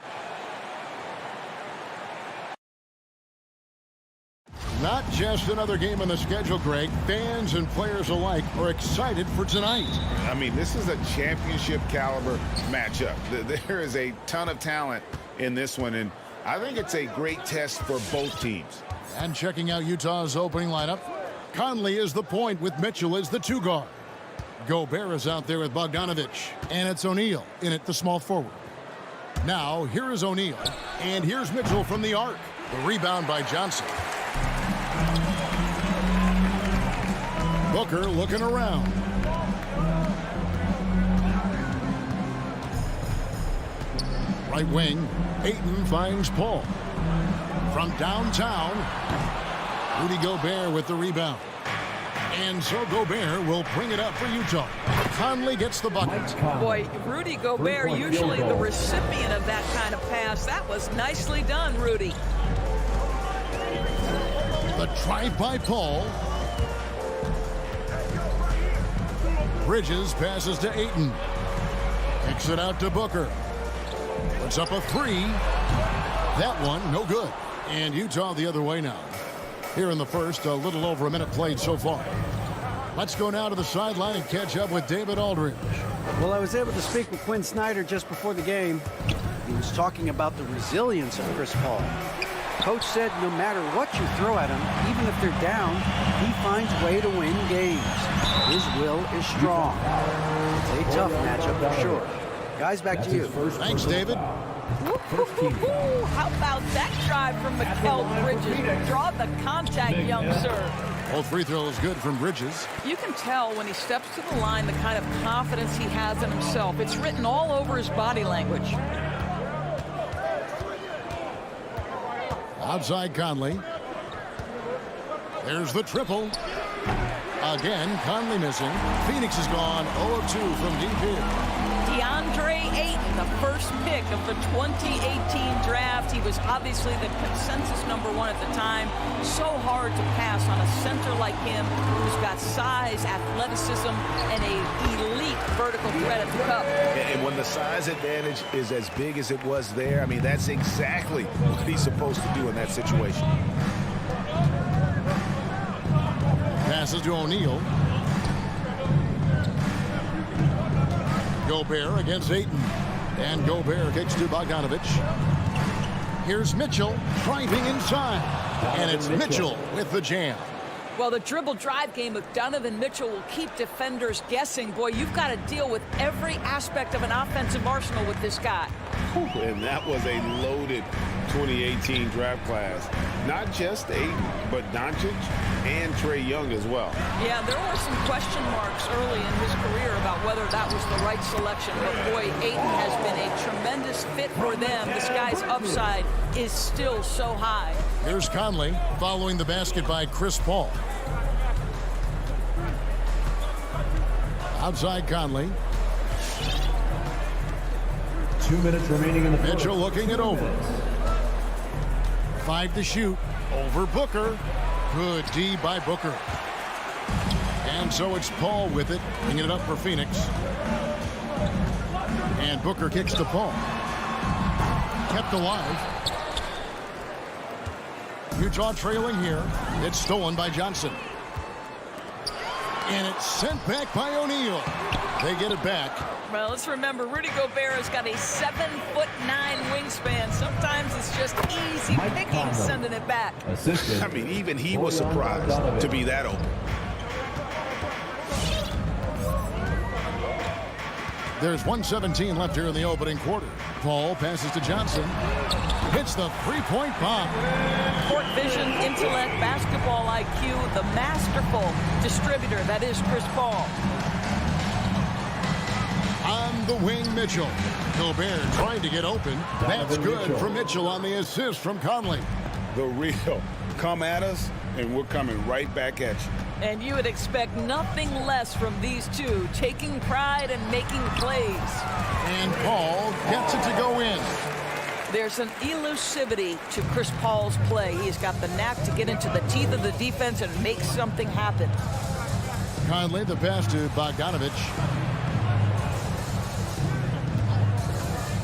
Not Just another game on the schedule, Greg. Fans and players alike are excited for tonight. I mean, this is a championship caliber matchup. There is a ton of talent in this one, and I think it's a great test for both teams. And checking out Utah's opening lineup, Conley is the point with Mitchell as the 2 guard. Gobert is out there with Bogdanovich, and it's O'Neal in at the small forward. Now, here is O'Neal, and here's Mitchell from the arc. The rebound by Johnson. Booker looking around. Right wing, Ayton finds Paul. From downtown, Rudy Gobert with the rebound. And so Gobert will bring it up for Utah. Conley gets the bucket. Boy, Rudy Gobert, usually the recipient of that kind of pass. That was nicely done, Rudy. The drive by Paul. Bridges passes to Ayton. Kicks it out to Booker. Puts up a 3. That one, no good. And Utah the other way now. Here in the first, a little over a minute played so far. Let's go now to the sideline and catch up with David Aldridge. Well, I was able to speak with Quinn Snyder just before the game. He was talking about the resilience of Chris Paul. Coach said no matter what you throw at him, even if they're down, he finds a way to win games. His will is strong. It's a tough matchup for sure. Guys, back to you. Thanks, David. How about that drive from Mikal Bridges? Draw the contact, young sir. Both free throws good from Bridges. You can tell when he steps to the line the kind of confidence he has in himself. It's written all over his body language. Outside Conley. There's the triple. Again, Conley missing. Phoenix is gone 0 of 2 from deep here. DeAndre Ayton, the first pick of the 2018 draft. He was obviously the consensus #1 at the time. So hard to pass on a center like him who's got size, athleticism, and a elite vertical threat at the cup. And when the size advantage is as big as it was there, I mean, that's exactly what he's supposed to do in that situation. Passes to O'Neal. Gobert against Ayton. And Gobert kicks to Bogdanovich. Here's Mitchell driving inside. And it's Mitchell with the jam. Well, the dribble drive game with Donovan Mitchell will keep defenders guessing. Boy, you've got to deal with every aspect of an offensive arsenal with this guy. And that was a loaded 2018 draft class. Not just Ayton, but Doncic and Trae Young as well. Yeah, there were some question marks early in his career about whether that was the right selection. But boy, Ayton has been a tremendous fit for them. This guy's upside is still so high. Here's Conley following the basket by Chris Paul. Outside Conley. 2 minutes remaining in the first. Mitchell looking it over. 5 to shoot. Over Booker. Good D by Booker. And so it's Paul with it, bringing it up for Phoenix. And Booker kicks to Paul. Kept alive. Utah trailing here. It's stolen by Johnson. And it's sent back by O'Neal. They get it back. Well, let's remember, Rudy Gobert has got a 7'9" wingspan. Sometimes it's just easy picking sending it back. I mean, even he was surprised to be that open. There's 1:17 left here in the opening quarter. Paul passes to Johnson. Hits the three-point bomb. Court vision, intellect, basketball IQ, the masterful distributor that is Chris Paul. On the wing, Mitchell. Gobert trying to get open. That's good for Mitchell on the assist from Conley. The real come at us, and we're coming right back at you. And you would expect nothing less from these two, taking pride and making plays. And Paul gets it to go in. There's an elusivity to Chris Paul's play. He's got the knack to get into the teeth of the defense and make something happen. Conley, the pass to Bogdanovich.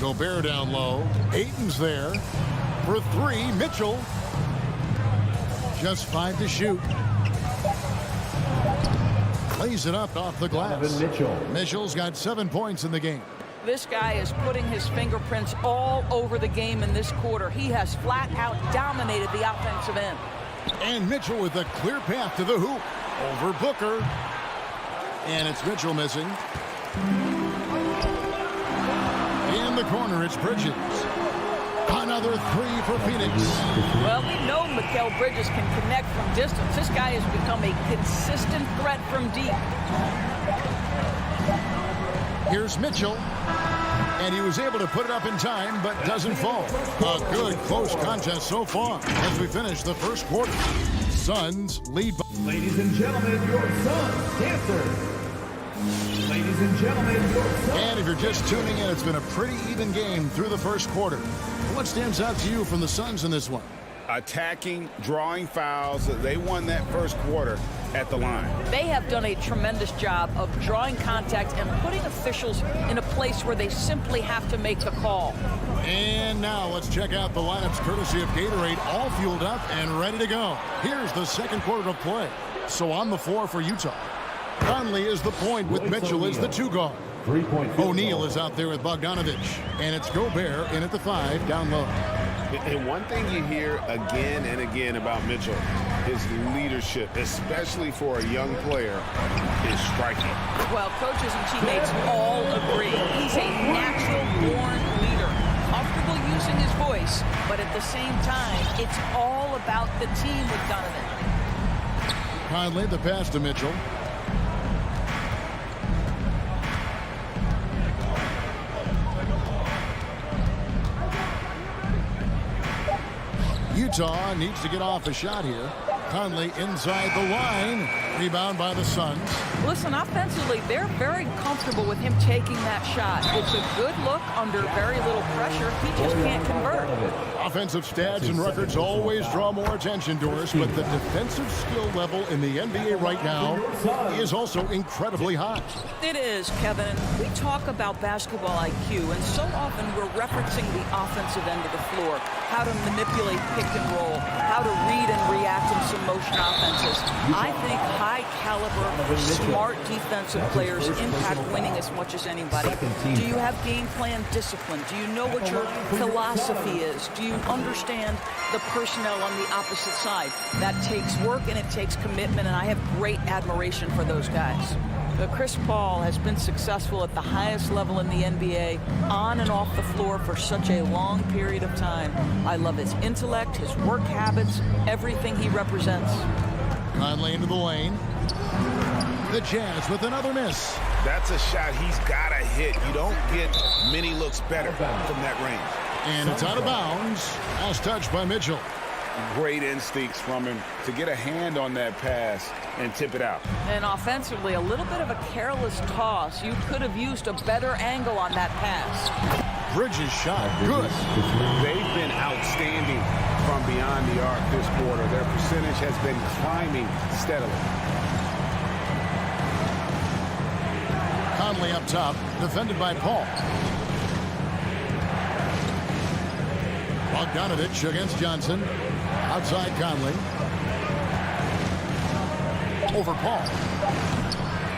Gobert down low. Ayton's there for 3. Mitchell Just 5 to shoot. Lays it up off the glass. Mitchell's got 7 points in the game. This guy is putting his fingerprints all over the game in this quarter. He has flat out dominated the offensive end. And Mitchell with a clear path to the hoop. Over Booker. And it's Mitchell missing. In the corner, it's Bridges. Another 3 for Phoenix. Well, we know Mikal Bridges can connect from distance. This guy has become a consistent threat from deep. Here's Mitchell. And he was able to put it up in time, but doesn't fall. A good, close contest so far as we finish the first quarter. Suns lead by... Ladies and gentlemen, your Suns dancer. Ladies and gentlemen, your Suns. And if you're just tuning in, it's been a pretty even game through the first quarter. What stands out to you from the Suns in this one? Attacking, drawing fouls. They won that first quarter at the line. They have done a tremendous job of drawing contact and putting officials in a place where they simply have to make the call. And now let's check out the lineups courtesy of Gatorade, all fueled up and ready to go. Here's the second quarter of play. So on the floor for Utah, Conley is the point with Mitchell as the 2 guard. O'Neal is out there with Bogdanovich, and it's Gobert in at the 5 down low. And one thing you hear again and again about Mitchell, his leadership, especially for a young player, is striking. Well, coaches and teammates all agree. He's a natural-born leader, comfortable using his voice, but at the same time, it's all about the team with Donovan. Conley, the pass to Mitchell. Utah needs to get off a shot here. Conley inside the line. Rebound by the Suns. Listen, offensively, they're very comfortable with him taking that shot. It's a good look under very little pressure. He just can't convert. Offensive stats and records always draw more attention to us, but the defensive skill level in the NBA right now is also incredibly high. It is, Kevin. We talk about basketball IQ, and so often we're referencing the offensive end of the floor, how to manipulate pick and roll, how to read and react in some motion offenses. I think high-caliber, smart defensive players impact winning as much as anybody. Do you have game plan discipline? Do you know what your philosophy is? Do you understand the personnel on the opposite side? That takes work and it takes commitment, and I have great admiration for those guys. Chris Paul has been successful at the highest level in the NBA, on and off the floor for such a long period of time. I love his intellect, his work habits, everything he represents. Conley into the lane. The Jazz with another miss. That's a shot he's got to hit. You don't get many looks better from that range. And it's out of bounds. As touched by Mitchell. Great instincts from him to get a hand on that pass and tip it out. And offensively, a little bit of a careless toss. You could have used a better angle on that pass. Bridges shot good. They've been outstanding from beyond the arc this quarter. Their percentage has been climbing steadily. Conley up top, defended by Paul. Bogdanovich against Johnson. Outside Conley. Over Paul.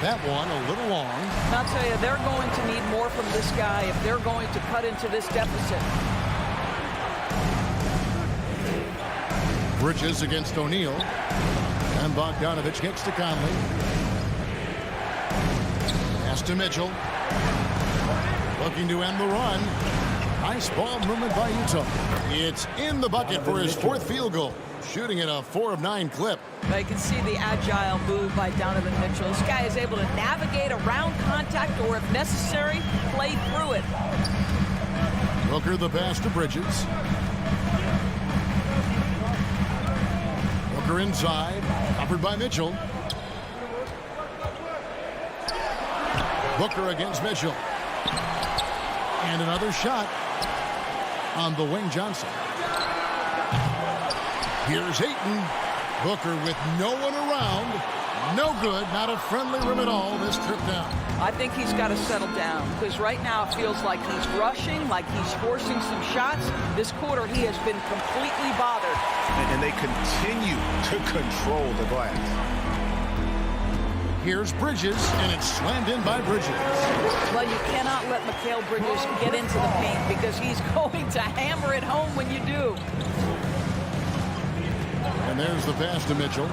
That one a little long. I'll tell you, they're going to need more from this guy if they're going to cut into this deficit. Bridges against O'Neal. And Bogdanovich gets to Conley. Pass to Mitchell. Looking to end the run. Nice ball movement by Utah. It's in the bucket for his 4th field goal. Shooting at a 4 of 9 clip. I can see the agile move by Donovan Mitchell. This guy is able to navigate around contact or, if necessary, play through it. Booker the pass to Bridges. Booker inside. Covered by Mitchell. Booker against Mitchell. And another shot on the wing, Johnson. Here's Ayton. Booker with no one around. No good. Not a friendly rim at all this trip down. I think he's got to settle down because right now it feels like he's rushing, like he's forcing some shots. This quarter he has been completely bothered. And they continue to control the glass. Here's Bridges, and it's slammed in by Bridges. Well, you cannot let Mikal Bridges get into the paint because he's going to hammer it home when you do. And there's the pass to Mitchell.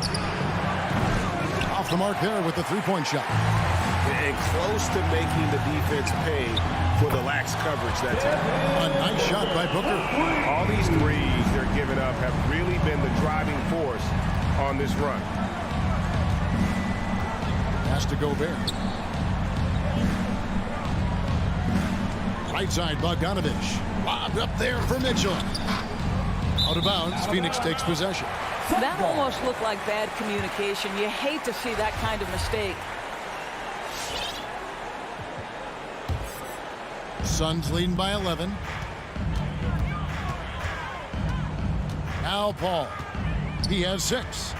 Off the mark there with the three-point shot. And close to making the defense pay for the lax coverage that time. A nice shot by Booker. All these threes they're giving up have really been the driving force on this run. Pass to Gobert. Right side, Bogdanovich. Lobbed up there for Mitchell. Out of bounds, Phoenix takes possession. That almost looked like bad communication. You hate to see that kind of mistake. Suns leading by 11. Now Paul. He has 6.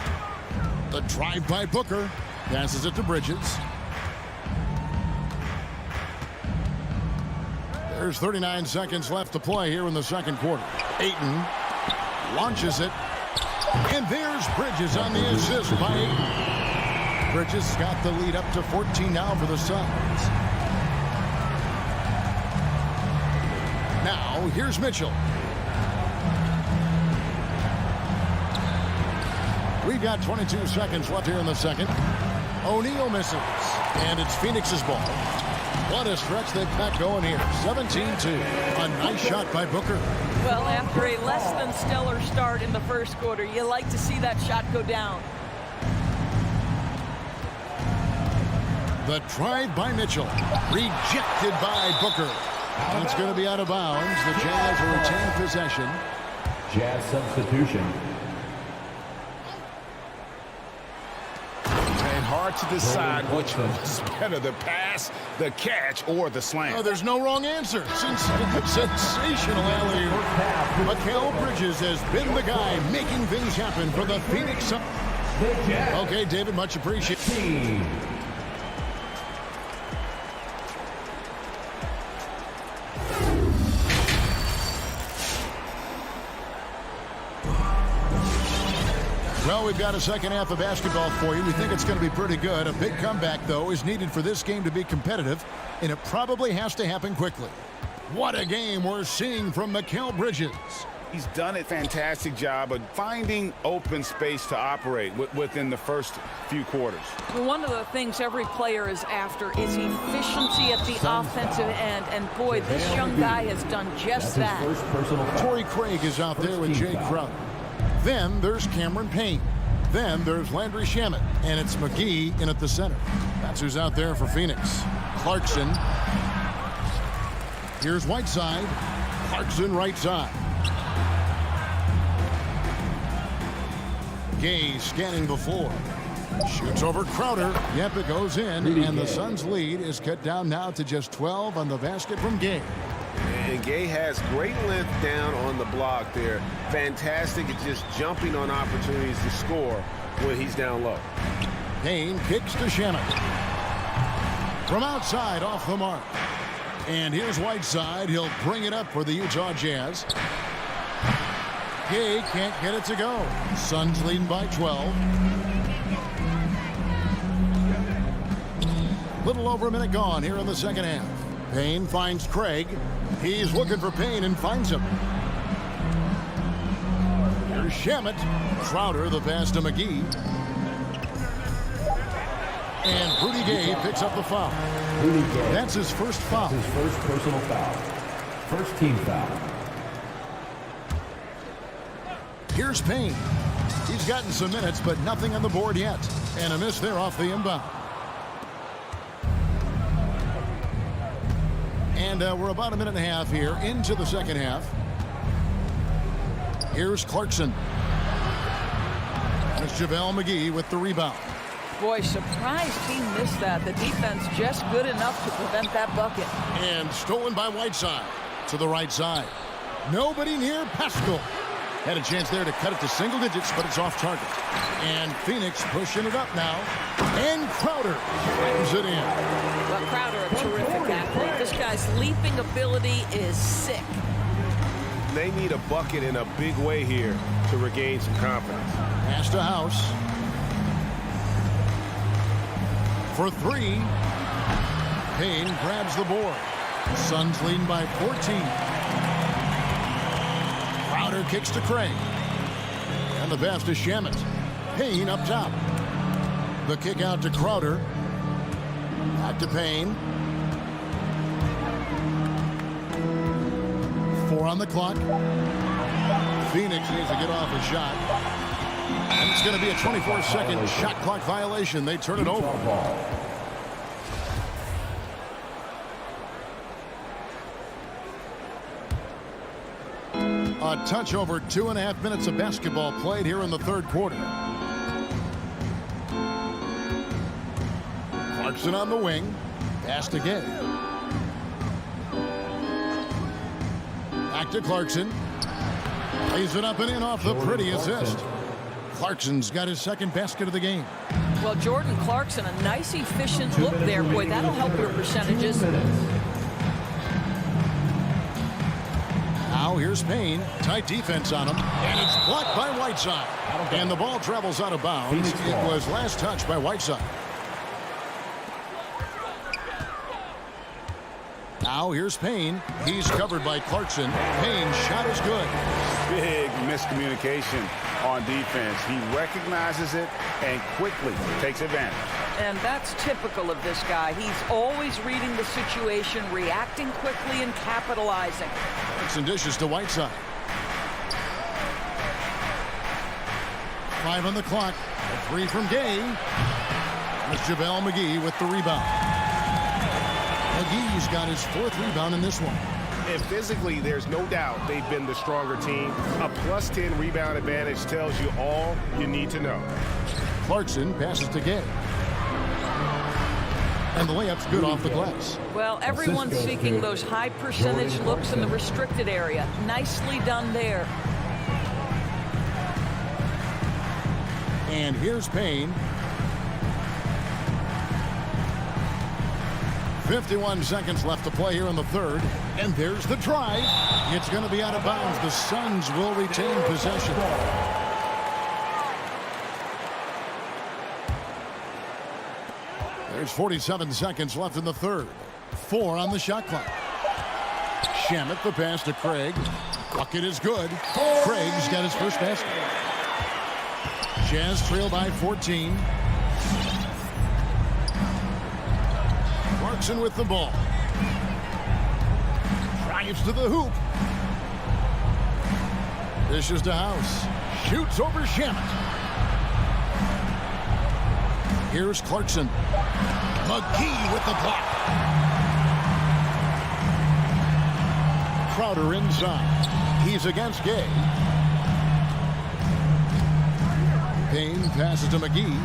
The drive by Booker. Passes it to Bridges. There's 39 seconds left to play here in the second quarter. Ayton launches it. And there's Bridges on the assist by Ayton. Bridges got the lead up to 14 now for the Suns. Now, here's Mitchell. We've got 22 seconds left here in the second. O'Neal misses. And it's Phoenix's ball. What a stretch they've got going here. 17-2. A nice shot by Booker. Well, after a less than stellar start in the first quarter, you like to see that shot go down. The drive by Mitchell. Rejected by Booker. And it's going to be out of bounds. The Jazz will retain possession. Jazz substitution. And hard to decide which was better, the pass, the catch, or the slam. Oh, there's no wrong answer. Sensational alley-oop. Mikal Bridges has been the guy making things happen for the Phoenix Suns. Okay, David, much appreciated. Well, we've got a second half of basketball for you. We think it's going to be pretty good. A big comeback, though, is needed for this game to be competitive, and it probably has to happen quickly. What a game we're seeing from Mikal Bridges. He's done a fantastic job of finding open space to operate within the first few quarters. Well, one of the things every player is after is efficiency at the offensive end, and boy, this young guy has done just that. Torrey Craig is out there with Jay Crowder. Then there's Cameron Payne. Then there's Landry Shamet. And it's McGee in at the center. That's who's out there for Phoenix. Clarkson. Here's Whiteside. Clarkson right side. Gay scanning the floor. Shoots over Crowder. Yep, it goes in. And the Suns' lead is cut down now to just 12 on the basket from Gay. And Gay has great length down on the block there. Fantastic at just jumping on opportunities to score when he's down low. Payne kicks to Shamet. From outside, off the mark. And here's Whiteside. He'll bring it up for the Utah Jazz. Gay can't get it to go. Suns leading by 12. Little over a minute gone here in the second half. Payne finds Craig. He's looking for Payne and finds him. Here's Shamet. Crowder, the pass to McGee. And Rudy Gay picks up the foul. That's his first foul. His first personal foul. First team foul. Here's Payne. He's gotten some minutes, but nothing on the board yet. And a miss there off the inbound. And we're about a minute and a half here into the second half. Here's Clarkson. And it's JaVale McGee with the rebound. Boy, surprised he missed that. The defense just good enough to prevent that bucket. And stolen by Whiteside to the right side. Nobody near Pascal. Had a chance there to cut it to single digits, but it's off target. And Phoenix pushing it up now. And Crowder brings it in. Well, Crowder, a terrific athlete. This guy's leaping ability is sick. They need a bucket in a big way here to regain some confidence. Pass to House. For three. Payne grabs the board. Suns leading by 14. Crowder kicks to Craig. And the pass to Shamet. Payne up top. The kick out to Crowder. Back to Payne. 4 on the clock. Phoenix needs to get off a shot. And it's going to be a 24-second shot clock violation. They turn it over. A touch over 2.5 minutes of basketball played here in the third quarter. Clarkson on the wing. Pass to Gay. Back to Clarkson. Lays it up and in off the pretty assist. Clarkson's got his second basket of the game. Well, Jordan Clarkson, a nice, efficient look there. Boy, that'll help your percentages. Now here's Payne. Tight defense on him. And it's blocked by Whiteside. And the ball travels out of bounds. It was last touched by Whiteside. Now here's Payne. He's covered by Clarkson. Payne's shot is good. Big miscommunication on defense. He recognizes it and quickly takes advantage. And that's typical of this guy. He's always reading the situation, reacting quickly, and capitalizing. Clarkson dishes to Whiteside. 5 on the clock. A 3 from Gay. It's JaVale McGee with the rebound. McGee's got his 4th rebound in this one. And physically, there's no doubt they've been the stronger team. A plus 10 rebound advantage tells you all you need to know. Clarkson passes to Gay. And the layup's good off the glass. Well, everyone's seeking those high percentage looks in the restricted area. Nicely done there. And here's Payne. 51 seconds left to play here in the third. And there's the drive. It's going to be out of bounds. The Suns will retain possession. There's 47 seconds left in the third. 4 on the shot clock. Shamet the pass to Craig. Bucket is good. Craig's got his first basket. Jazz trail by 14. Clarkson with the ball. Drives to the hoop. Dishes to House. Shoots over Shamet. Here's Clarkson. McGee with the block. Crowder inside. He's against Gay. Payne passes to McGee.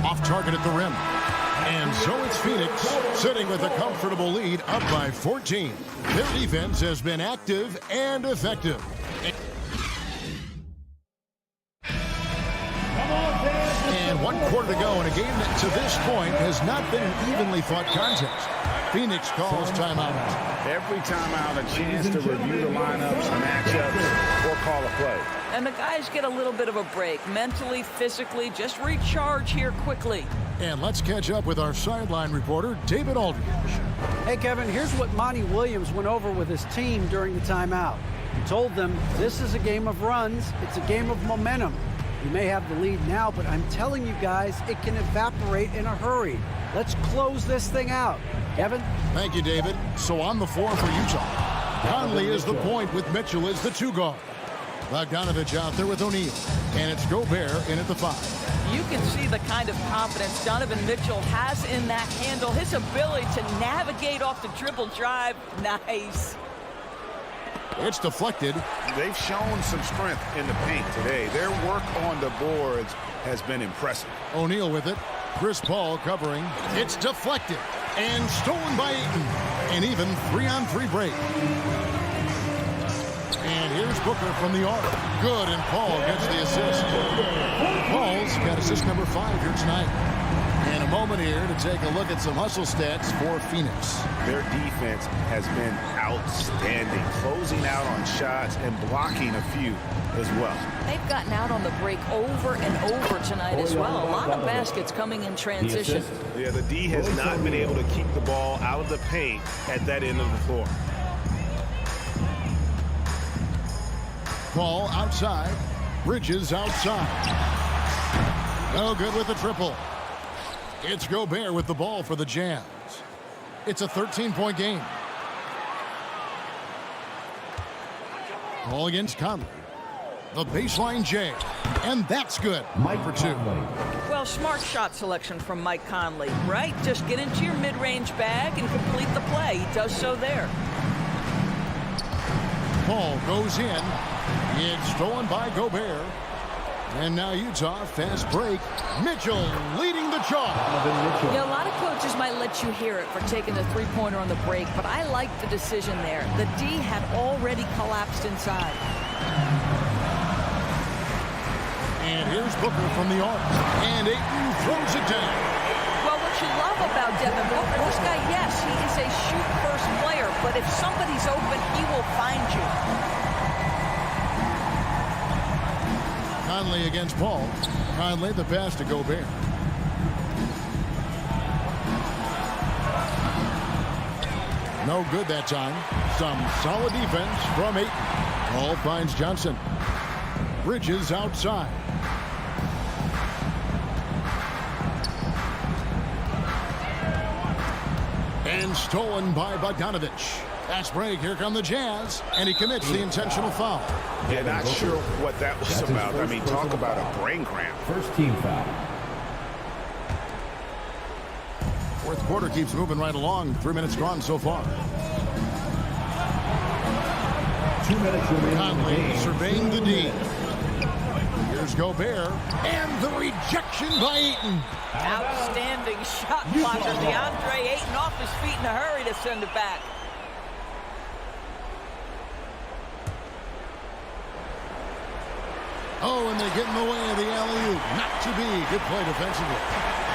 Off target at the rim. And so it's Phoenix sitting with a comfortable lead up by 14. Their defense has been active and effective. And 1 quarter to go in a game that to this point has not been an evenly fought contest. Phoenix calls timeout. Every timeout a chance to review the lineups, matchups, or call a play. And the guys get a little bit of a break. Mentally, physically, just recharge here quickly. And let's catch up with our sideline reporter, David Aldridge. Hey, Kevin, here's what Monty Williams went over with his team during the timeout. He told them, this is a game of runs. It's a game of momentum. You may have the lead now, but I'm telling you guys, it can evaporate in a hurry. Let's close this thing out. Kevin? Thank you, David. So on the floor for Utah. Conley is the point with Mitchell as the 2 guard. Bogdanovich out there with O'Neal. And it's Gobert in at the 5. You can see the kind of confidence Donovan Mitchell has in that handle. His ability to navigate off the dribble drive. Nice. It's deflected. They've shown some strength in the paint today. Their work on the boards has been impressive. O'Neal with it. Chris Paul covering. It's deflected. And stolen by Ayton. An even 3-on-3 break. And here's Booker from the arc. Good, and Paul gets the assist. Paul's got assist number 5 here tonight. And a moment here to take a look at some hustle stats for Phoenix. Their defense has been outstanding, closing out on shots and blocking a few as well. They've gotten out on the break over and over tonight as well. A lot of baskets coming in transition. Yeah, the D has not been able to keep the ball out of the paint at that end of the floor. Paul outside. Bridges outside. No good with the triple. It's Gobert with the ball for the Jazz. It's a 13-point game. Ball against Conley. The baseline J. And that's good. Mike for 2. Well, smart shot selection from Mike Conley, right? Just get into your mid-range bag and complete the play. He does so there. Paul goes in. It's stolen by Gobert. And now Utah, fast break. Mitchell leading the charge. Yeah, a lot of coaches might let you hear it for taking the three-pointer on the break, but I like the decision there. The D had already collapsed inside. And here's Booker from the arc. And Ayton throws it down. Well, what you love about Devin Booker, this guy, yes, he is a shoot-first player, but if somebody's open, he will find you. Conley against Paul. Conley the pass to Gobert. No good that time. Some solid defense from Ayton. Paul finds Johnson. Bridges outside. And stolen by Bogdanovich. Fast break. Here come the Jazz. And he commits the intentional foul. Yeah, not sure what that was about. I mean, talk about a brain cramp. First team foul. Fourth quarter keeps moving right along. 3 minutes gone so far. 2 minutes remaining. Conley surveying the D. Here's Gobert. And the rejection by Ayton. Outstanding shot blocker. DeAndre Ayton off his feet in a hurry to send it back. Oh, and they get in the way of the alley-oop. Not to be. Good play defensively.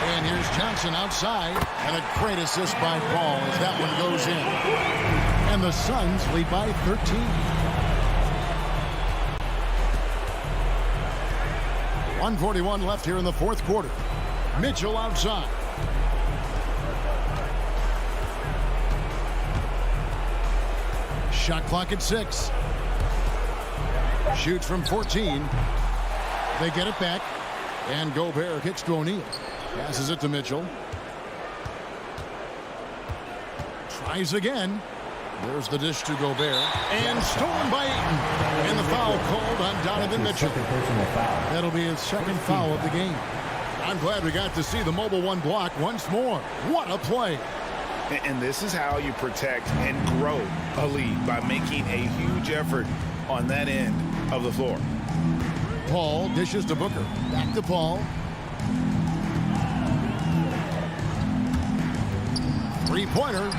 And here's Johnson outside. And a great assist by Paul as that one goes in. And the Suns lead by 13. 1:41 left here in the fourth quarter. Mitchell outside. Shot clock at 6. Shoots from 14. They get it back. And Gobert kicks to O'Neal. Passes it to Mitchell. Tries again. There's the dish to Gobert. And stolen by Ayton. And the foul called on Donovan Mitchell. That'll be his second foul of the game. I'm glad we got to see the mobile one block once more. What a play. And this is how you protect and grow a lead, by making a huge effort on that end of the floor. Paul dishes to Booker. Back to Paul. Three-pointer.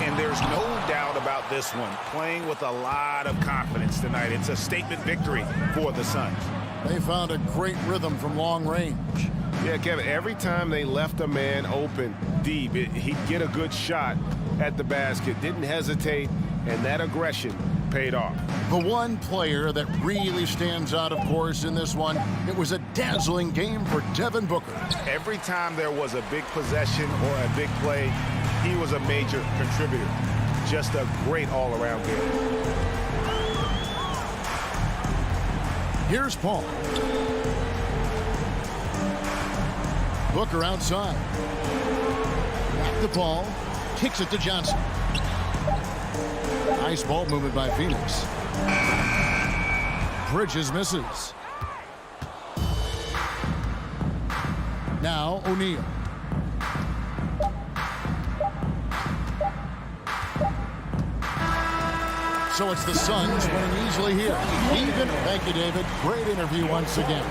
And there's no doubt about this one. Playing with a lot of confidence tonight. It's a statement victory for the Suns. They found a great rhythm from long range. Yeah, Kevin, every time they left a man open deep, he'd get a good shot at the basket. Didn't hesitate, and that aggression paid off. The one player that really stands out, of course, in this one, it was a dazzling game for Devin Booker. Every time there was a big possession or a big play, he was a major contributor. Just a great all-around game. Here's Paul. Booker outside. Back to Paul. Kicks it to Johnson. Nice ball movement by Phoenix. Bridges misses. Now O'Neal. So it's the Suns winning easily here. Even. Thank you, David. Great interview once again.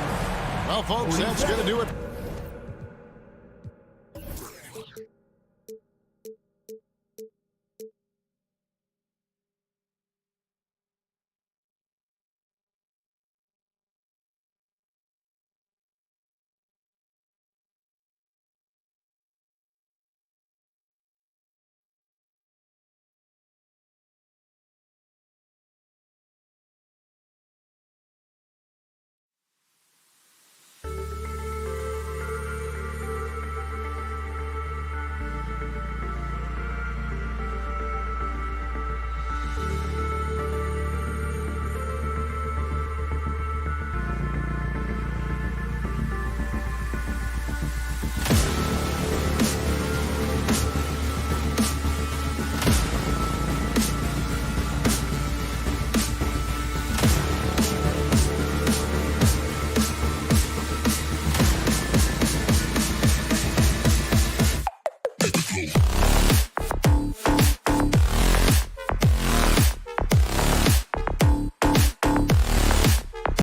Well, folks, that's going to do it.